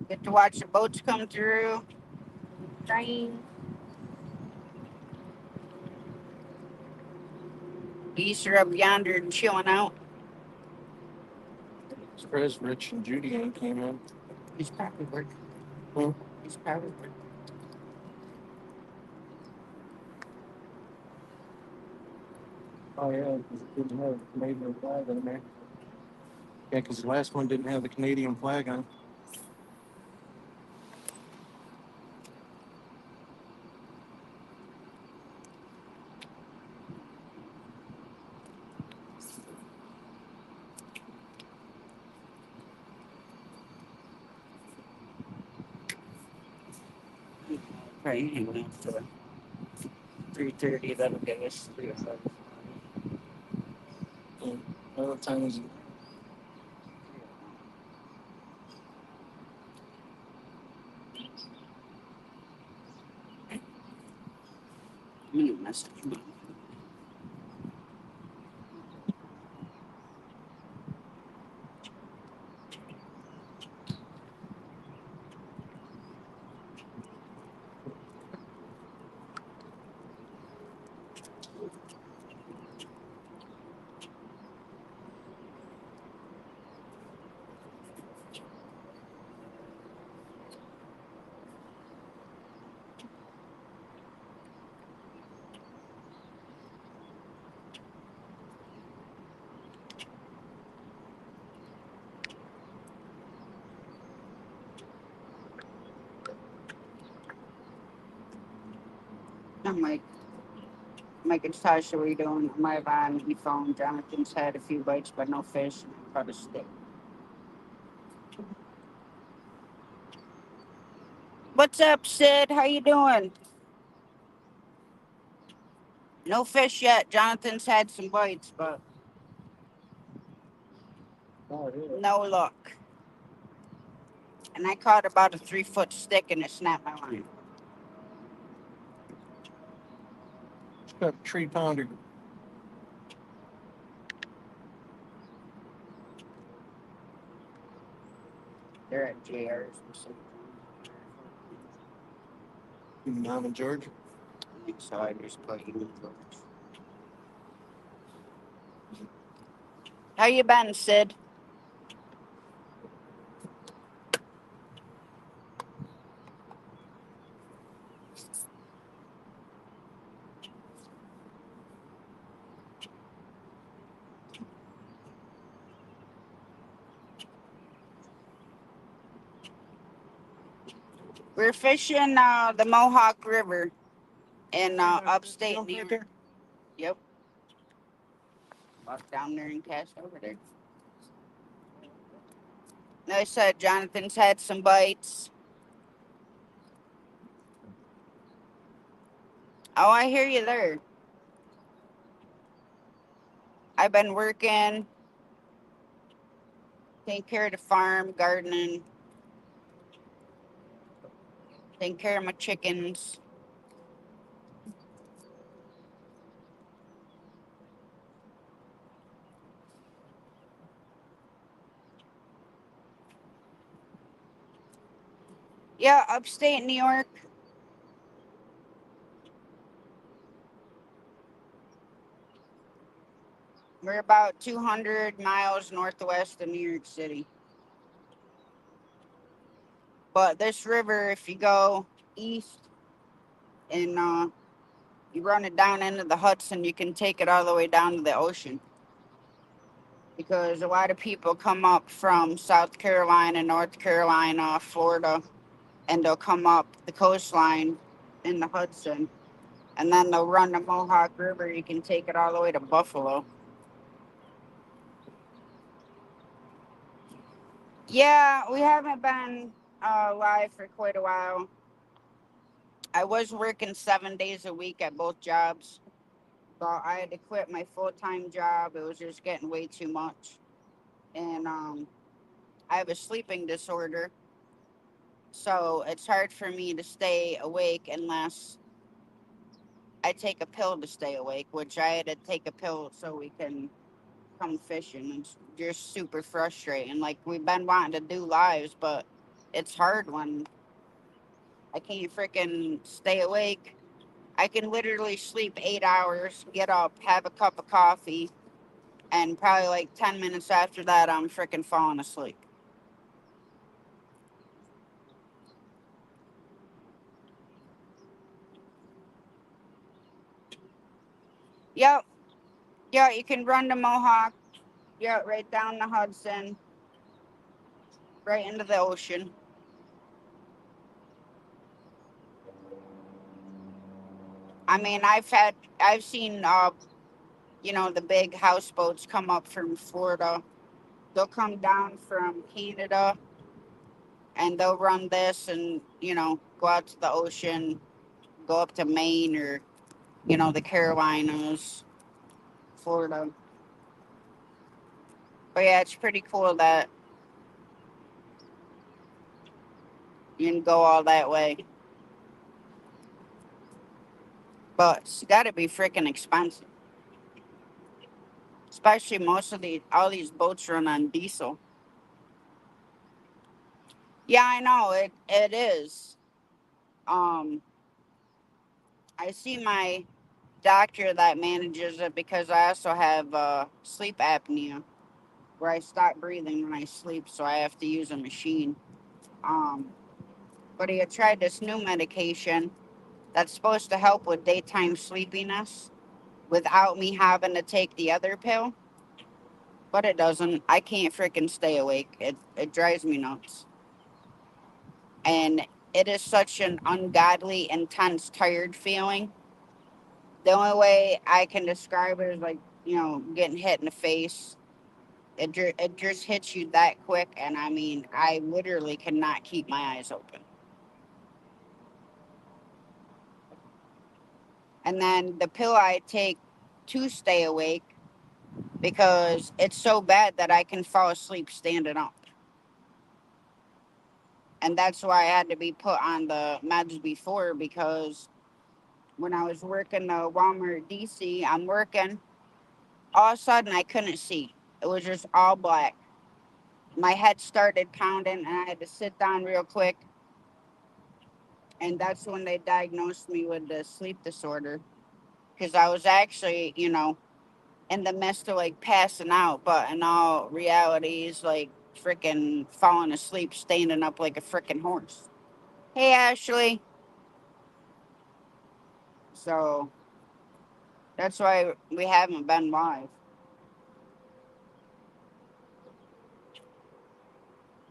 Get to watch the boats come through. Train. Geese are up yonder chilling out. Surprised Rich and Judy ain't came in. He's probably working. Hmm? He's probably working. Oh yeah, because it didn't have the Canadian flag on there. Yeah, because the last one didn't have the Canadian flag on. Probably hanging out till 3:30. That'll give us 3 o'clock. Yeah. What time is it? I'm gonna message him. I'm like, Mike and Tasha, what are you doing? My van, he phone. Jonathan's had a few bites, but no fish. And I caught a stick. What's up, Sid? How you doing? No fish yet. Jonathan's had some bites, but Oh yeah. no luck. And I caught about a 3-foot stick and it snapped my line. It's got a 3-pounder. They're at JR's. Mom and George. I think so. I just put you in those. How you been, Sid? We're fishing the Mohawk River in upstate New York. Yep. Walk down there and cast over there. I said Jonathan's had some bites. Oh, I hear you there. I've been working, taking care of the farm, gardening, taking care of my chickens. Yeah, upstate New York. We're about 200 miles northwest of New York City. But this river, if you go east and you run it down into the Hudson, you can take it all the way down to the ocean. Because a lot of people come up from South Carolina, North Carolina, Florida, and they'll come up the coastline in the Hudson. And then they'll run the Mohawk River. You can take it all the way to Buffalo. Yeah, we haven't been live for quite a while. I was working 7 days a week at both jobs, but I had to quit my full-time job. It was just getting way too much. And I have a sleeping disorder, so it's hard for me to stay awake unless I take a pill to stay awake, which I had to take a pill so we can come fishing. It's just super frustrating. Like, we've been wanting to do lives, but it's hard when I can't freaking stay awake. I can literally sleep 8 hours, get up, have a cup of coffee, and probably like 10 minutes after that, I'm freaking falling asleep. Yep. Yeah, you can run the Mohawk. Yeah, right down the Hudson, right into the ocean. I mean, I've seen, the big houseboats come up from Florida. They'll come down from Canada and they'll run this and, go out to the ocean, go up to Maine or, the Carolinas, Florida. But yeah, it's pretty cool that you can go all that way. But it's got to be freaking expensive. Especially all these boats run on diesel. Yeah, I know it is. Um, I see my doctor that manages it because I also have sleep apnea where I stop breathing when I sleep, so I have to use a machine. Um, but he had tried this new medication that's supposed to help with daytime sleepiness without me having to take the other pill, but it doesn't. I can't freaking stay awake. It drives me nuts. And it is such an ungodly, intense, tired feeling. The only way I can describe it is like, getting hit in the face. It just hits you that quick, and I mean, I literally cannot keep my eyes open. And then the pill I take to stay awake because it's so bad that I can fall asleep standing up. And that's why I had to be put on the meds before because when I was working the Walmart DC, I'm working. All of a sudden, I couldn't see. It was just all black. My head started pounding, and I had to sit down real quick. And that's when they diagnosed me with the sleep disorder because I was actually, in the midst of like passing out, but in all realities, like freaking falling asleep, standing up like a freaking horse. Hey, Ashley. So that's why we haven't been live.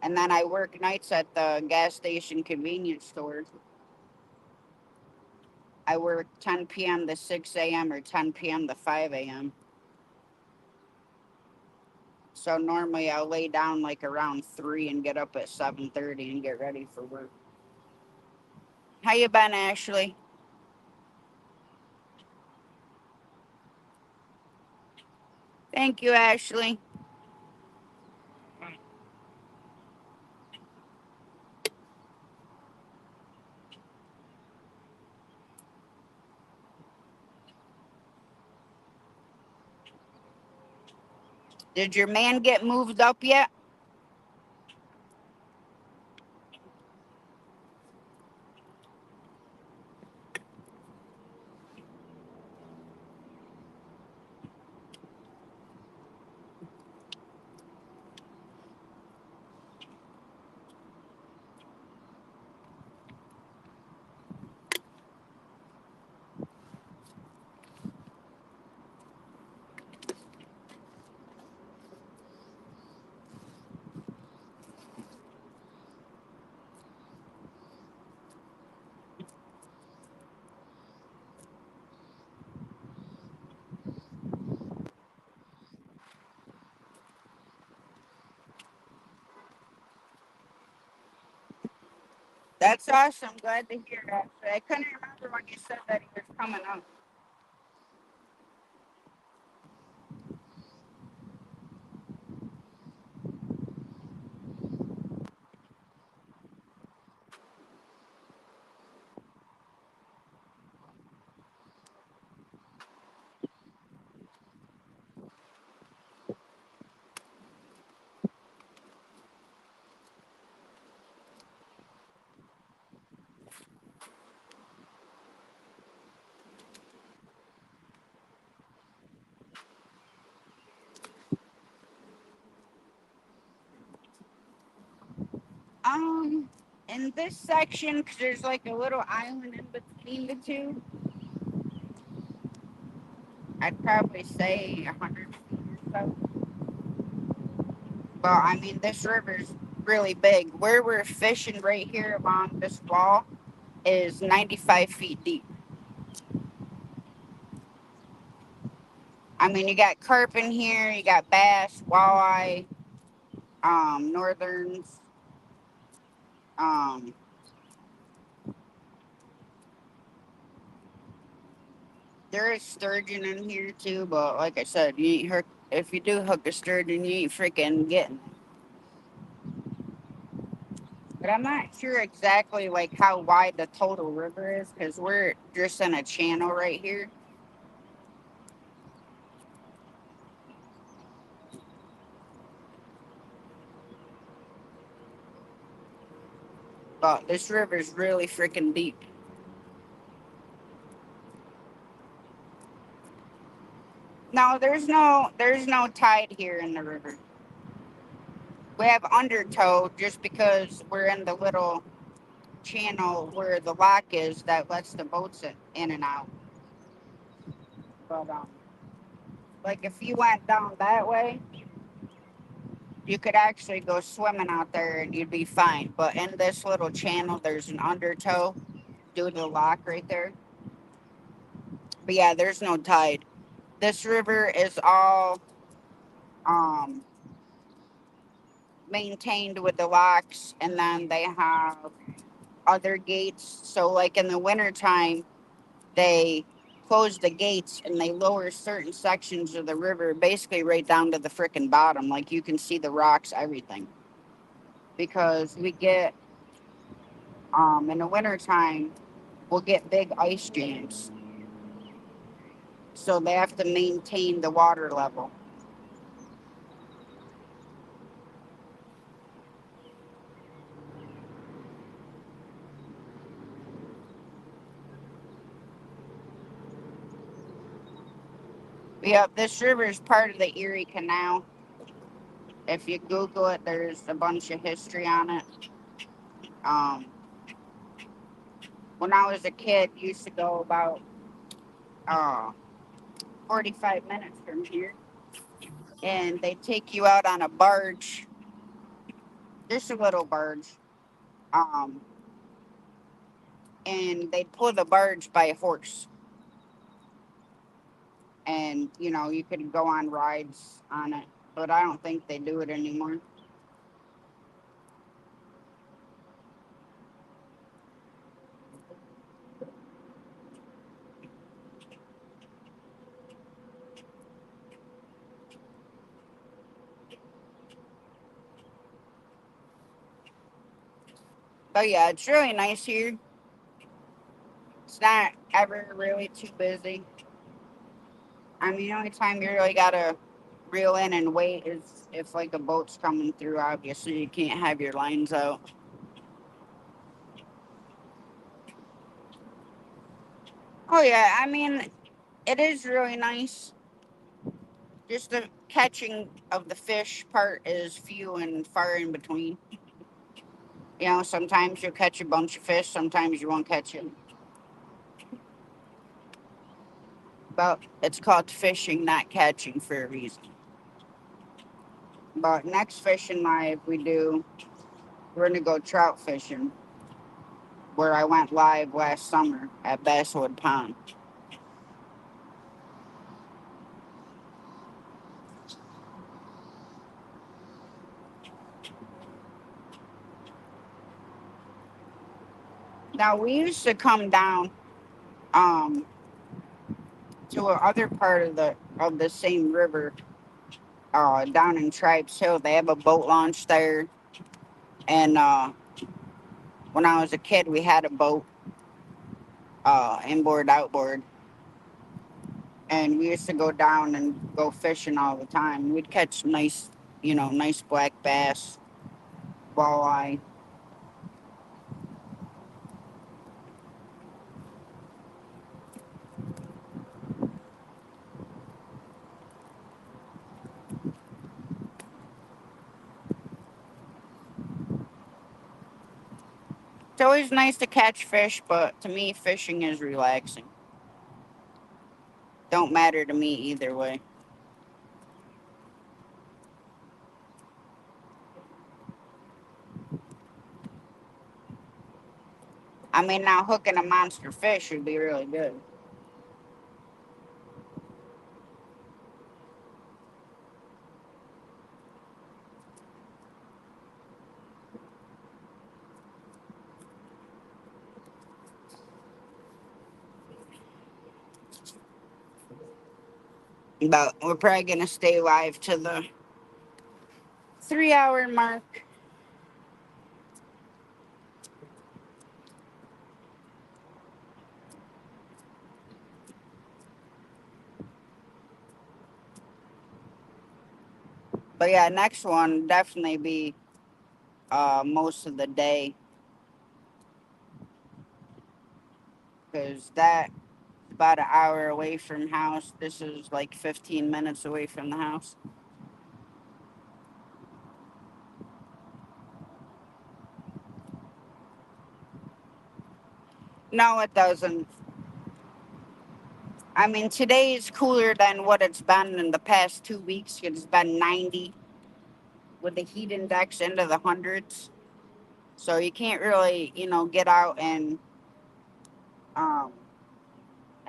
And then I work nights at the gas station convenience store. I work 10 p.m. to 6 a.m. or 10 p.m. to 5 a.m. So normally I'll lay down like around 3 and get up at 7:30 and get ready for work. How you been, Ashley? Thank you, Ashley. Did your man get moved up yet? That's awesome. Glad to hear that. I couldn't remember when you said that he was coming up. In this section, because there's like a little island in between the two, I'd probably say 100 feet or so. Well, I mean, this river's really big. Where we're fishing right here along this wall is 95 feet deep. I mean, you got carp in here, you got bass, walleye, northerns, um, there is sturgeon in here too, but like I said, you ain't hook, if you do hook a sturgeon, you ain't freaking getting it. But I'm not sure exactly like how wide the total river is because we're just in a channel right here. But this river is really freaking deep. No, there's no tide here in the river. We have undertow just because we're in the little channel where the lock is that lets the boats in and out. But like if you went down that way, you could actually go swimming out there and you'd be fine. But in this little channel, there's an undertow due to the lock right there. But yeah, there's no tide. This river is all um, maintained with the locks, and then they have other gates. So, like in the wintertime, they close the gates and they lower certain sections of the river basically right down to the freaking bottom. Like you can see the rocks, everything. Because we get, in the wintertime, we'll get big ice jams. So they have to maintain the water level. Yep, this river is part of the Erie Canal. If you Google it, there's a bunch of history on it. Um, when I was a kid, used to go about uh, 45 minutes from here, and they take you out on a barge, just a little barge, um, and they'd pull the barge by a horse. And, you know, you could go on rides on it. But I don't think they do it anymore. But yeah, it's really nice here. It's not ever really too busy. I mean, the only time you really gotta reel in and wait is if like a boat's coming through. Obviously, you can't have your lines out. Oh yeah, I mean, it is really nice. Just the catching of the fish part is few and far in between. You know, sometimes you'll catch a bunch of fish, sometimes you won't catch it. But it's called fishing, not catching, for a reason. But next fishing live we're gonna go trout fishing, where I went live last summer at Basswood Pond. Now we used to come down um, to a other part of the same river, down in Tribes Hill. They have a boat launch there, and when I was a kid, we had a boat, inboard, outboard, and we used to go down and go fishing all the time. We'd catch nice, nice black bass, walleye. It's always nice to catch fish, but to me, fishing is relaxing. Don't matter to me either way. I mean, now hooking a monster fish would be really good. But we're probably gonna stay live to the 3 hour mark. But yeah, next one definitely be most of the day, because that about an hour away from house. This is like 15 minutes away from the house. No, it doesn't. I mean, today is cooler than what it's been in the past 2 weeks. It's been 90 with the heat index into the hundreds. So you can't really, get out and um,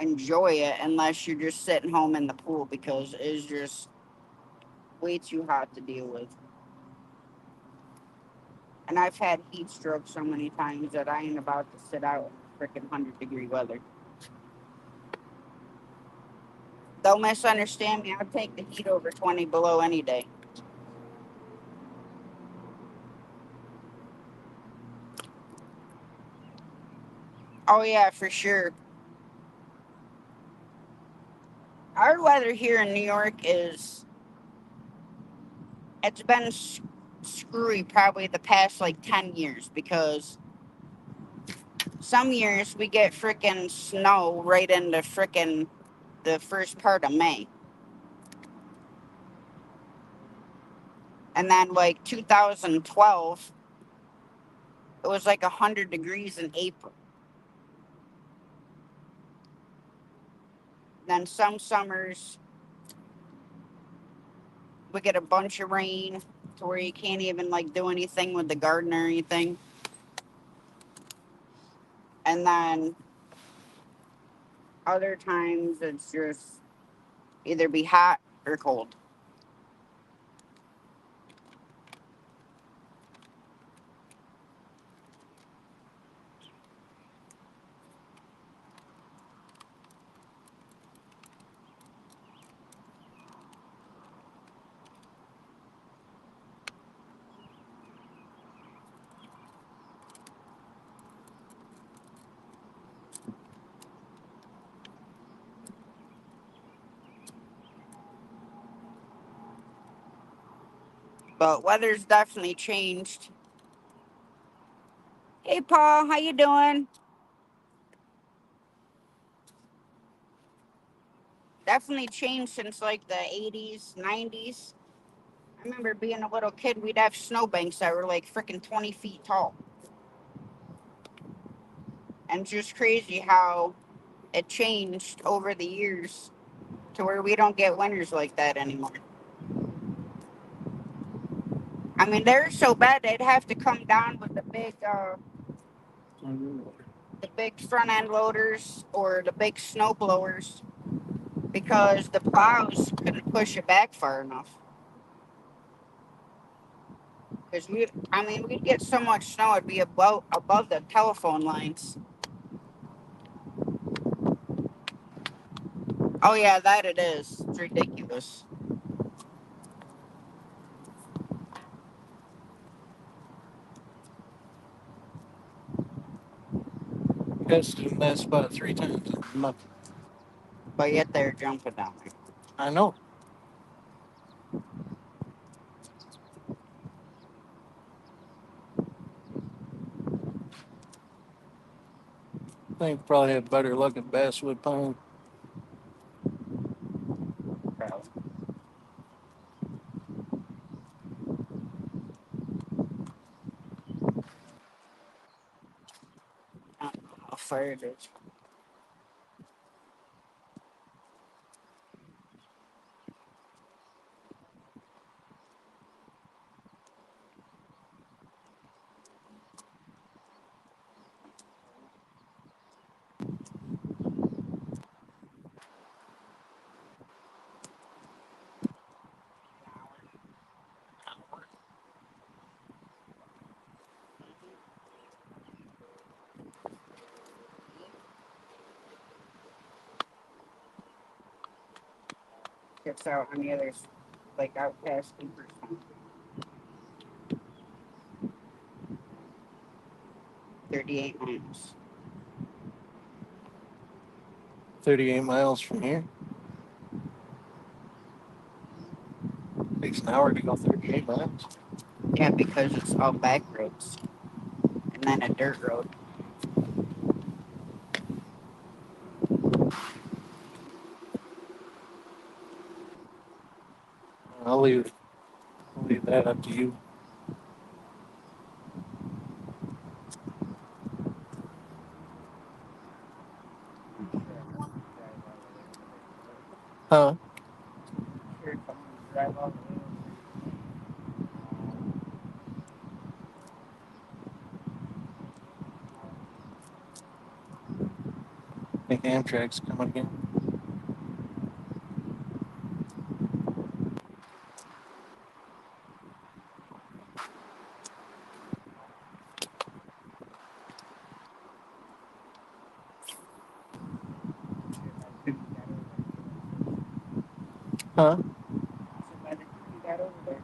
enjoy it unless you're just sitting home in the pool, because it's just way too hot to deal with. And I've had heat stroke so many times that I ain't about to sit out in freaking 100-degree weather. Don't misunderstand me. I'll take the heat over 20 below any day. Oh, yeah, for sure. Our weather here in New York it's been screwy probably the past like 10 years, because some years we get freaking snow right into freaking the first part of May. And then like 2012, it was like 100 degrees in April. Then some summers we get a bunch of rain to where you can't even like do anything with the garden or anything. And then other times it's just either be hot or cold. But weather's definitely changed. Hey Paul, how you doing? Definitely changed since like the 80s, 90s. I remember being a little kid, we'd have snowbanks that were like freaking 20 feet tall. And it's just crazy how it changed over the years to where we don't get winters like that anymore. I mean, they're so bad they'd have to come down with the big front end loaders or the big snow blowers because the plows couldn't push it back far enough. Because we'd get so much snow it'd be above the telephone lines. Oh yeah, that it is. It's ridiculous. Tested in that spot 3 times a month. But yet they're jumping down there. I know. I think probably had better luck at Basswood Pine. Probably. I don't know how far it is. It's out on the other, like out past Cooperstown. 38 miles. 38 miles from here. Takes an hour to go 38 miles. Yeah, because it's all back roads and then a dirt road. I'll leave that up to you. Huh? Sure, if I'm gonna drive all the way over. I think Amtrak's coming again. Huh? So by the time you got over there,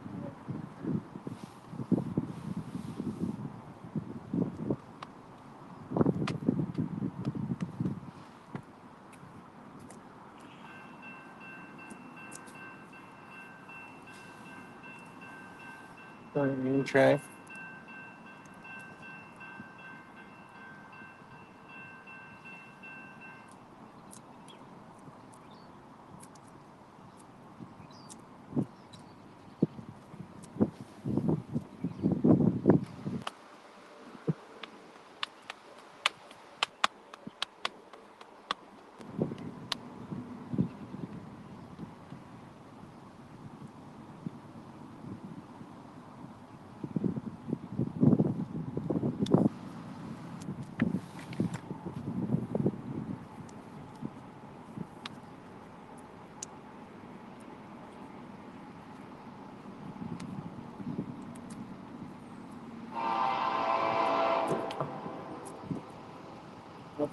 Amtrak.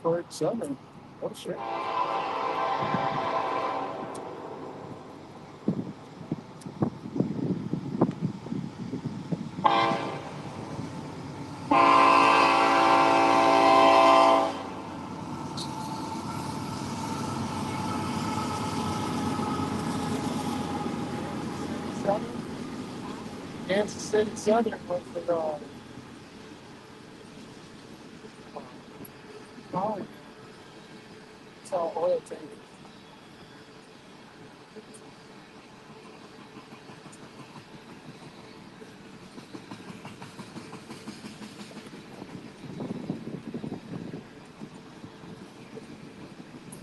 toward Southern. Oh, shit. Kansas City Southern was the oh, it's all oil tankers.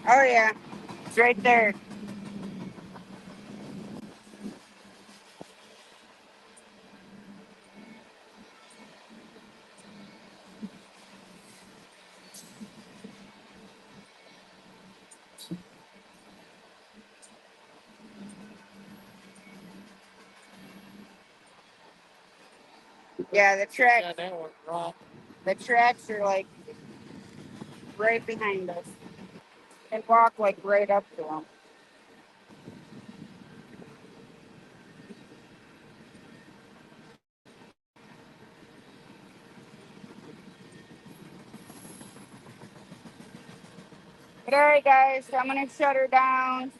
Oh yeah, it's right there. Yeah, the track. Yeah, that one rock. The tracks are like right behind us. And walk like right up to them. But all right, guys, I'm gonna shut her down.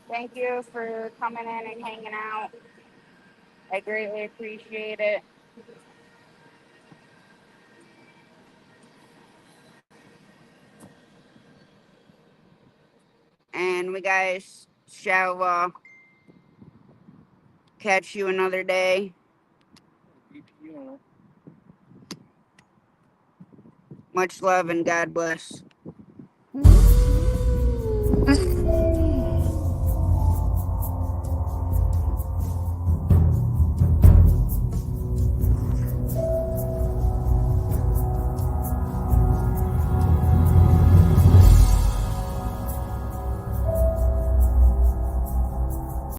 Thank you for coming in and hanging out. I greatly appreciate it. And we guys shall catch you another day. Much love and God bless.